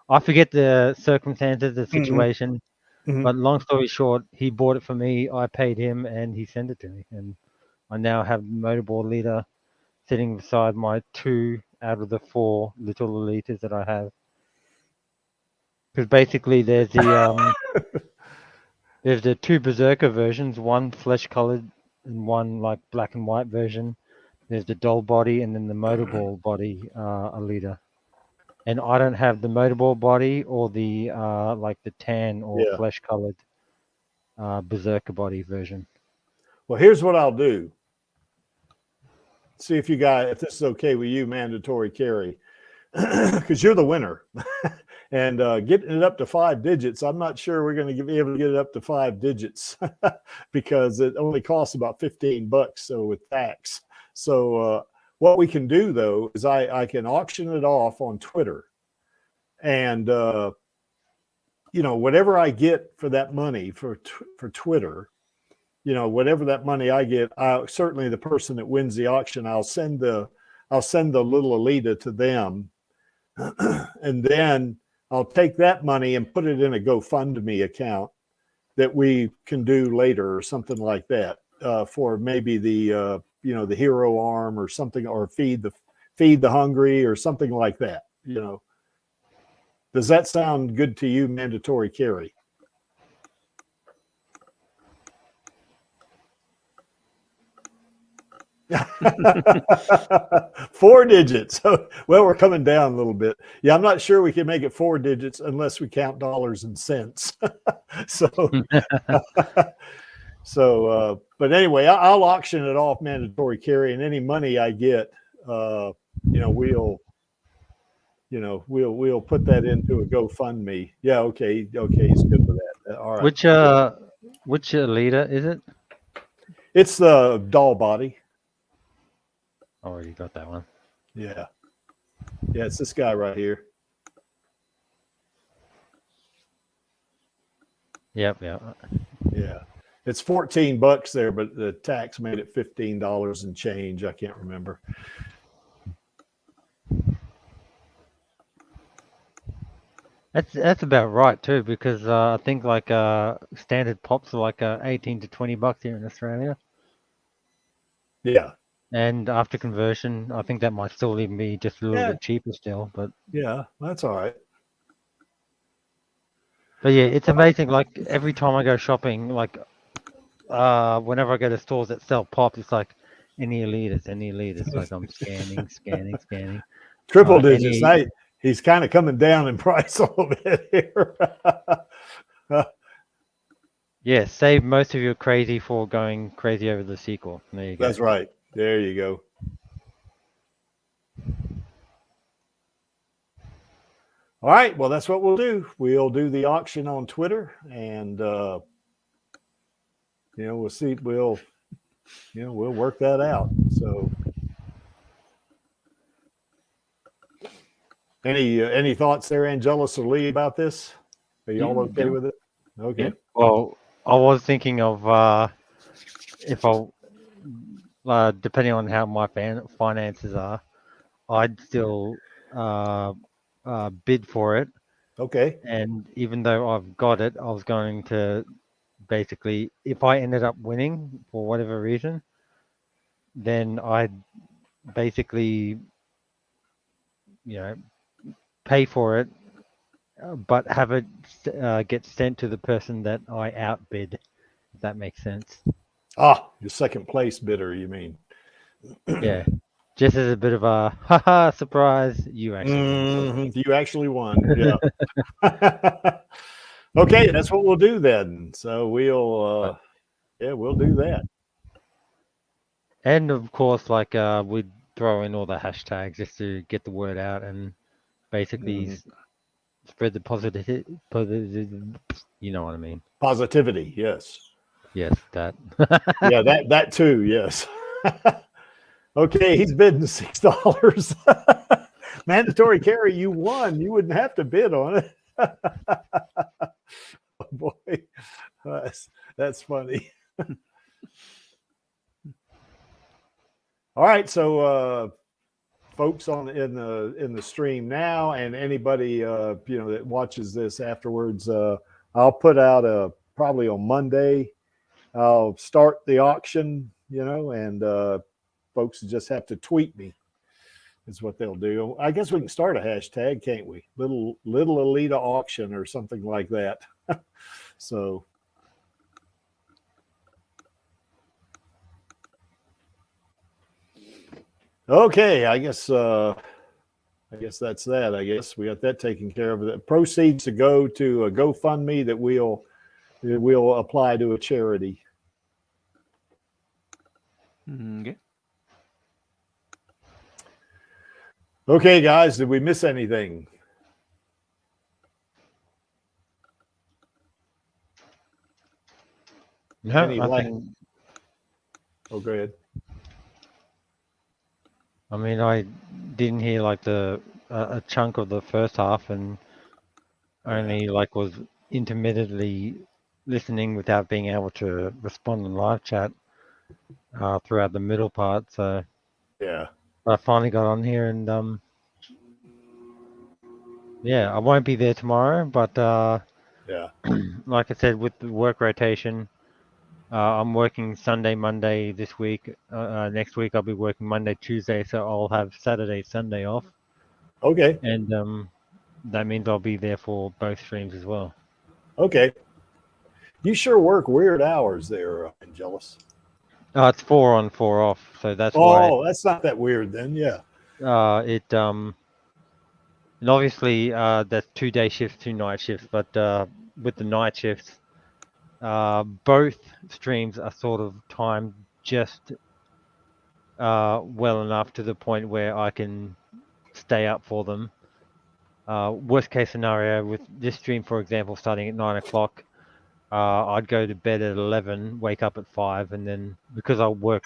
I forget the circumstances, the situation. But long story short, he bought it for me. I paid him, and he sent it to me. And I now have Motorball Alita sitting beside my 2 out of the 4 little Alitas that I have. Because basically, there's the there's the 2 Berserker versions, one flesh colored and one like black and white version. There's the doll body and then the Motorball body Alita. And I don't have the Motorball body or the like the tan or flesh colored Berserker body version. Well, here's what I'll do. See if if this is okay with you, mandatory carry, because you're the winner. And getting it up to 5 digits, I'm not sure we're going to be able to get it up to 5 digits because it only costs about $15, so with tax. So what we can do though is I can auction it off on Twitter, and whatever I get for that money for Twitter, whatever that money I get, certainly the person that wins the auction, I'll send the little Alita to them, and then I'll take that money and put it in a GoFundMe account that we can do later or something like that for maybe the the hero arm or something, or feed the hungry or something like that. Does that sound good to you, mandatory carry? Four digits. Well, we're coming down a little bit. Yeah, I'm not sure we can make it 4 digits unless we count dollars and cents. But anyway, I'll auction it off, mandatory carry, and any money I get, we'll put that into a GoFundMe. Yeah, okay, he's good with that. All right. Which Alita is it? It's the doll body. Already got that one. Yeah, it's this guy right here. Yep. Yeah, it's $14 there, but the tax made it $15 and change. I can't remember. That's about right too, because I think like standard pops are like $18 to $20 here in Australia. Yeah. And after conversion, I think that might still even be just a little Yeah. bit cheaper still. But Yeah, that's all right. yeah, it's amazing. Like every time I go shopping, like whenever I go to stores that sell pop, it's like any Elitas. Like I'm scanning. Triple digits. Any He's kind of coming down in price a little bit here. Yeah, save most of your crazy for going crazy over the sequel. There you go. That's right. There you go. All right. Well, that's what we'll do. We'll do the auction on Twitter, and we'll see. We'll work that out. So, any thoughts there, Angelus or Lee, about this? Are y'all okay with it? Okay. Yeah. Well, I was thinking of if I, depending on how my finances are, I'd still bid for it. Okay. And even though I've got it, I was going to basically, if I ended up winning for whatever reason, then I'd basically, pay for it, but have it get sent to the person that I outbid, if that makes sense. Your second place bidder, you mean? Yeah. Just as a bit of a haha surprise, you actually won. You actually won. Yeah. Okay, that's what we'll do then. So we'll do that. And of course, like we'd throw in all the hashtags just to get the word out and basically spread the positive, you know what I mean. Positivity, yes. Yes, that. Yeah, that too, yes. Okay, he's bidding $6. Mandatory carry, you won. You wouldn't have to bid on it. Oh boy, that's funny. All right, so folks in the stream now, and anybody that watches this afterwards, I'll put out probably on Monday. I'll start the auction, and folks just have to tweet me. Is what they'll do. I guess we can start a hashtag, can't we? Little Alita auction or something like that. So. Okay, I guess that's that. I guess we got that taken care of. The proceeds to go to a GoFundMe that we'll apply to a charity. Okay. Okay, guys, did we miss anything? No, I think. Oh, go ahead. I mean, I didn't hear like a chunk of the first half, and only like was intermittently listening without being able to respond in live chat throughout the middle part. So yeah, I finally got on here, and yeah, I won't be there tomorrow, but yeah, like I said, with the work rotation, I'm working Sunday, Monday this week. Next week I'll be working Monday, Tuesday, so I'll have Saturday, Sunday off. Okay. And that means I'll be there for both streams as well. Okay. You sure work weird hours there, Angelus. It's 4 on, 4 off, so that's why. Oh, that's not that weird then. Yeah. And obviously that's 2 day shifts, 2 night shifts, but with the night shifts, both streams are sort of timed just well enough to the point where I can stay up for them. Worst case scenario with this stream, for example, starting at 9 o'clock, I'd go to bed at 11, wake up at 5, and then because I work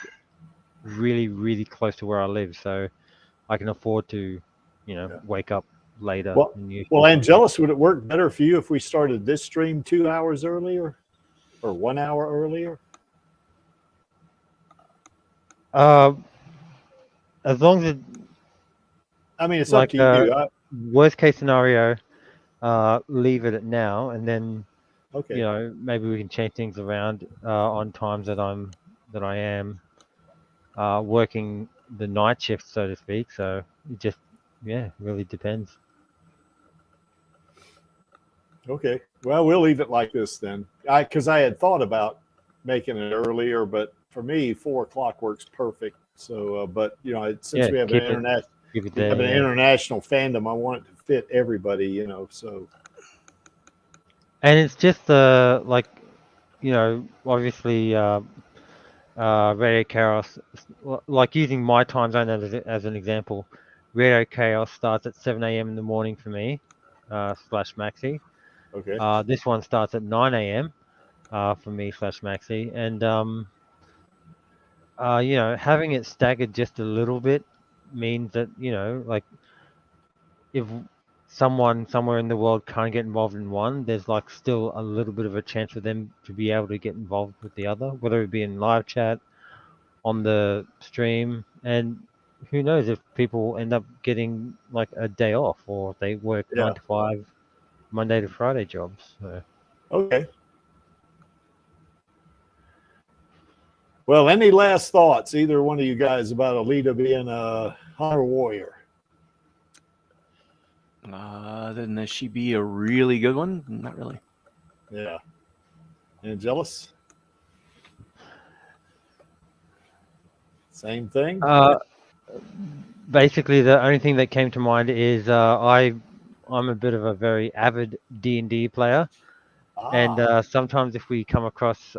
really, really close to where I live, so I can afford to, wake up later. Well, Angelus, would it work better for you if we started this stream 2 hours earlier or 1 hour earlier? As long as it's like, up to you. Worst case scenario, leave it at now, and then maybe we can change things around on times that I am working the night shift, so to speak. So it just, really depends. Okay. Well, we'll leave it like this then. Because I had thought about making it earlier, but for me, 4 o'clock works perfect. So, but since we have Keep an it there. international fandom, I want it to fit everybody. So. And it's just obviously Radio Chaos, like using my time zone as an example. Radio Chaos starts at 7 a.m. in the morning for me, slash Maxi. Okay. This one starts at 9 a.m. For me slash Maxi, and having it staggered just a little bit means that like if someone somewhere in the world can't get involved in one, there's like still a little bit of a chance for them to be able to get involved with the other, whether it be in live chat, on the stream, and who knows if people end up getting like a day off or they work 9 to 5 Monday to Friday jobs. So. Okay. Well, any last thoughts, either one of you guys, about Alita being a hunter warrior? Then that she be a really good one? Not really. Yeah. Angelus? Same thing? Basically, the only thing that came to mind is I'm a bit of a very avid D&D player. And sometimes if we come across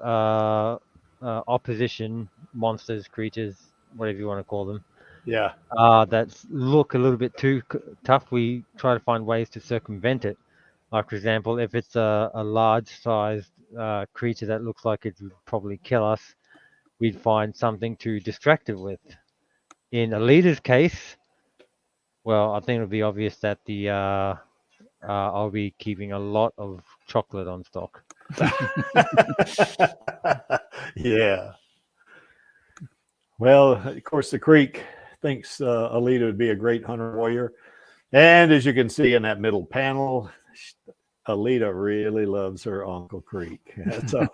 opposition, monsters, creatures, whatever you want to call them, that look a little bit too tough, we try to find ways to circumvent it. Like, for example, if it's a large-sized creature that looks like it would probably kill us, we'd find something to distract it with. In Alita's case, well, I think it'll be obvious that I'll be keeping a lot of chocolate on stock. Yeah. Well, of course, the Creek thinks Alita would be a great hunter warrior. And as you can see in that middle panel, Alita really loves her Uncle Creek. So,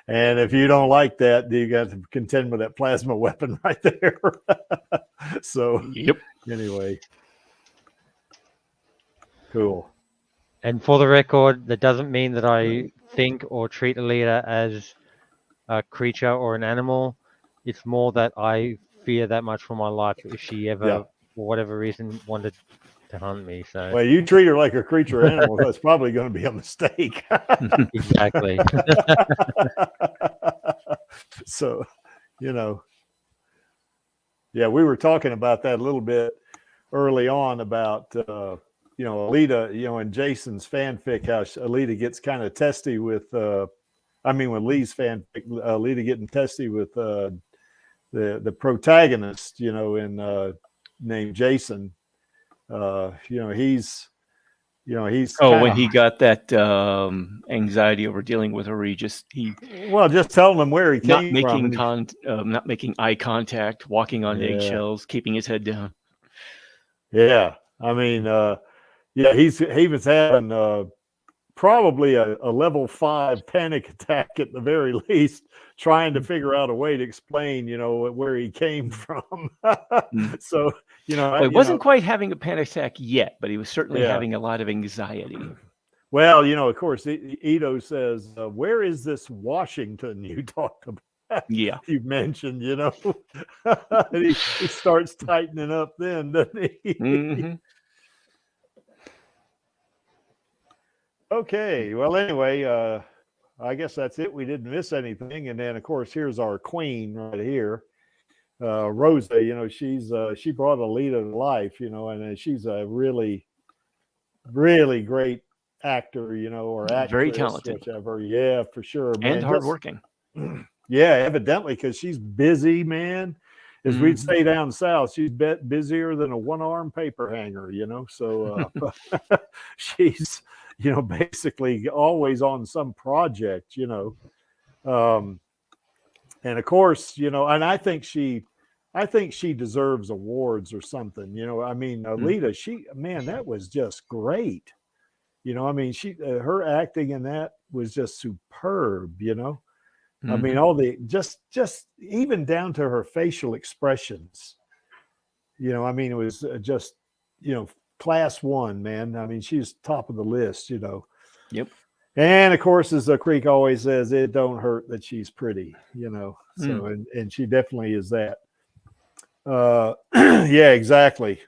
and if you don't like that, you got to contend with that plasma weapon right there. So, anyway. Cool. And for the record, that doesn't mean that I think or treat Alita as a creature or an animal. It's more that I fear that much for my life if she ever, for whatever reason, wanted to hunt me. So, well, you treat her like a creature or animal, that's probably going to be a mistake. Exactly. So, we were talking about that a little bit early on about, Alita, in Jason's fanfic, how Alita gets kind of testy with, with Lee's fanfic, Alita getting testy with the protagonist, named Jason. He's when he got that anxiety over dealing with her, just telling him where he came from, not making eye contact, walking on eggshells, keeping his head down. Yeah, he was having probably a level 5 panic attack at the very least, trying to figure out a way to explain, where he came from. So, he wasn't quite having a panic attack yet, but he was certainly having a lot of anxiety. Well, of course, Ito says, where is this Washington you talked about? Yeah. You mentioned, he starts tightening up then, doesn't he? Mm-hmm. Okay. Well, anyway, I guess that's it. We didn't miss anything. And then, of course, here's our queen right here. Rosa, she brought Alita to life, and she's a really, really great actor, or actress, very talented, whichever. Yeah, for sure, man. And hardworking. Yeah, evidently, because she's busy, man. As we'd say down south, she's busier than a one-arm paper hanger, So she's, basically always on some project, and of course, and I think she deserves awards or something, Alita, that was just great. Her acting in that was just superb, I mean, all the just even down to her facial expressions. You know, I mean, it was just, you know, class one, man. I mean, she's top of the list, you know. Yep. And of course, as the Creek always says, it don't hurt that she's pretty, you know. So, and she definitely is that. Yeah, exactly.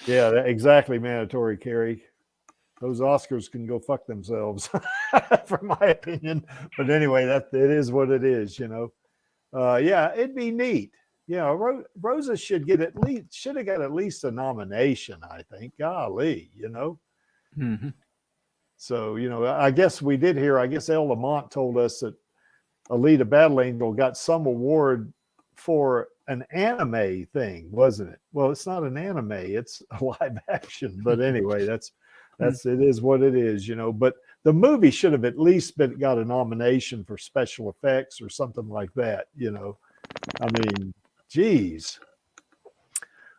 Yeah, exactly. Mandatory, Carrie. Those Oscars can go fuck themselves, from my opinion. But anyway, that it is what it is, you know. Yeah, it'd be neat. You know, Rosa should have got at least a nomination, I think. Golly, you know. So, you know, I guess we did hear, I guess El Lamont told us that Alita Battle Angel got some award for an anime thing, wasn't it? Well, it's not an anime, it's a live action. But anyway, that's it is what it is, you know. But the movie should have at least got a nomination for special effects or something like that, you know. I mean, geez.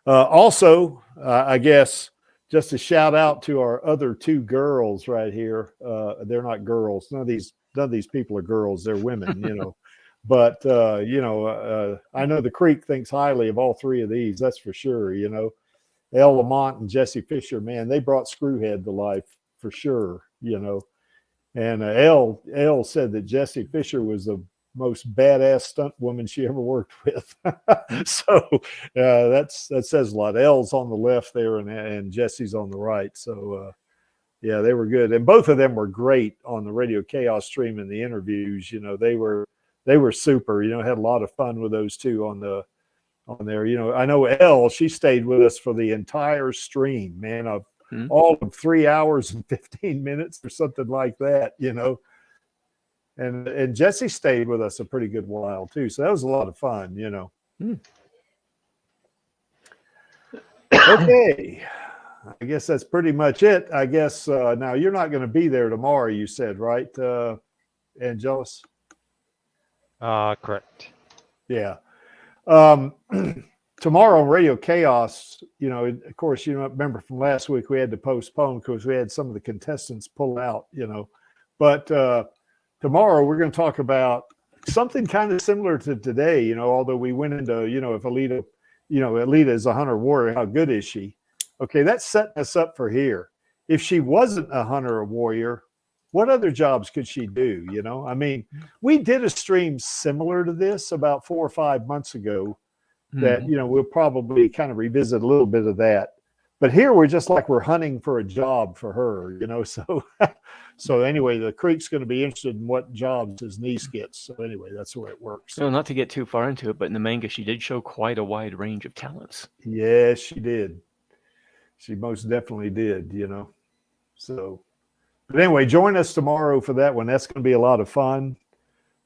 Also, I guess just a shout out to our other two girls right here. They're not girls. None of these people are girls. They're women, you know. But you know, I know the Creek thinks highly of all three of these. That's for sure. You know, El Lamont and Jesse Fisher, man, they brought Screwhead to life for sure. You know, and El said that Jesse Fisher was the most badass stunt woman she ever worked with. So that says a lot. Elle's on the left there, and Jesse's on the right. So yeah, they were good, and both of them were great on the Radio Chaos stream in the interviews. You know, they were super. You know, had a lot of fun with those two on there. You know, I know Elle, she stayed with us for the entire stream, man, of all of 3 hours and 15 minutes or something like that. You know. And Jesse stayed with us a pretty good while too. So that was a lot of fun, you know. Okay. I guess that's pretty much it. I guess now you're not going to be there tomorrow, you said, right, Angelus? Correct. Yeah. Tomorrow on Radio Chaos, you know, of course, you know, remember from last week we had to postpone because we had some of the contestants pull out, you know. But tomorrow we're going to talk about something kind of similar to today, you know, although we went into, you know, if Alita, you know, Alita is a hunter warrior, how good is she? Okay, that's setting us up for here. If she wasn't a hunter or warrior, what other jobs could she do? You know, I mean, we did a stream similar to this about 4 or 5 months ago that, you know, we'll probably kind of revisit a little bit of that. But here we're just like we're hunting for a job for her, you know. So anyway, the Creek's going to be interested in what jobs his niece gets. So anyway, that's the way it works. No, not to get too far into it, but in the manga, she did show quite a wide range of talents. Yes, she did. She most definitely did, you know. So, but anyway, join us tomorrow for that one. That's going to be a lot of fun.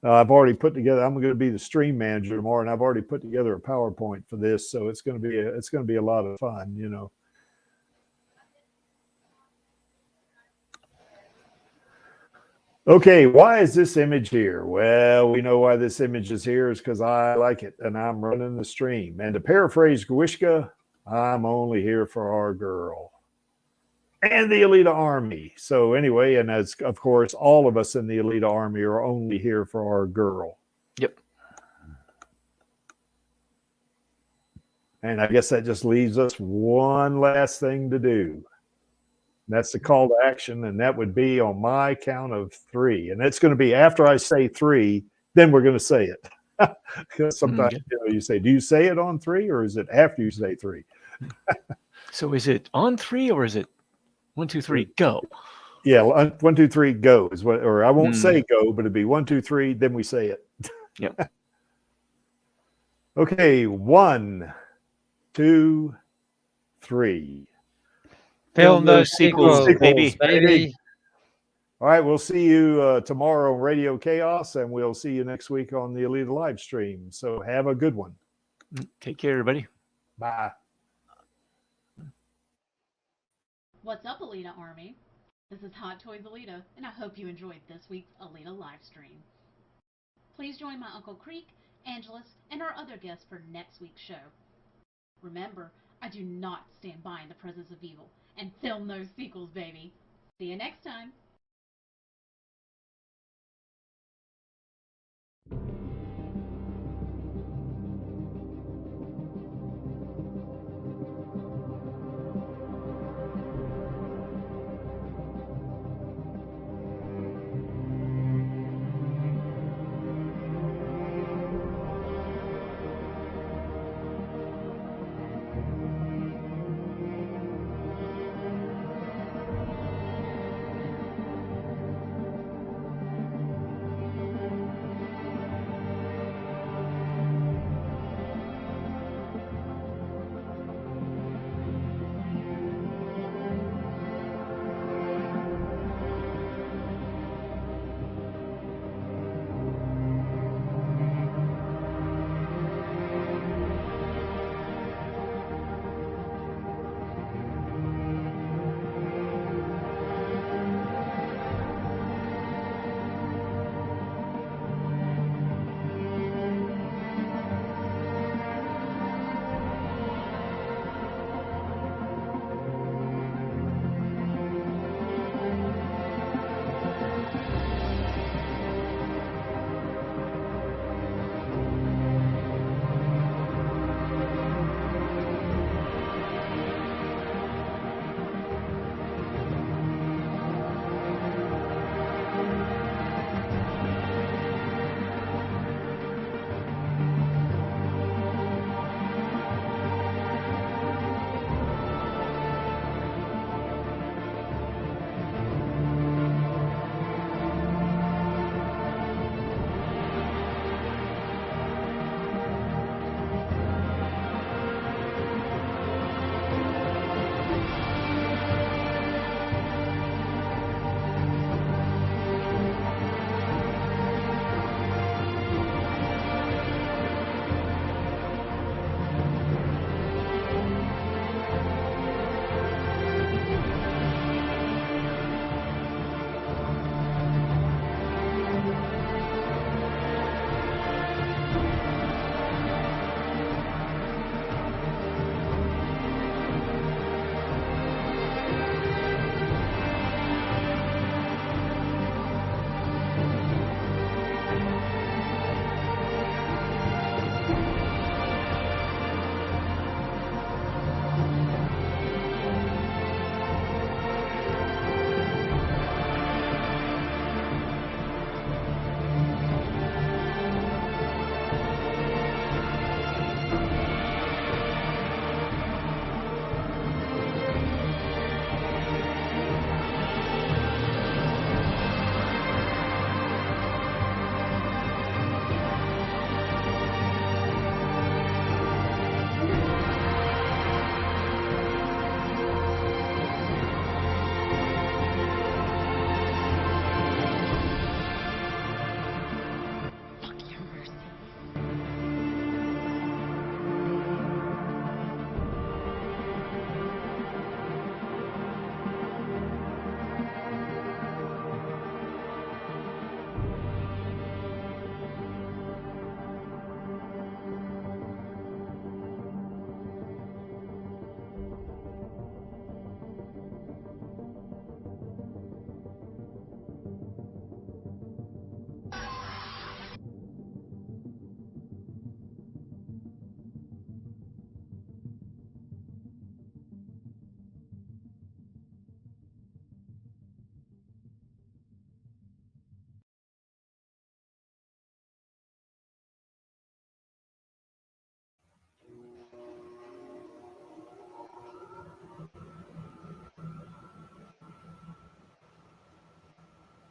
I've already put together. I'm going to be the stream manager tomorrow, and I've already put together a PowerPoint for this. So it's going to be a lot of fun, you know. Okay, why is this image here? Well, we know why this image is here is because I like it and I'm running the stream. And to paraphrase Gwishka, I'm only here for our girl and the Alita Army. So anyway, and as of course, all of us in the Alita Army are only here for our girl. Yep. And I guess that just leaves us one last thing to do. That's the call to action, and that would be on my count of 3. And it's going to be after I say 3, then we're going to say it. Because sometimes you know, you say, do you say it on 3 or is it after you say 3? So is it on 3 or is it 1, 2, 3, go? Yeah, 1, 2, 3, go is what, or I won't say go, but it'd be 1, 2, 3, then we say it. Yep. Okay, 1, 2, 3. Film those sequels, baby. All right, we'll see you tomorrow on Radio Chaos, and we'll see you next week on the Alita live stream. So have a good one. Take care, everybody. Bye. What's up, Alita Army? This is Hot Toys Alita, and I hope you enjoyed this week's Alita live stream. Please join my Uncle Creek, Angelus, and our other guests for next week's show. Remember, I do not stand by in the presence of evil, and film those sequels, baby. See you next time.